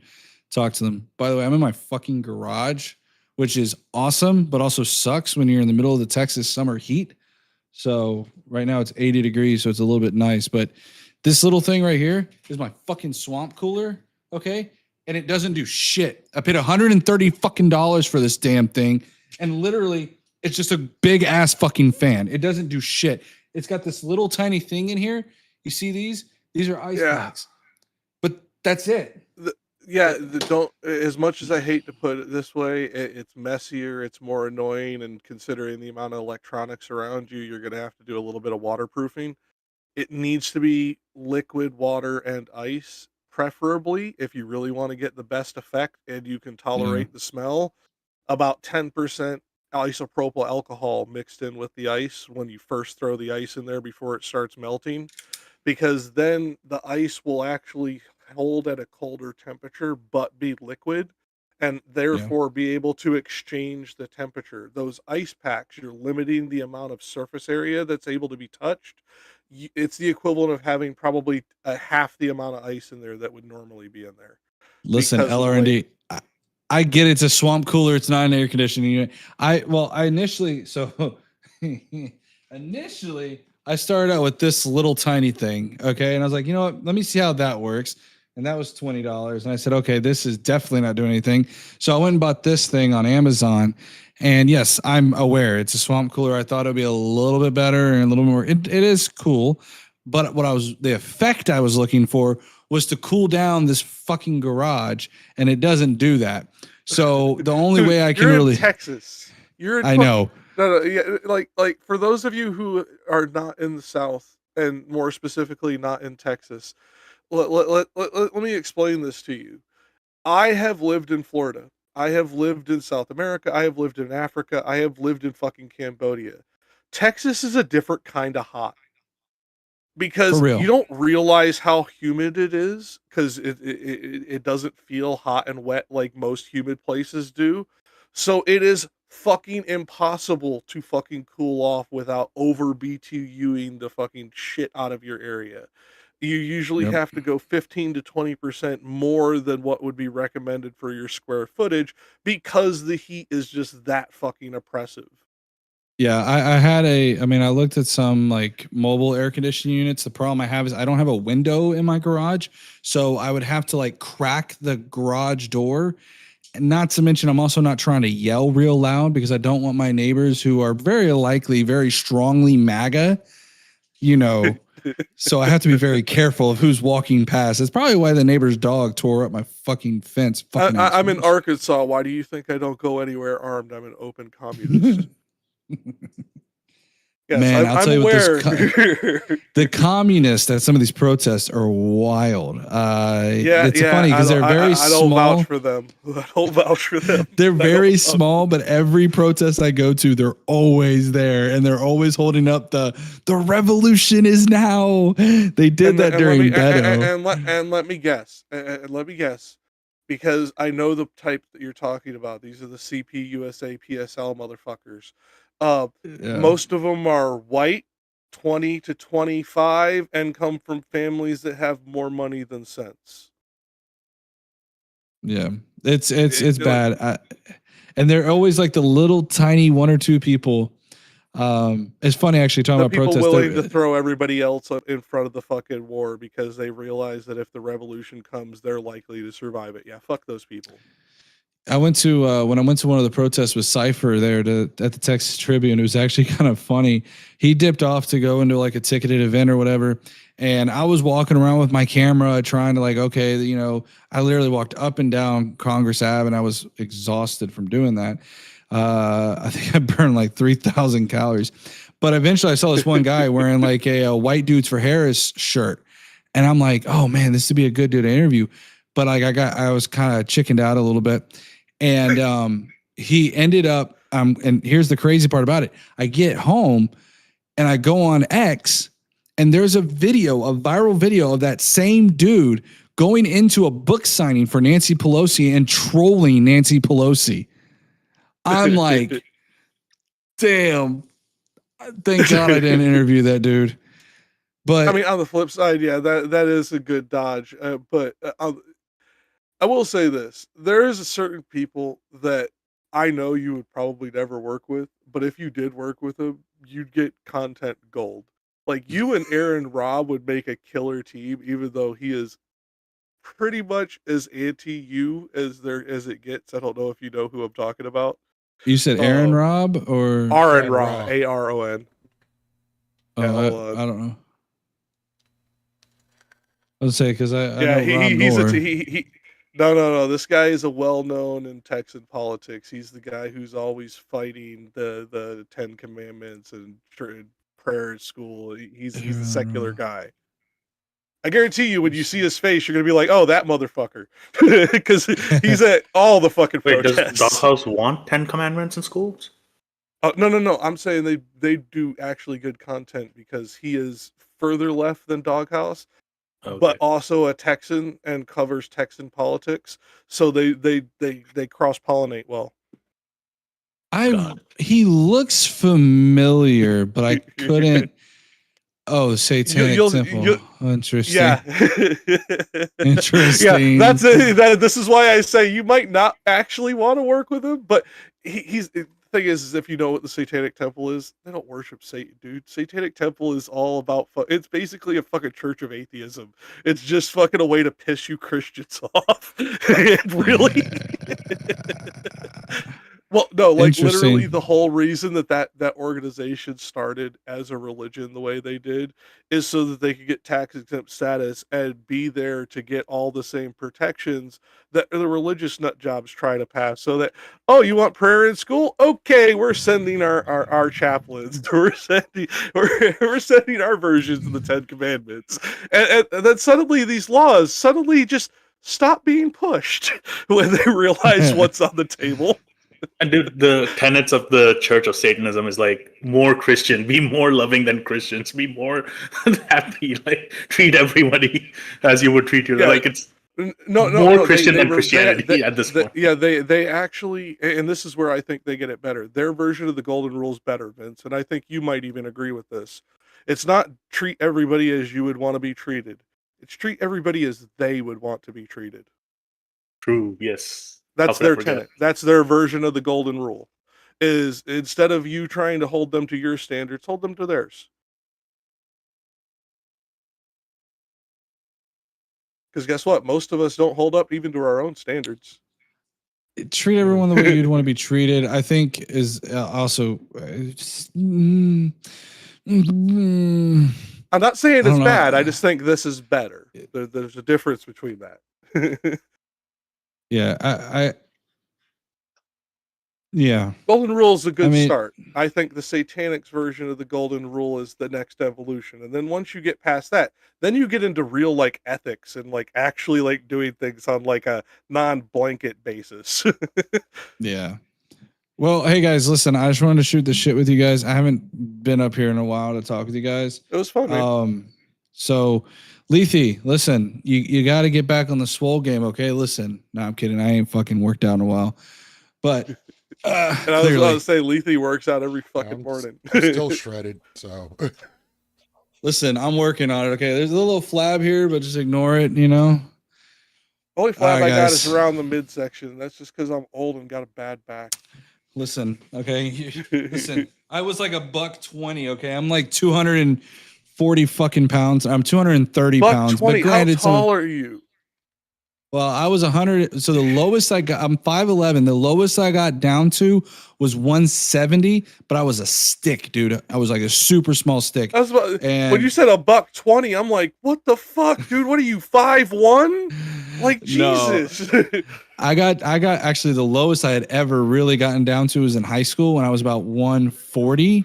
talk to them. By the way, I'm in my fucking garage, which is awesome, but also sucks when you're in the middle of the Texas summer heat. So right now it's 80 degrees, so it's a little bit nice. But this little thing right here is my fucking swamp cooler, okay? And it doesn't do shit. I paid $130 fucking for this damn thing, and literally it's just a big ass fucking fan. It doesn't do shit. It's got this little tiny thing in here. You see these? These are ice packs. But that's it. Don't. As much as I hate to put it this way, it's messier. It's more annoying, and considering the amount of electronics around you, you're gonna have to do a little bit of waterproofing. It needs to be liquid water and ice, preferably if you really want to get the best effect and you can tolerate the smell. About 10% isopropyl alcohol mixed in with the ice when you first throw the ice in there before it starts melting, because then the ice will actually hold at a colder temperature but be liquid and therefore be able to exchange the temperature. Those ice packs, you're limiting the amount of surface area that's able to be touched. It's the equivalent of having probably half the amount of ice in there that would normally be in there. Listen, Because of the way- LR&D, I get it's a swamp cooler. It's not an air conditioning unit. I initially I started out with this little tiny thing. Okay. And I was like, you know what? Let me see how that works. And that was $20. And I said, okay, this is definitely not doing anything. So I went and bought this thing on Amazon, And yes, I'm aware it's a swamp cooler. I thought it'd be a little bit better and a little more. It is cool, but the effect I was looking for was to cool down this fucking garage, and it doesn't do that. So the only Dude, way I can you're really in Texas. You're in I know. No, yeah, like for those of you who are not in the South and more specifically not in Texas, let me explain this to you. I have lived in Florida. I have lived in South America. I have lived in Africa. I have lived in fucking Cambodia. Texas is a different kind of hot For because real. you don't realize how humid it is because it doesn't feel hot and wet like most humid places do. So it is fucking impossible to fucking cool off without over BTUing the fucking shit out of your area. You usually Yep. have to go 15 to 20% more than what would be recommended for your square footage because the heat is just that fucking oppressive. Yeah, I looked at some like mobile air conditioning units. The problem I have is I don't have a window in my garage. So I would have to like crack the garage door. And not to mention, I'm also not trying to yell real loud because I don't want my neighbors who are very likely very strongly MAGA, so I have to be very careful of who's walking past. That's probably why the neighbor's dog tore up my fucking fence. I'm in Arkansas. Why do you think I don't go anywhere armed? I'm an open communist. Yes, Man, I'll I'm tell you aware. what, the communists at some of these protests are wild. It's funny because they're very I don't small. vouch for them. I don't vouch for them. They're very small, but every protest I go to, they're always there, and they're always holding up the revolution is now. They did that during Beto. And let me guess. And let me guess. Because I know the type that you're talking about. These are the CP, USA, PSL motherfuckers. Yeah. Most of them are white, 20 to 25, and come from families that have more money than sense. Yeah, it's bad. And they're always like the little tiny one or two people. It's funny actually talking about people protests. Willing to throw everybody else in front of the fucking war because they realize that if the revolution comes, they're likely to survive it. Yeah, fuck those people. I went to when I went to one of the protests with Cypher there at the Texas Tribune. It was actually kind of funny. He dipped off to go into like a ticketed event or whatever, and I was walking around with my camera trying to like, okay, I literally walked up and down Congress Ave, and I was exhausted from doing that. I think I burned like 3,000 calories, but eventually I saw this one guy wearing like a White Dudes for Harris shirt, and I'm like, oh man, this would be a good dude to interview. But like I was kind of chickened out a little bit. And he ended up, and here's the crazy part about it. I get home and I go on X, and there's a viral video of that same dude going into a book signing for Nancy Pelosi and trolling Nancy Pelosi. I'm like, damn, thank God I didn't interview that dude. But I mean, on the flip side, yeah, that is a good dodge. But I will say this. There is a certain people that I know you would probably never work with, but if you did work with them, you'd get content gold. Like you and Aaron Robb would make a killer team, even though he is pretty much as anti-you as it gets. I don't know if you know who I'm talking about. You said Aaron Robb or Aaron Robb, Aron. Oh, I don't know. I was say because I know Rob No. This guy is a well-known in Texan politics. He's the guy who's always fighting the 10 Commandments and prayer at school. He's a secular guy. I guarantee you, when you see his face, you're gonna be like, "Oh, that motherfucker," because he's at all the fucking protests. Does Doghouse want 10 Commandments in schools? No. I'm saying they do actually good content because he is further left than Doghouse. Okay. But also a Texan and covers Texan politics, so they cross pollinate well. He looks familiar, but I couldn't. Oh, Satanic Temple. Interesting. Yeah. Interesting. Yeah, this is why I say you might not actually want to work with him, but he's. The thing is if you know what the Satanic Temple is, they don't worship Satan, dude. Satanic Temple is all about it's basically a fucking church of atheism. It's just fucking a way to piss you Christians off. It really Well, no, like literally Interesting. the whole reason that organization started as a religion the way they did is so that they could get tax exempt status and be there to get all the same protections that the religious nut jobs try to pass. So that, oh, you want prayer in school? Okay, we're sending our chaplains. We're sending our versions of the Ten Commandments, and then suddenly these laws suddenly just stop being pushed when they realize what's on the table. And dude, the tenets of the Church of Satanism is like more Christian, be more loving than Christians, be more happy, like treat everybody as you would treat your Yeah. like it's No, more no. Christian than Christianity at this point. Yeah, they actually, and this is where I think they get it better. Their version of the golden rule is better, Vince, and I think you might even agree with this. It's not treat everybody as you would want to be treated. It's treat everybody as they would want to be treated. True. Yes. That's their tenet. That's their version of the golden rule. Is instead of you trying to hold them to your standards, hold them to theirs. Because guess what? Most of us don't hold up even to our own standards. Treat everyone the way you'd want to be treated, I think, is also. I'm not saying it's bad. I just think this is better. There's a difference between that. Yeah, yeah. Golden Rule is a good start. I think the Satanics version of the Golden Rule is the next evolution. And then once you get past that, then you get into real like ethics and like actually like doing things on like a non-blanket basis. Yeah. Well, hey guys, listen, I just wanted to shoot the shit with you guys. I haven't been up here in a while to talk with you guys. It was fun, man. So Lethe, listen, you got to get back on the swole game, okay? Listen, no, I'm kidding. I ain't fucking worked out in a while. But and I was about to say Lethe works out every fucking morning. I'm still shredded, so listen, I'm working on it. Okay, there's a little flab here, but just ignore it. You know. Only flab I got is around the midsection. That's just because I'm old and got a bad back. Listen, okay. Listen, I was like $120. Okay, I'm like 240 fucking pounds. I'm 230 pounds. But granted, how tall are you? Well, I was 100. So the lowest I got, I'm 5'11". The lowest I got down to was 170, but I was a stick, dude. I was like a super small stick. That's what, when you said $120, I'm like, what the fuck, dude? What are you, 5'1"? Like, Jesus. No. I got actually the lowest I had ever really gotten down to was in high school when I was about 140,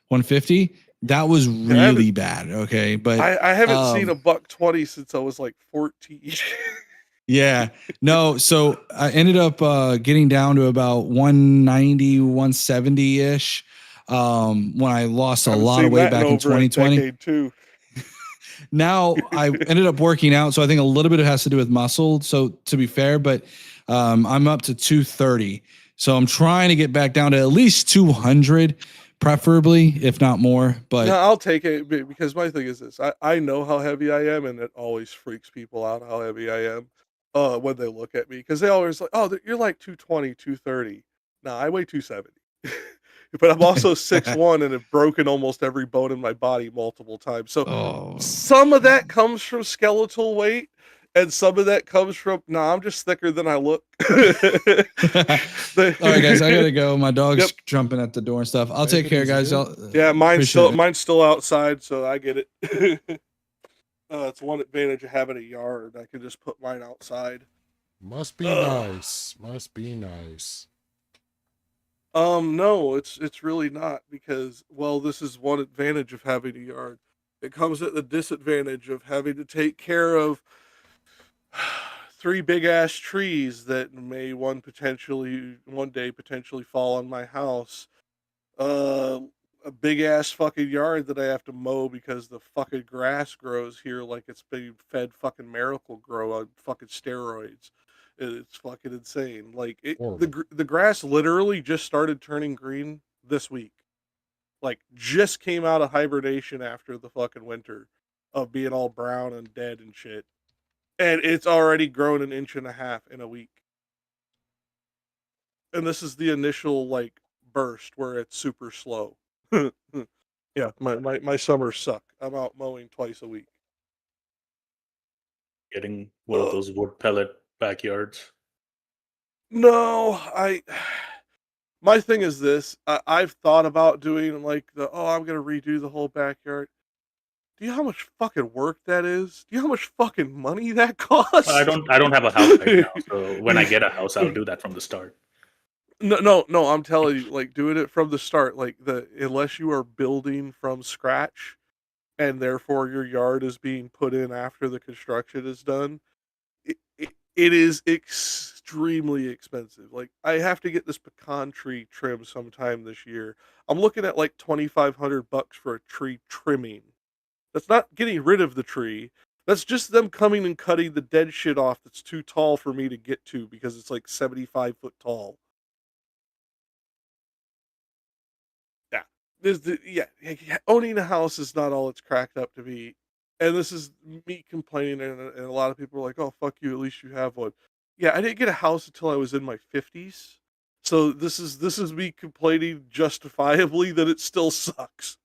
150. That was really bad. Okay. But I haven't seen $120 since I was like 14. Yeah, no. So I ended up getting down to about 190, 170 ish when I lost a lot of weight back in 2020. Too. Now I ended up working out, so I think a little bit it has to do with muscle. So to be fair, but I'm up to 230. So I'm trying to get back down to at least 200, preferably, if not more. But no, I'll take it because my thing is this: I know how heavy I am, and it always freaks people out how heavy I am. When they look at me, because they always like, oh, you're like 220, 230. No, I weigh 270. But I'm also 6'1" and have broken almost every bone in my body multiple times. So some of that comes from skeletal weight, and some of that comes from, I'm just thicker than I look. All right, guys, I gotta go. My dog's jumping at the door and stuff. I'll take care, guys. Mine's still outside, so I get it. It's one advantage of having a yard. I can just put mine outside. Must be nice. Must be nice. No, it's really not because, well, this is one advantage of having a yard. It comes at the disadvantage of having to take care of 3 big ass trees that may one day potentially fall on my house. A big ass fucking yard that I have to mow because the fucking grass grows here like it's being fed fucking Miracle Grow on fucking steroids. It's fucking insane. Like the grass literally just started turning green this week. Like just came out of hibernation after the fucking winter of being all brown and dead and shit. And it's already grown 1.5 inches in a week. And this is the initial like burst where it's super slow. Yeah, my summers suck. I'm out mowing twice a week. Getting one of those wood pellet backyards. No, My thing is this: I've thought about doing like I'm gonna redo the whole backyard. Do you know how much fucking work that is? Do you know how much fucking money that costs? I don't have a house right now, so when I get a house, I'll do that from the start. No, I'm telling you, like doing it from the start, like unless you are building from scratch, and therefore your yard is being put in after the construction is done, it is extremely expensive. Like I have to get this pecan tree trimmed sometime this year. I'm looking at like $2,500 for a tree trimming. That's not getting rid of the tree. That's just them coming and cutting the dead shit off that's too tall for me to get to because it's like 75 foot tall. Yeah. Owning a house is not all it's cracked up to be. And this is me complaining, and a lot of people are like, "Oh, fuck you, at least you have one." Yeah, I didn't get a house until I was in my 50s. So this is me complaining justifiably that it still sucks.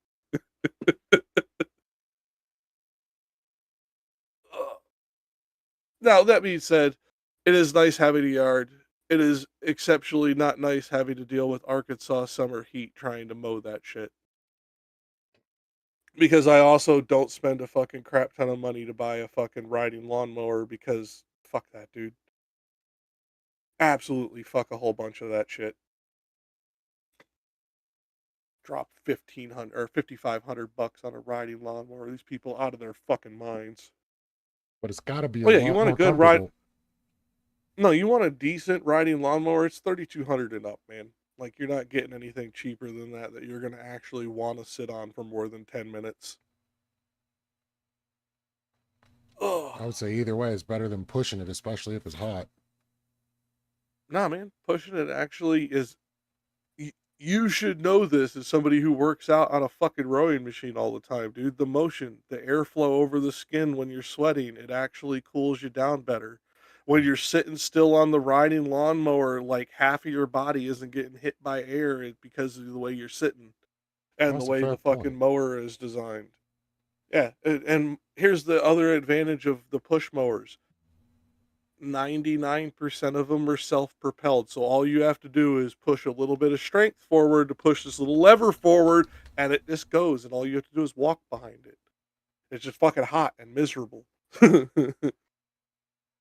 Now, that being said, it is nice having a yard. It is exceptionally not nice having to deal with Arkansas summer heat trying to mow that shit. Because I also don't spend a fucking crap ton of money to buy a fucking riding lawnmower because fuck that, dude. Absolutely fuck a whole bunch of that shit. Drop 1,500 or $5,500 on a riding lawnmower. These people out of their fucking minds. But it's got to be a Oh yeah, you lot want a more good ride? comfortable. No, you want a decent riding lawnmower? It's 3,200 and up, man. Like you're not getting anything cheaper than that you're gonna actually want to sit on for more than 10 minutes. I would say either way is better than pushing it, especially if it's hot. Nah, man, pushing it actually is. You should know this as somebody who works out on a fucking rowing machine all the time, dude. The motion, the airflow over the skin when you're sweating, it actually cools you down better. When you're sitting still on the riding lawnmower, like half of your body isn't getting hit by air because of the way you're sitting and the That's a way fair the fucking point. mower is designed. Yeah, and here's the other advantage of the push mowers. 99% of them are self-propelled. So all you have to do is push a little bit of strength forward to push this little lever forward and it just goes. And all you have to do is walk behind it. It's just fucking hot and miserable.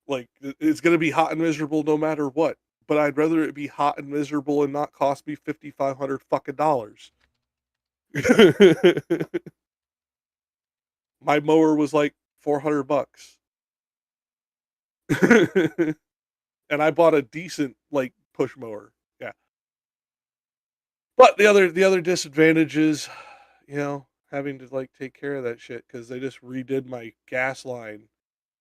Like it's going to be hot and miserable no matter what. But I'd rather it be hot and miserable and not cost me $5,500 fucking dollars. My mower was like $400. And I bought a decent like push mower. Yeah. But the other disadvantage is, having to like take care of that shit because they just redid my gas line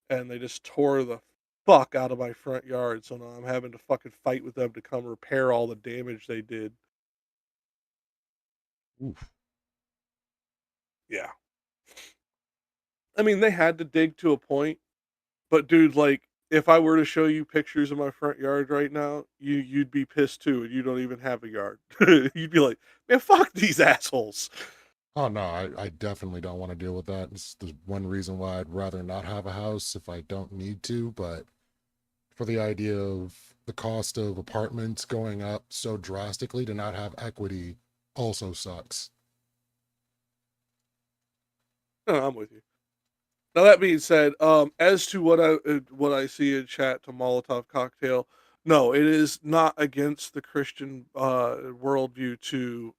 and they just tore the fuck out of my front yard. So now I'm having to fucking fight with them to come repair all the damage they did. Oof. Yeah. I mean, they had to dig to a point, but dude, like if I were to show you pictures of my front yard right now, you'd be pissed too, and you don't even have a yard. You'd be like, man, fuck these assholes. Oh no, I definitely don't want to deal with that. It's the one reason why I'd rather not have a house if I don't need to, but for the idea of the cost of apartments going up so drastically, to not have equity also sucks. No, I'm with you. Now that being said, as to what I see in chat to Molotov cocktail, no, it is not against the Christian worldview to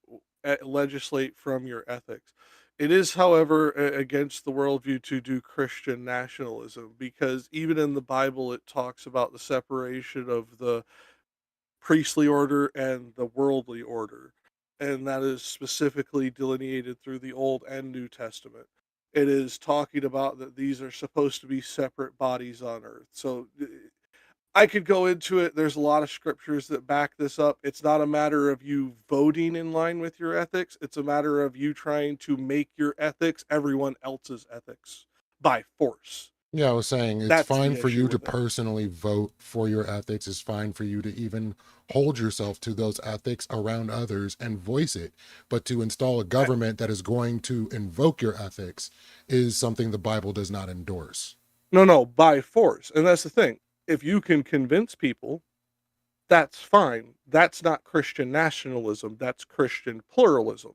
legislate from your ethics. It is, however, against the worldview to do Christian nationalism because even in the Bible it talks about the separation of the priestly order and the worldly order, and that is specifically delineated through the Old and New Testament. It is talking about that these are supposed to be separate bodies on earth. So I could go into it. There's a lot of scriptures that back this up. It's not a matter of you voting in line with your ethics. It's a matter of you trying to make your ethics everyone else's ethics by force. Yeah, I was saying it's That's fine the for issue you to with it. personally vote for your ethics. It's fine for you to even hold yourself to those ethics around others and voice it. But to install a government that is going to invoke your ethics is something the Bible does not endorse. No, by force. And that's the thing. If you can convince people That's fine. That's not Christian nationalism. That's Christian pluralism.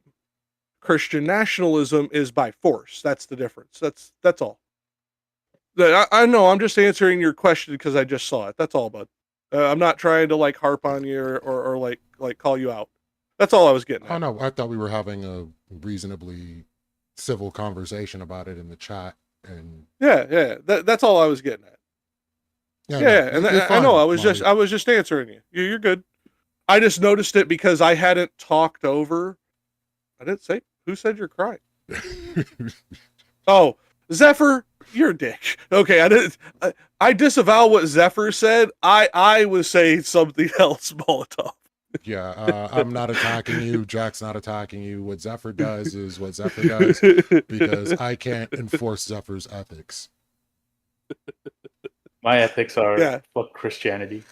Christian nationalism is by force. That's the difference. That's all. I know. I'm just answering your question because I just saw it. That's all, bud. I'm not trying to like harp on you or like call you out. That's all I was getting Oh at. no, I thought we were having a reasonably civil conversation about it in the chat, and Yeah. That's all I was getting at. yeah, Yeah, no, and you're I know fine, I was just answering you. You're good. I just noticed it because I hadn't talked over. I didn't say who said you're crying. Oh, Zephyr, you're a dick. Okay, I disavow what Zephyr said. I was saying something else, Molotov. Yeah, I'm not attacking you. Jack's not attacking you. What Zephyr does is what Zephyr does because I can't enforce Zephyr's ethics. My ethics are Yeah. fuck Christianity.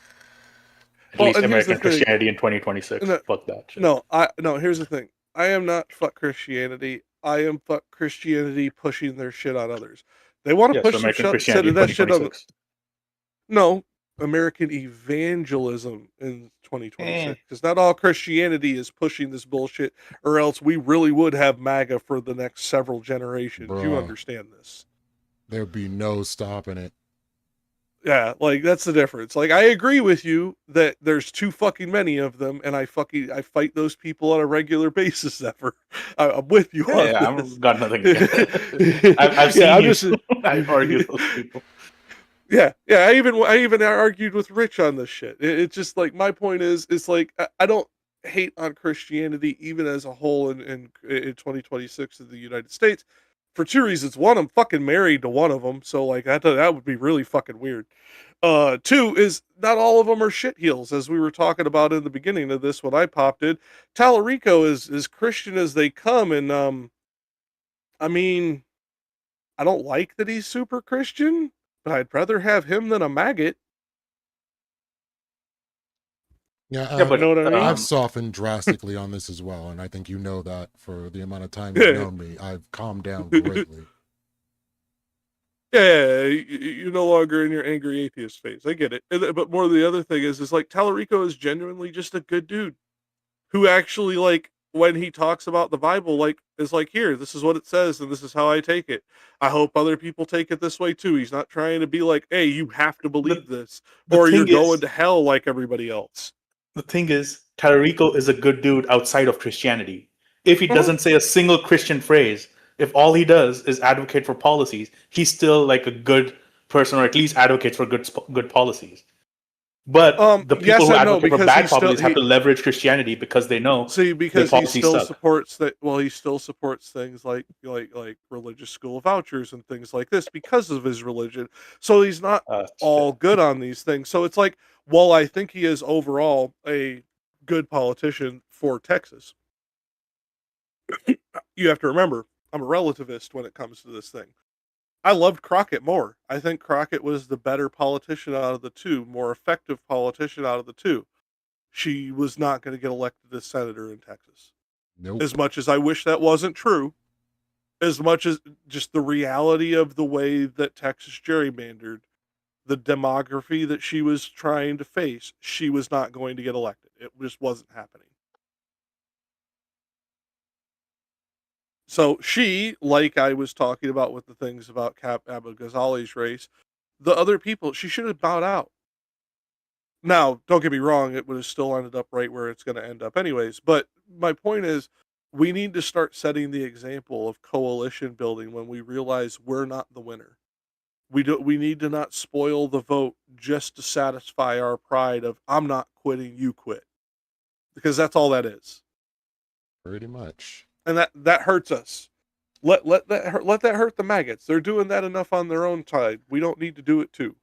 At Well, least and here's the American thing. Christianity in 2026. No, Fuck that shit. No, here's the thing. I am not fuck Christianity. I am fuck Christianity pushing their shit on others. They want to Yes, push American some Christianity in that shit on. 2026. No, American evangelism in 2026. Because not all Christianity is pushing this bullshit, or else we really would have MAGA for the next several generations. You Bruh. understand this. There'd be no stopping it. Yeah, like that's the difference. Like I agree with you that there's too fucking many of them, and I fight those people on a regular basis. Ever, I'm with you on Yeah, this. I've got nothing against I've seen I'm you. just, I've argued with those people. Yeah. I even argued with Rich on this shit. It's just like my point is, it's like I don't hate on Christianity even as a whole in 2026 in the United States for two reasons. One, I'm fucking married to one of them, so like that would be really fucking weird. Two is not all of them are shitheels, as we were talking about in the beginning of this when I popped in. Tallarico is as Christian as they come, and I mean, I don't like that he's super Christian, but I'd rather have him than a maggot. Yeah, but you know what I mean? I've softened drastically on this as well, and I think you know that for the amount of time you've known me. I've calmed down greatly. Yeah, you're no longer in your angry atheist phase. I get it. But more the other thing is like Tallarico is genuinely just a good dude who actually like when he talks about the Bible, like is like, here, this is what it says, and this is how I take it. I hope other people take it this way too. He's not trying to be like, hey, you have to believe this, or you're going to hell like everybody else. The thing is, Tallarico is a good dude outside of Christianity. If he doesn't say a single Christian phrase, if all he does is advocate for policies, he's still like a good person, or at least advocates for good policies. But the people who advocate for bad policies have to leverage Christianity because they know because he still supports that. Well, he still supports things like religious school vouchers and things like this because of his religion. So he's not all good on these things. So it's like, while I think he is overall a good politician for Texas, you have to remember I'm a relativist when it comes to this thing. I loved Crockett more. I think Crockett was the better politician out of the two, more effective politician out of the two. She was not going to get elected as senator in Texas. Nope. As much as I wish that wasn't true, as much as just the reality of the way that Texas gerrymandered, the demography that she was trying to face, she was not going to get elected. It just wasn't happening. So she, like I was talking about with the things about Cap Abu-Ghazali's race, the other people, she should have bowed out. Now, don't get me wrong, it would have still ended up right where it's going to end up anyways. But my point is, we need to start setting the example of coalition building when we realize we're not the winner. We need to not spoil the vote just to satisfy our pride of, I'm not quitting, you quit. Because that's all that is. Pretty much. And that hurts us. Let that hurt the maggots. They're doing that enough on their own side. We don't need to do it too.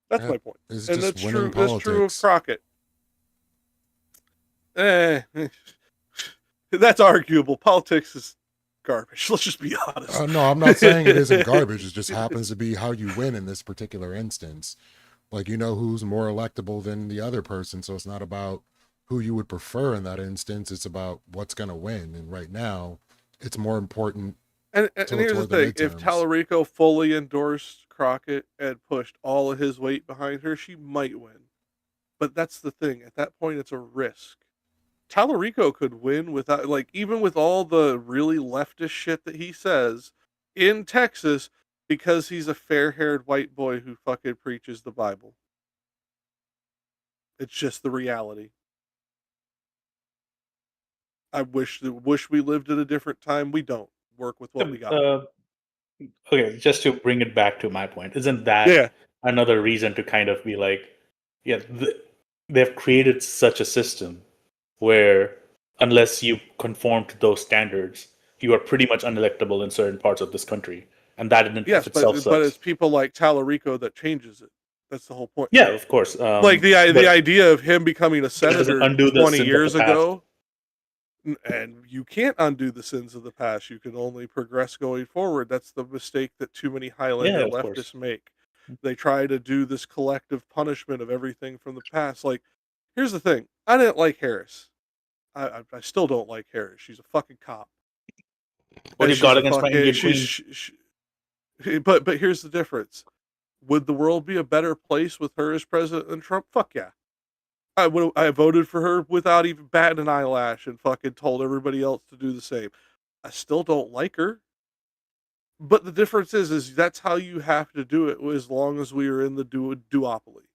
That's my point. And that's true. Politics. That's true of Crockett. That's arguable. Politics is garbage. Let's just be honest. No, I'm not saying it isn't garbage. It just happens to be how you win in this particular instance. Like, you know who's more electable than the other person, so it's not about who you would prefer in that instance. It's about what's going to win. And right now, it's more important And here's the toward the thing: if midterms. Tallarico fully endorsed Crockett and pushed all of his weight behind her, she might win. But that's the thing. At that point, it's a risk. Tallarico could win without, like, even with all the really leftist shit that he says in Texas, because he's a fair-haired white boy who fucking preaches the Bible. It's just the reality. I wish we lived at a different time. We don't. Work with what we got. Okay, just to bring it back to my point, isn't that another reason to kind of be like, yeah, they've created such a system where unless you conform to those standards, you are pretty much unelectable in certain parts of this country, and that in Yes, of itself but sucks. it's people like Tallarico that changes it. That's the whole point. Yeah, of course. Like the idea of him becoming a senator undo the 20 sins of years the past. ago, and you can't undo the sins of the past. You can only progress going forward. That's the mistake that too many Highlander Yeah, of course. leftists make. They try to do this collective punishment of everything from the past. Like, here's the thing: I didn't like Harris. I still don't like Harris. She's a fucking cop. What And do you got she's a against my fucking Indian queen? but here's the difference. Would the world be a better place with her as president than Trump? Fuck yeah. I voted for her without even batting an eyelash and fucking told everybody else to do the same. I still don't like her. But the difference is that's how you have to do it as long as we are in the duopoly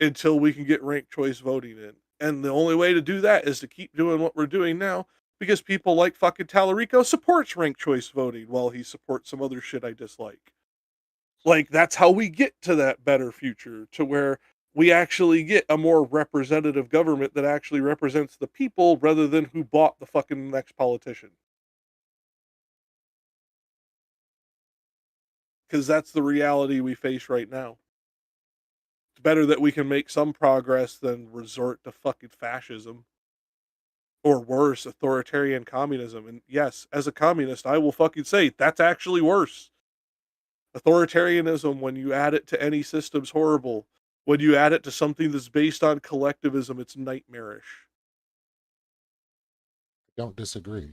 until we can get ranked choice voting in. And the only way to do that is to keep doing what we're doing now because people like fucking Tallarico supports ranked choice voting while he supports some other shit I dislike. Like, that's how we get to that better future, to where we actually get a more representative government that actually represents the people rather than who bought the fucking next politician. Because that's the reality we face right now. It's better that we can make some progress than resort to fucking fascism. Or worse, authoritarian communism. And yes, as a communist, I will fucking say that's actually worse. Authoritarianism, when you add it to any system, is horrible. When you add it to something that's based on collectivism, it's nightmarish. Don't disagree.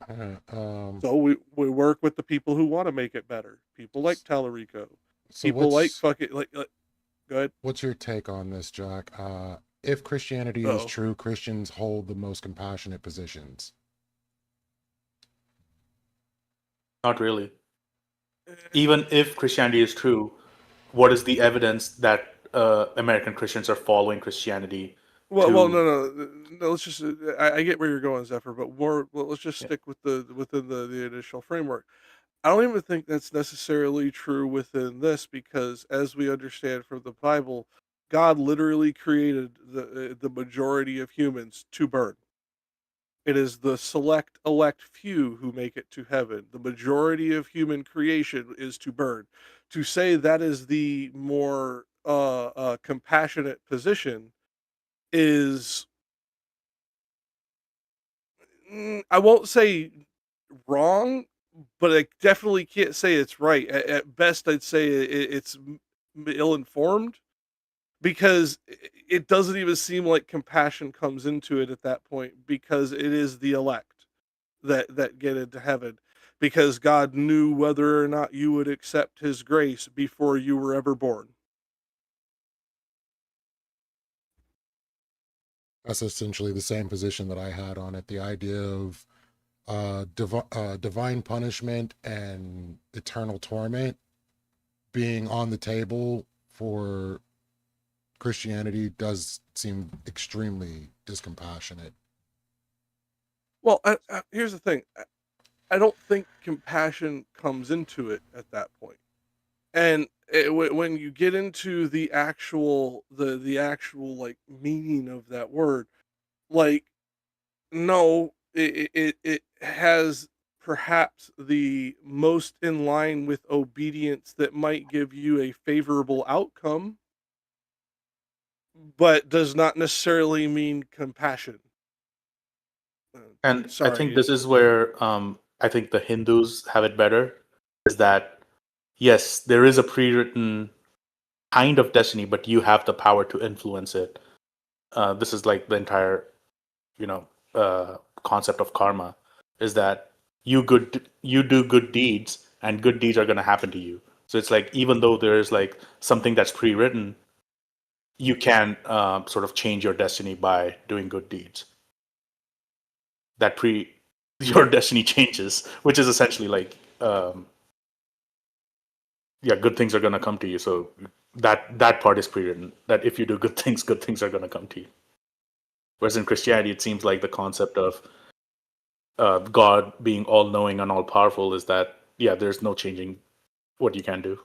So we work with the people who want to make it better. People like Tallarico. So People like fucking like. Go ahead. What's your take on this, Jack? If Christianity is true, Christians hold the most compassionate positions. Not really. Even if Christianity is true, what is the evidence that American Christians are following Christianity? Well, no. Let's just. I get where you're going, Zephyr, but let's just stick with within the initial framework. I don't even think that's necessarily true within this because, as we understand from the Bible, God literally created the majority of humans to burn. It is the select elect few who make it to heaven. The majority of human creation is to burn. To say that is the more compassionate position is, I won't say wrong, but I definitely can't say it's right. At best, I'd say it's ill-informed because it doesn't even seem like compassion comes into it at that point because it is the elect that get into heaven because God knew whether or not you would accept his grace before you were ever born. That's essentially the same position that I had on it. The idea of divine punishment and eternal torment being on the table for Christianity does seem extremely discompassionate. Well, here's the thing. I don't think compassion comes into it at that point. And when you get into the actual like meaning of that word, like, no, it has perhaps the most in line with obedience that might give you a favorable outcome, but does not necessarily mean compassion. And sorry, I think this is where I think the Hindus have it better, is that yes, there is a pre-written kind of destiny, but you have the power to influence it. This is like the entire you know, concept of karma is that you do good deeds and good deeds are going to happen to you. So it's like, even though there is like something that's pre-written, you can sort of change your destiny by doing good deeds. That your destiny changes, which is essentially like, yeah, good things are going to come to you. So that part is pre-written, that if you do good things are going to come to you. Whereas in Christianity, it seems like the concept of God being all knowing and all powerful is that, yeah, there's no changing what you can do.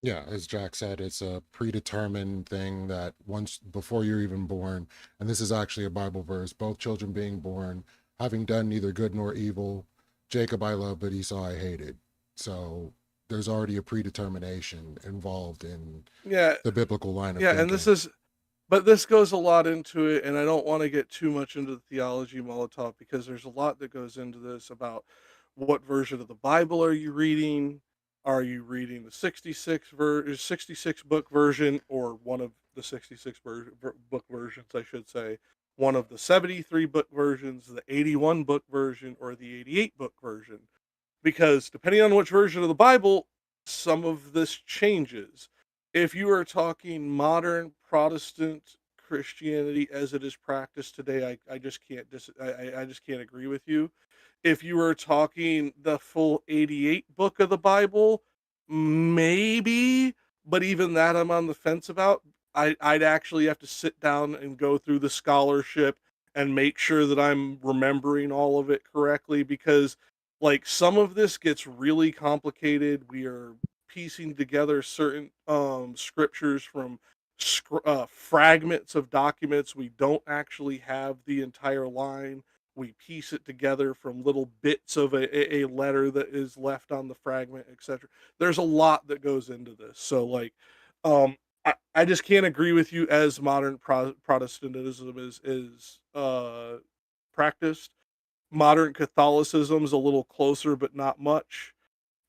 Yeah, as Jack said, it's a predetermined thing that once before you're even born, and this is actually a Bible verse, both children being born, having done neither good nor evil, Jacob I love, but Esau I hated. So there's already a predetermination involved in Yeah, the biblical line of yeah, and thinking. this goes a lot into it, and I don't want to get too much into the theology Molotov because there's a lot that goes into this about what version of the Bible are you reading? Are you reading the 66 book version, or one of the 66 book versions, I should say, one of the 73 book versions, the 81 book version, or the 88 book version? Because depending on which version of the Bible, some of this changes. If you are talking modern Protestant Christianity as it is practiced today, I just can't I just can't agree with you. If you were talking the full 88 book of the Bible, maybe, but even that I'm on the fence about. I'd actually have to sit down and go through the scholarship and make sure that I'm remembering all of it correctly, because like some of this gets really complicated. We are piecing together certain scriptures from fragments of documents. We don't actually have the entire line. We piece it together from little bits of a letter that is left on the fragment, etc. There's a lot that goes into this. So like, I just can't agree with you as modern Protestantism is practiced. Modern Catholicism is a little closer, but not much.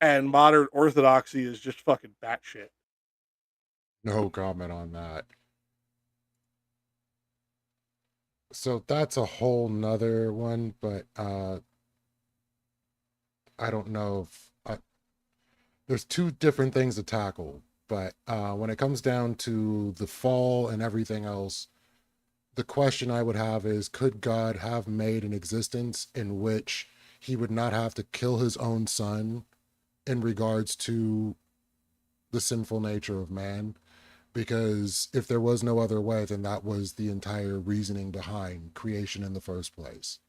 And modern Orthodoxy is just fucking batshit. No comment on that. So that's a whole nother one, but I don't know if there's two different things to tackle. But when it comes down to the fall and everything else, the question I would have is, could God have made an existence in which he would not have to kill his own son in regards to the sinful nature of man? Because if there was no other way, then that was the entire reasoning behind creation in the first place.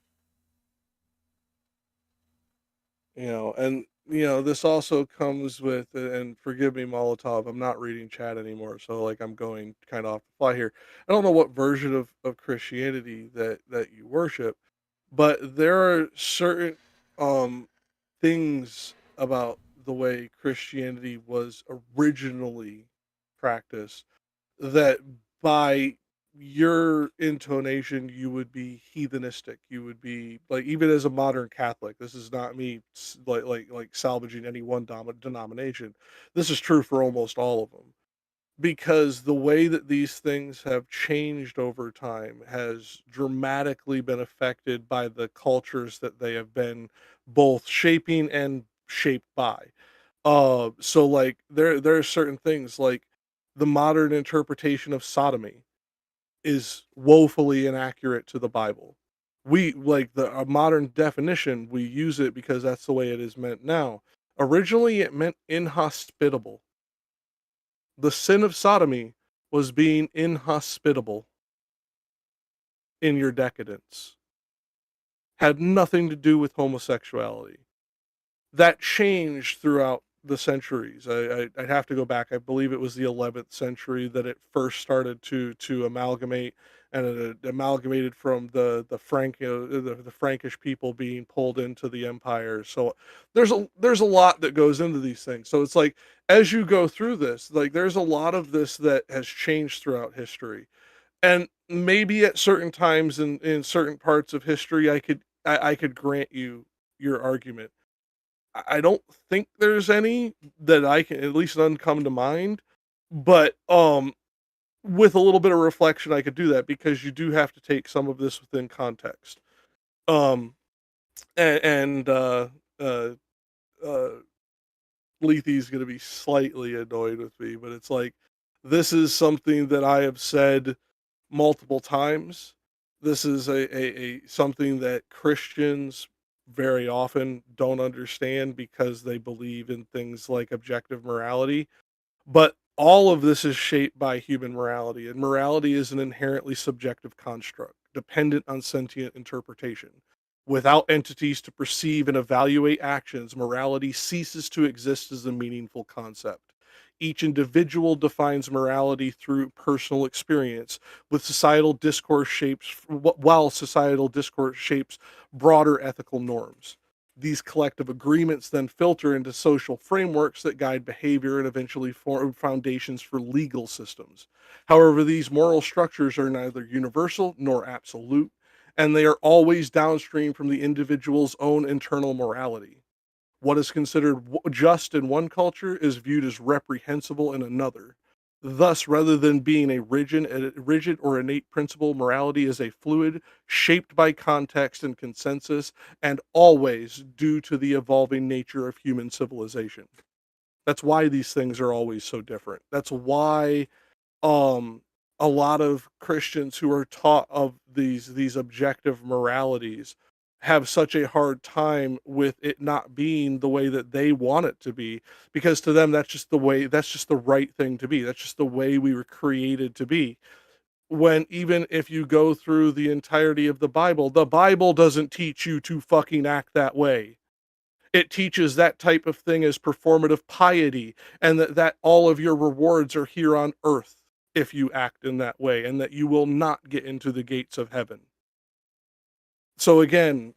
And this also comes with, and forgive me, Molotov, I'm not reading chat anymore, so like I'm going kind of off the fly here. I don't know what version of Christianity that you worship, but there are certain um things about the way Christianity was originally practiced that by your intonation you would be heathenistic. You would be like, even as a modern Catholic, this is not me like salvaging any one denomination. This is true for almost all of them, because the way that these things have changed over time has dramatically been affected by the cultures that they have been both shaping and shaped by. So like there are certain things like the modern interpretation of sodomy is woefully inaccurate to the Bible. We like the modern definition, we use it because that's the way it is meant now. Originally it meant inhospitable. The sin of sodomy was being inhospitable in your decadence. Had nothing to do with homosexuality. That changed throughout the centuries. I'd have to go back. I believe it was the 11th century that it first started to amalgamate, and it amalgamated from the Frankish people being pulled into the empire. So there's a lot that goes into these things. So it's like, as you go through this, like there's a lot of this that has changed throughout history, and maybe at certain times in certain parts of history, I could grant you your argument. I don't think there's any that I can, at least none come to mind. But with a little bit of reflection, I could do that because you do have to take some of this within context. Um, and uh, uh, Lethe's going to be slightly annoyed with me, but it's like, this is something that I have said multiple times. This is a something that Christians very often don't understand because they believe in things like objective morality. But all of this is shaped by human morality, and morality is an inherently subjective construct, dependent on sentient interpretation. Without entities to perceive and evaluate actions, morality ceases to exist as a meaningful concept. Each individual defines morality through personal experience, with societal discourse shapes while societal discourse shapes broader ethical norms. These collective agreements then filter into social frameworks that guide behavior and eventually form foundations for legal systems. However, these moral structures are neither universal nor absolute, and they are always downstream from the individual's own internal morality. What is considered just in one culture is viewed as reprehensible in another. Thus, rather than being a rigid or innate principle, morality is a fluid, shaped by context and consensus, and always due to the evolving nature of human civilization. That's why these things are always so different. That's why um a lot of Christians who are taught of these objective moralities have such a hard time with it not being the way that they want it to be, because to them that's just the right thing to be. That's just the way we were created to be. When even if you go through the entirety of the Bible doesn't teach you to fucking act that way. It teaches that type of thing as performative piety, and that all of your rewards are here on earth if you act in that way, and that you will not get into the gates of heaven. So again,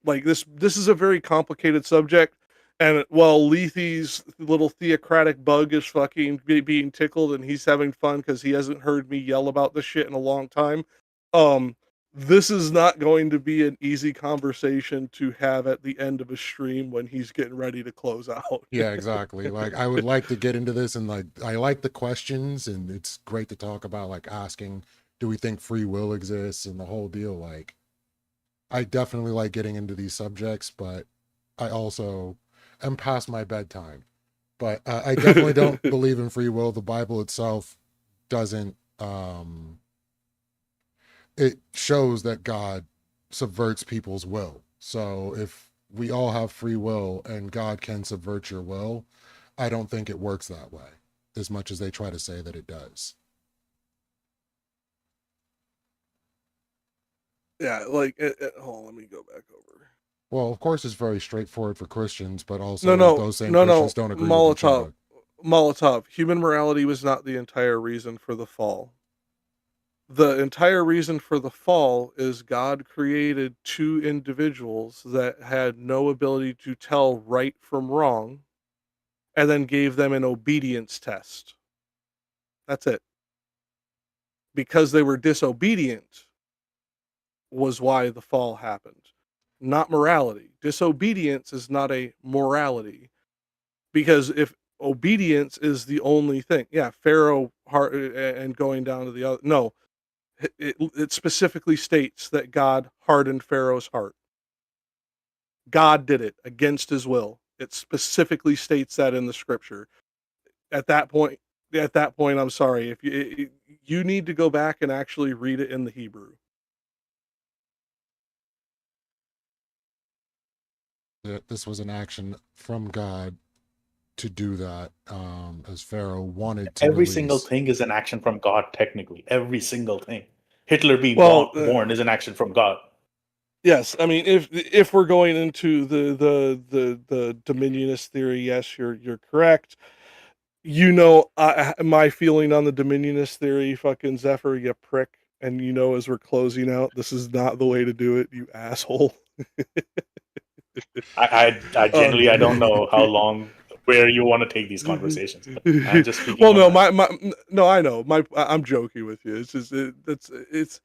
like this is a very complicated subject, and while Lethe's little theocratic bug is fucking being tickled and he's having fun because he hasn't heard me yell about this shit in a long time, um, this is not going to be an easy conversation to have at the end of a stream when he's getting ready to close out. Yeah, exactly. Like I would like to get into this, and like I like the questions, and it's great to talk about, like asking, do we think free will exists and the whole deal. Like I definitely like getting into these subjects, but I also am past my bedtime. But I definitely don't believe in free will. The Bible itself doesn't. It shows that God subverts people's will. So if we all have free will and God can subvert your will, I don't think it works that way, as much as they try to say that it does. Yeah, like hold on, let me go back over. Well, of course, it's very straightforward for Christians, but also No, those same Christians don't agree with each other. Molotov. Human morality was not the entire reason for the fall. The entire reason for the fall is God created two individuals that had no ability to tell right from wrong, and then gave them an obedience test. That's it. Because they were disobedient was why the fall happened. Not morality. Disobedience is not a morality. Because if obedience is the only thing, yeah, Pharaoh heart and going down to the other, no, it specifically states that God hardened Pharaoh's heart. God did it against his will. It specifically states that in the scripture. At that point, I'm sorry, if you need to go back and actually read it in the Hebrew. That this was an action from God to do that, as Pharaoh wanted to Every release. single thing is an action from God, technically. Every single thing. Hitler being born is an action from God. Yes, I mean, if we're going into the dominionist theory, yes, you're correct. You know, my feeling on the dominionist theory, fucking Zephyr, you prick, and you know, as we're closing out, this is not the way to do it, you asshole. I generally I don't know how long where you want to take these conversations. But I'm just speaking. Well, no, that. no, I know. I'm joking with you. It's just it's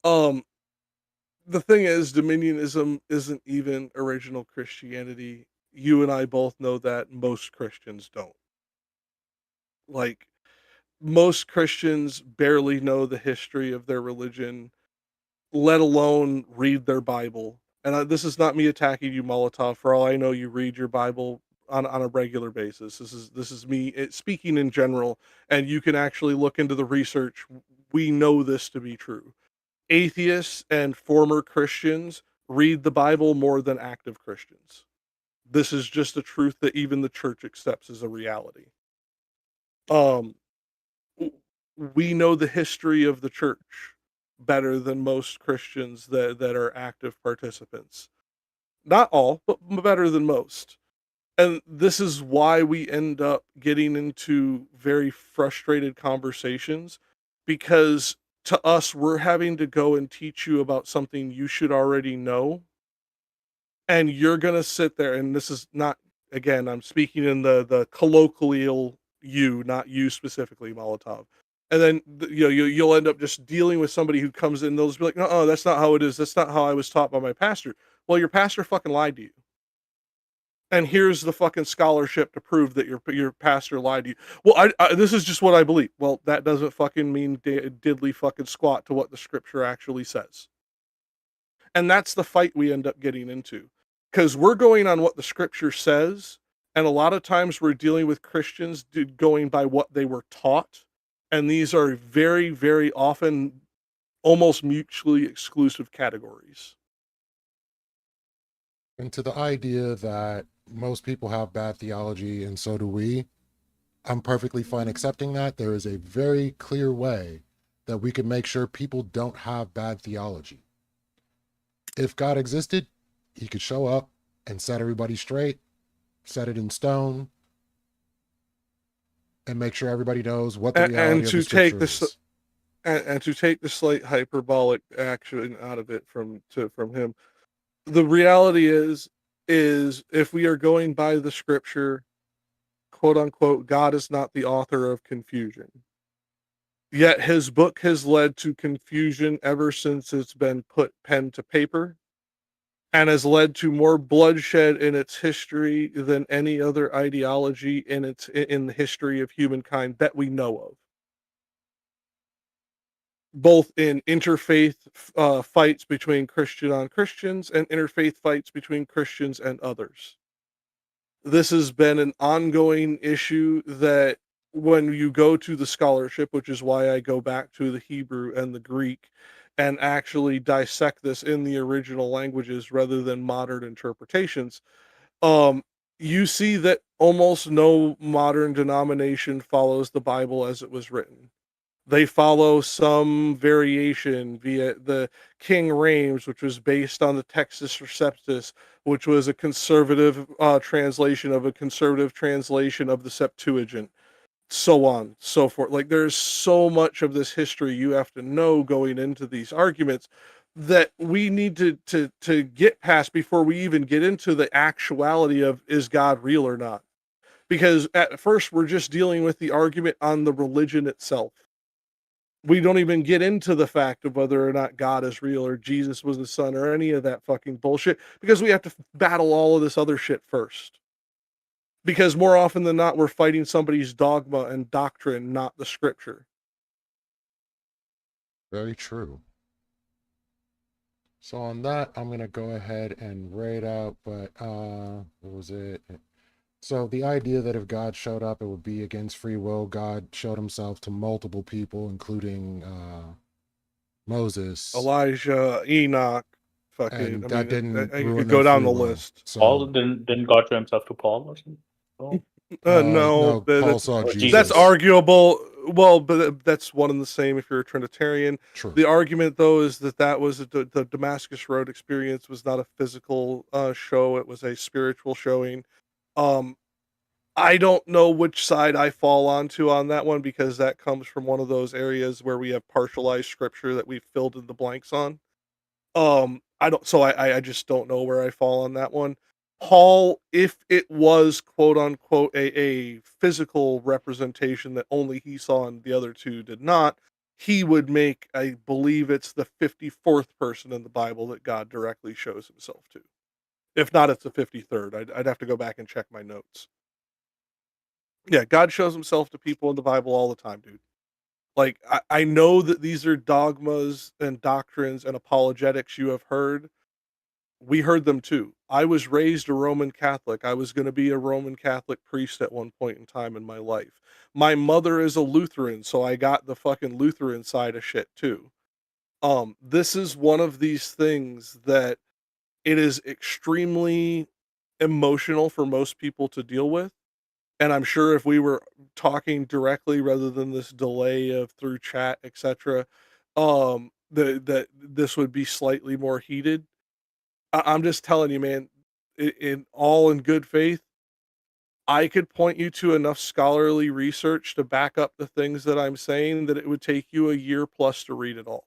the thing is, dominionism isn't even original Christianity. You and I both know that most Christians don't. Like, most Christians barely know the history of their religion, let alone read their Bible. And this is not me attacking you, Molotov. For all I know, you read your Bible on a regular basis. This is me speaking in general, and you can actually look into the research. We know this to be true. Atheists and former Christians read the Bible more than active Christians. This is just a truth that even the church accepts as a reality. Um, we know the history of the church better than most Christians that are active participants. Not all, but better than most. And this is why we end up getting into very frustrated conversations, because to us, we're having to go and teach you about something you should already know. And you're going to sit there, and this is not, again, I'm speaking in the colloquial you, not you specifically, Molotov. And then you'll end up just dealing with somebody who comes in, they'll just be like, no, that's not how it is. That's not how I was taught by my pastor. Well, your pastor fucking lied to you. And here's the fucking scholarship to prove that your pastor lied to you. Well, this is just what I believe. Well, that doesn't fucking mean diddly fucking squat to what the scripture actually says. And that's the fight we end up getting into, because we're going on what the scripture says, and a lot of times we're dealing with Christians going by what they were taught, and these are very, very often almost mutually exclusive categories. And to the idea that most people have bad theology and so do we, I'm perfectly fine accepting that. There is a very clear way that we can make sure people don't have bad theology. If God existed, he could show up and set everybody straight, set it in stone, and make sure everybody knows what the reality of the scripture is. And to take the slight hyperbolic action out of it from him, the reality is if we are going by the scripture, quote unquote, God is not the author of confusion. Yet his book has led to confusion ever since it's been put pen to paper, and has led to more bloodshed in its history than any other ideology in the history of humankind that we know of. Both in interfaith fights between Christian on Christians and interfaith fights between Christians and others. This has been an ongoing issue that when you go to the scholarship, which is why I go back to the Hebrew and the Greek and actually dissect this in the original languages rather than modern interpretations, you see that almost no modern denomination follows the Bible as it was written. They follow some variation via the King James, which was based on the Textus Receptus, which was a conservative translation of a conservative translation of the Septuagint, so on, so forth. Like, there's so much of this history you have to know going into these arguments that we need to get past before we even get into the actuality of, is God real or not? Because at first we're just dealing with the argument on the religion itself. We don't even get into the fact of whether or not God is real or Jesus was the son or any of that fucking bullshit, because we have to battle all of this other shit first. Because more often than not, we're fighting somebody's dogma and doctrine, not the scripture. Very true. So on that, I'm going to go ahead and rate out, but what was it? So the idea that if God showed up, it would be against free will. God showed himself to multiple people, including Moses, Elijah, Enoch, fucking, and I that mean, didn't I ruin could their go down free the will. list. So Paul didn't God show himself to Paul or something? Oh. No, Paul saw Jesus. that's arguable. Well, but that's one and the same if you're a Trinitarian. True. The argument, though, is that was the Damascus Road experience was not a physical show; it was a spiritual showing. I don't know which side I fall onto on that one, because that comes from one of those areas where we have partialized scripture that we've filled in the blanks on. I don't, so I just don't know where I fall on that one. Paul, if it was quote unquote a physical representation that only he saw and the other two did not, he would make, I believe it's the 54th person in the Bible that God directly shows himself to. If not, it's the 53rd. I'd have to go back and check my notes. Yeah, God shows himself to people in the Bible all the time, dude. Like, I know that these are dogmas and doctrines and apologetics you have heard. We heard them too. I was raised a Roman Catholic. I was going to be a Roman Catholic priest at one point in time in my life. My mother is a Lutheran, so I got the fucking Lutheran side of shit too. This is one of these things that it is extremely emotional for most people to deal with. And I'm sure if we were talking directly rather than this delay of through chat, etc., that this would be slightly more heated. I'm just telling you, man, in all in good faith, I could point you to enough scholarly research to back up the things that I'm saying that it would take you a year plus to read it all.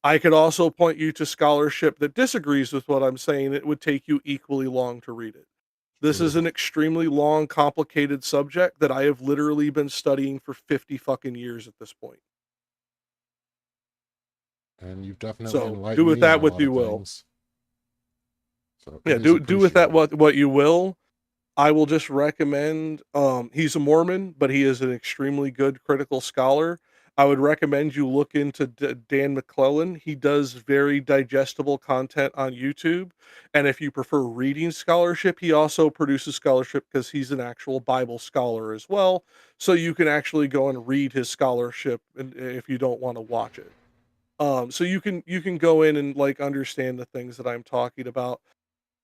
I could also point you to scholarship that disagrees with what I'm saying. It would take you equally long to read it. This is an extremely long, complicated subject that I have literally been studying for 50 fucking years at this point. And you've definitely So do enlightened with me on that a what lot you of will. things. So Yeah, it is do with that appreciated. what you will. I will just recommend, he's a Mormon, but he is an extremely good critical scholar. I would recommend you look into Dan McClellan. He does very digestible content on YouTube. And if you prefer reading scholarship, he also produces scholarship because he's an actual Bible scholar as well. So you can actually go and read his scholarship if you don't want to watch it. So you can go in and like understand the things that I'm talking about.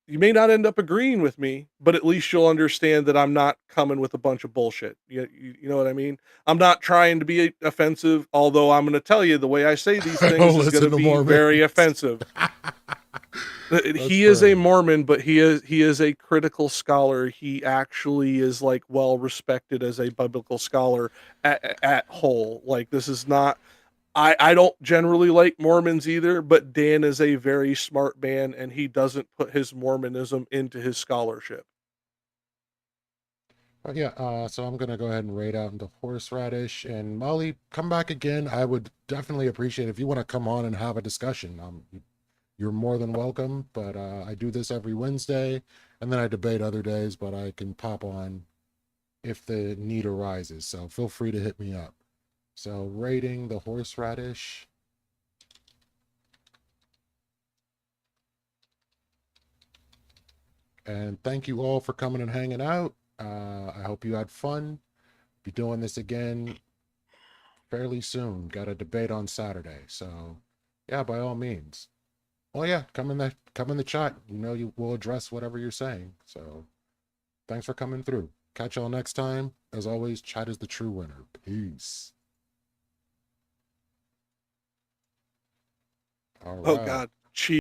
You may not end up agreeing with me, but at least you'll understand that I'm not coming with a bunch of bullshit. You know what I mean? I'm not trying to be offensive, although I'm going to tell you the way I say these I things don't is going to listen to be very Mormons. offensive. That's He is a fair. Mormon, but he is a critical scholar. He actually is like well respected as a biblical scholar at whole. Like this is not I don't generally like Mormons either, but Dan is a very smart man and he doesn't put his Mormonism into his scholarship. But yeah, so I'm gonna go ahead and raid out into horseradish. And Molly, come back again. I would definitely appreciate it if you want to come on and have a discussion. You're more than welcome. But I do this every Wednesday, and then I debate other days. But I can pop on if the need arises. So feel free to hit me up. So raiding the horseradish. And thank you all for coming and hanging out. I hope you had fun. Be doing this again fairly soon. Got a debate on Saturday. So yeah, by all means. Oh yeah, come in the chat. You know you will address whatever you're saying. So thanks for coming through. Catch y'all next time. As always, chat is the true winner. Peace. All Oh right. God, cheat.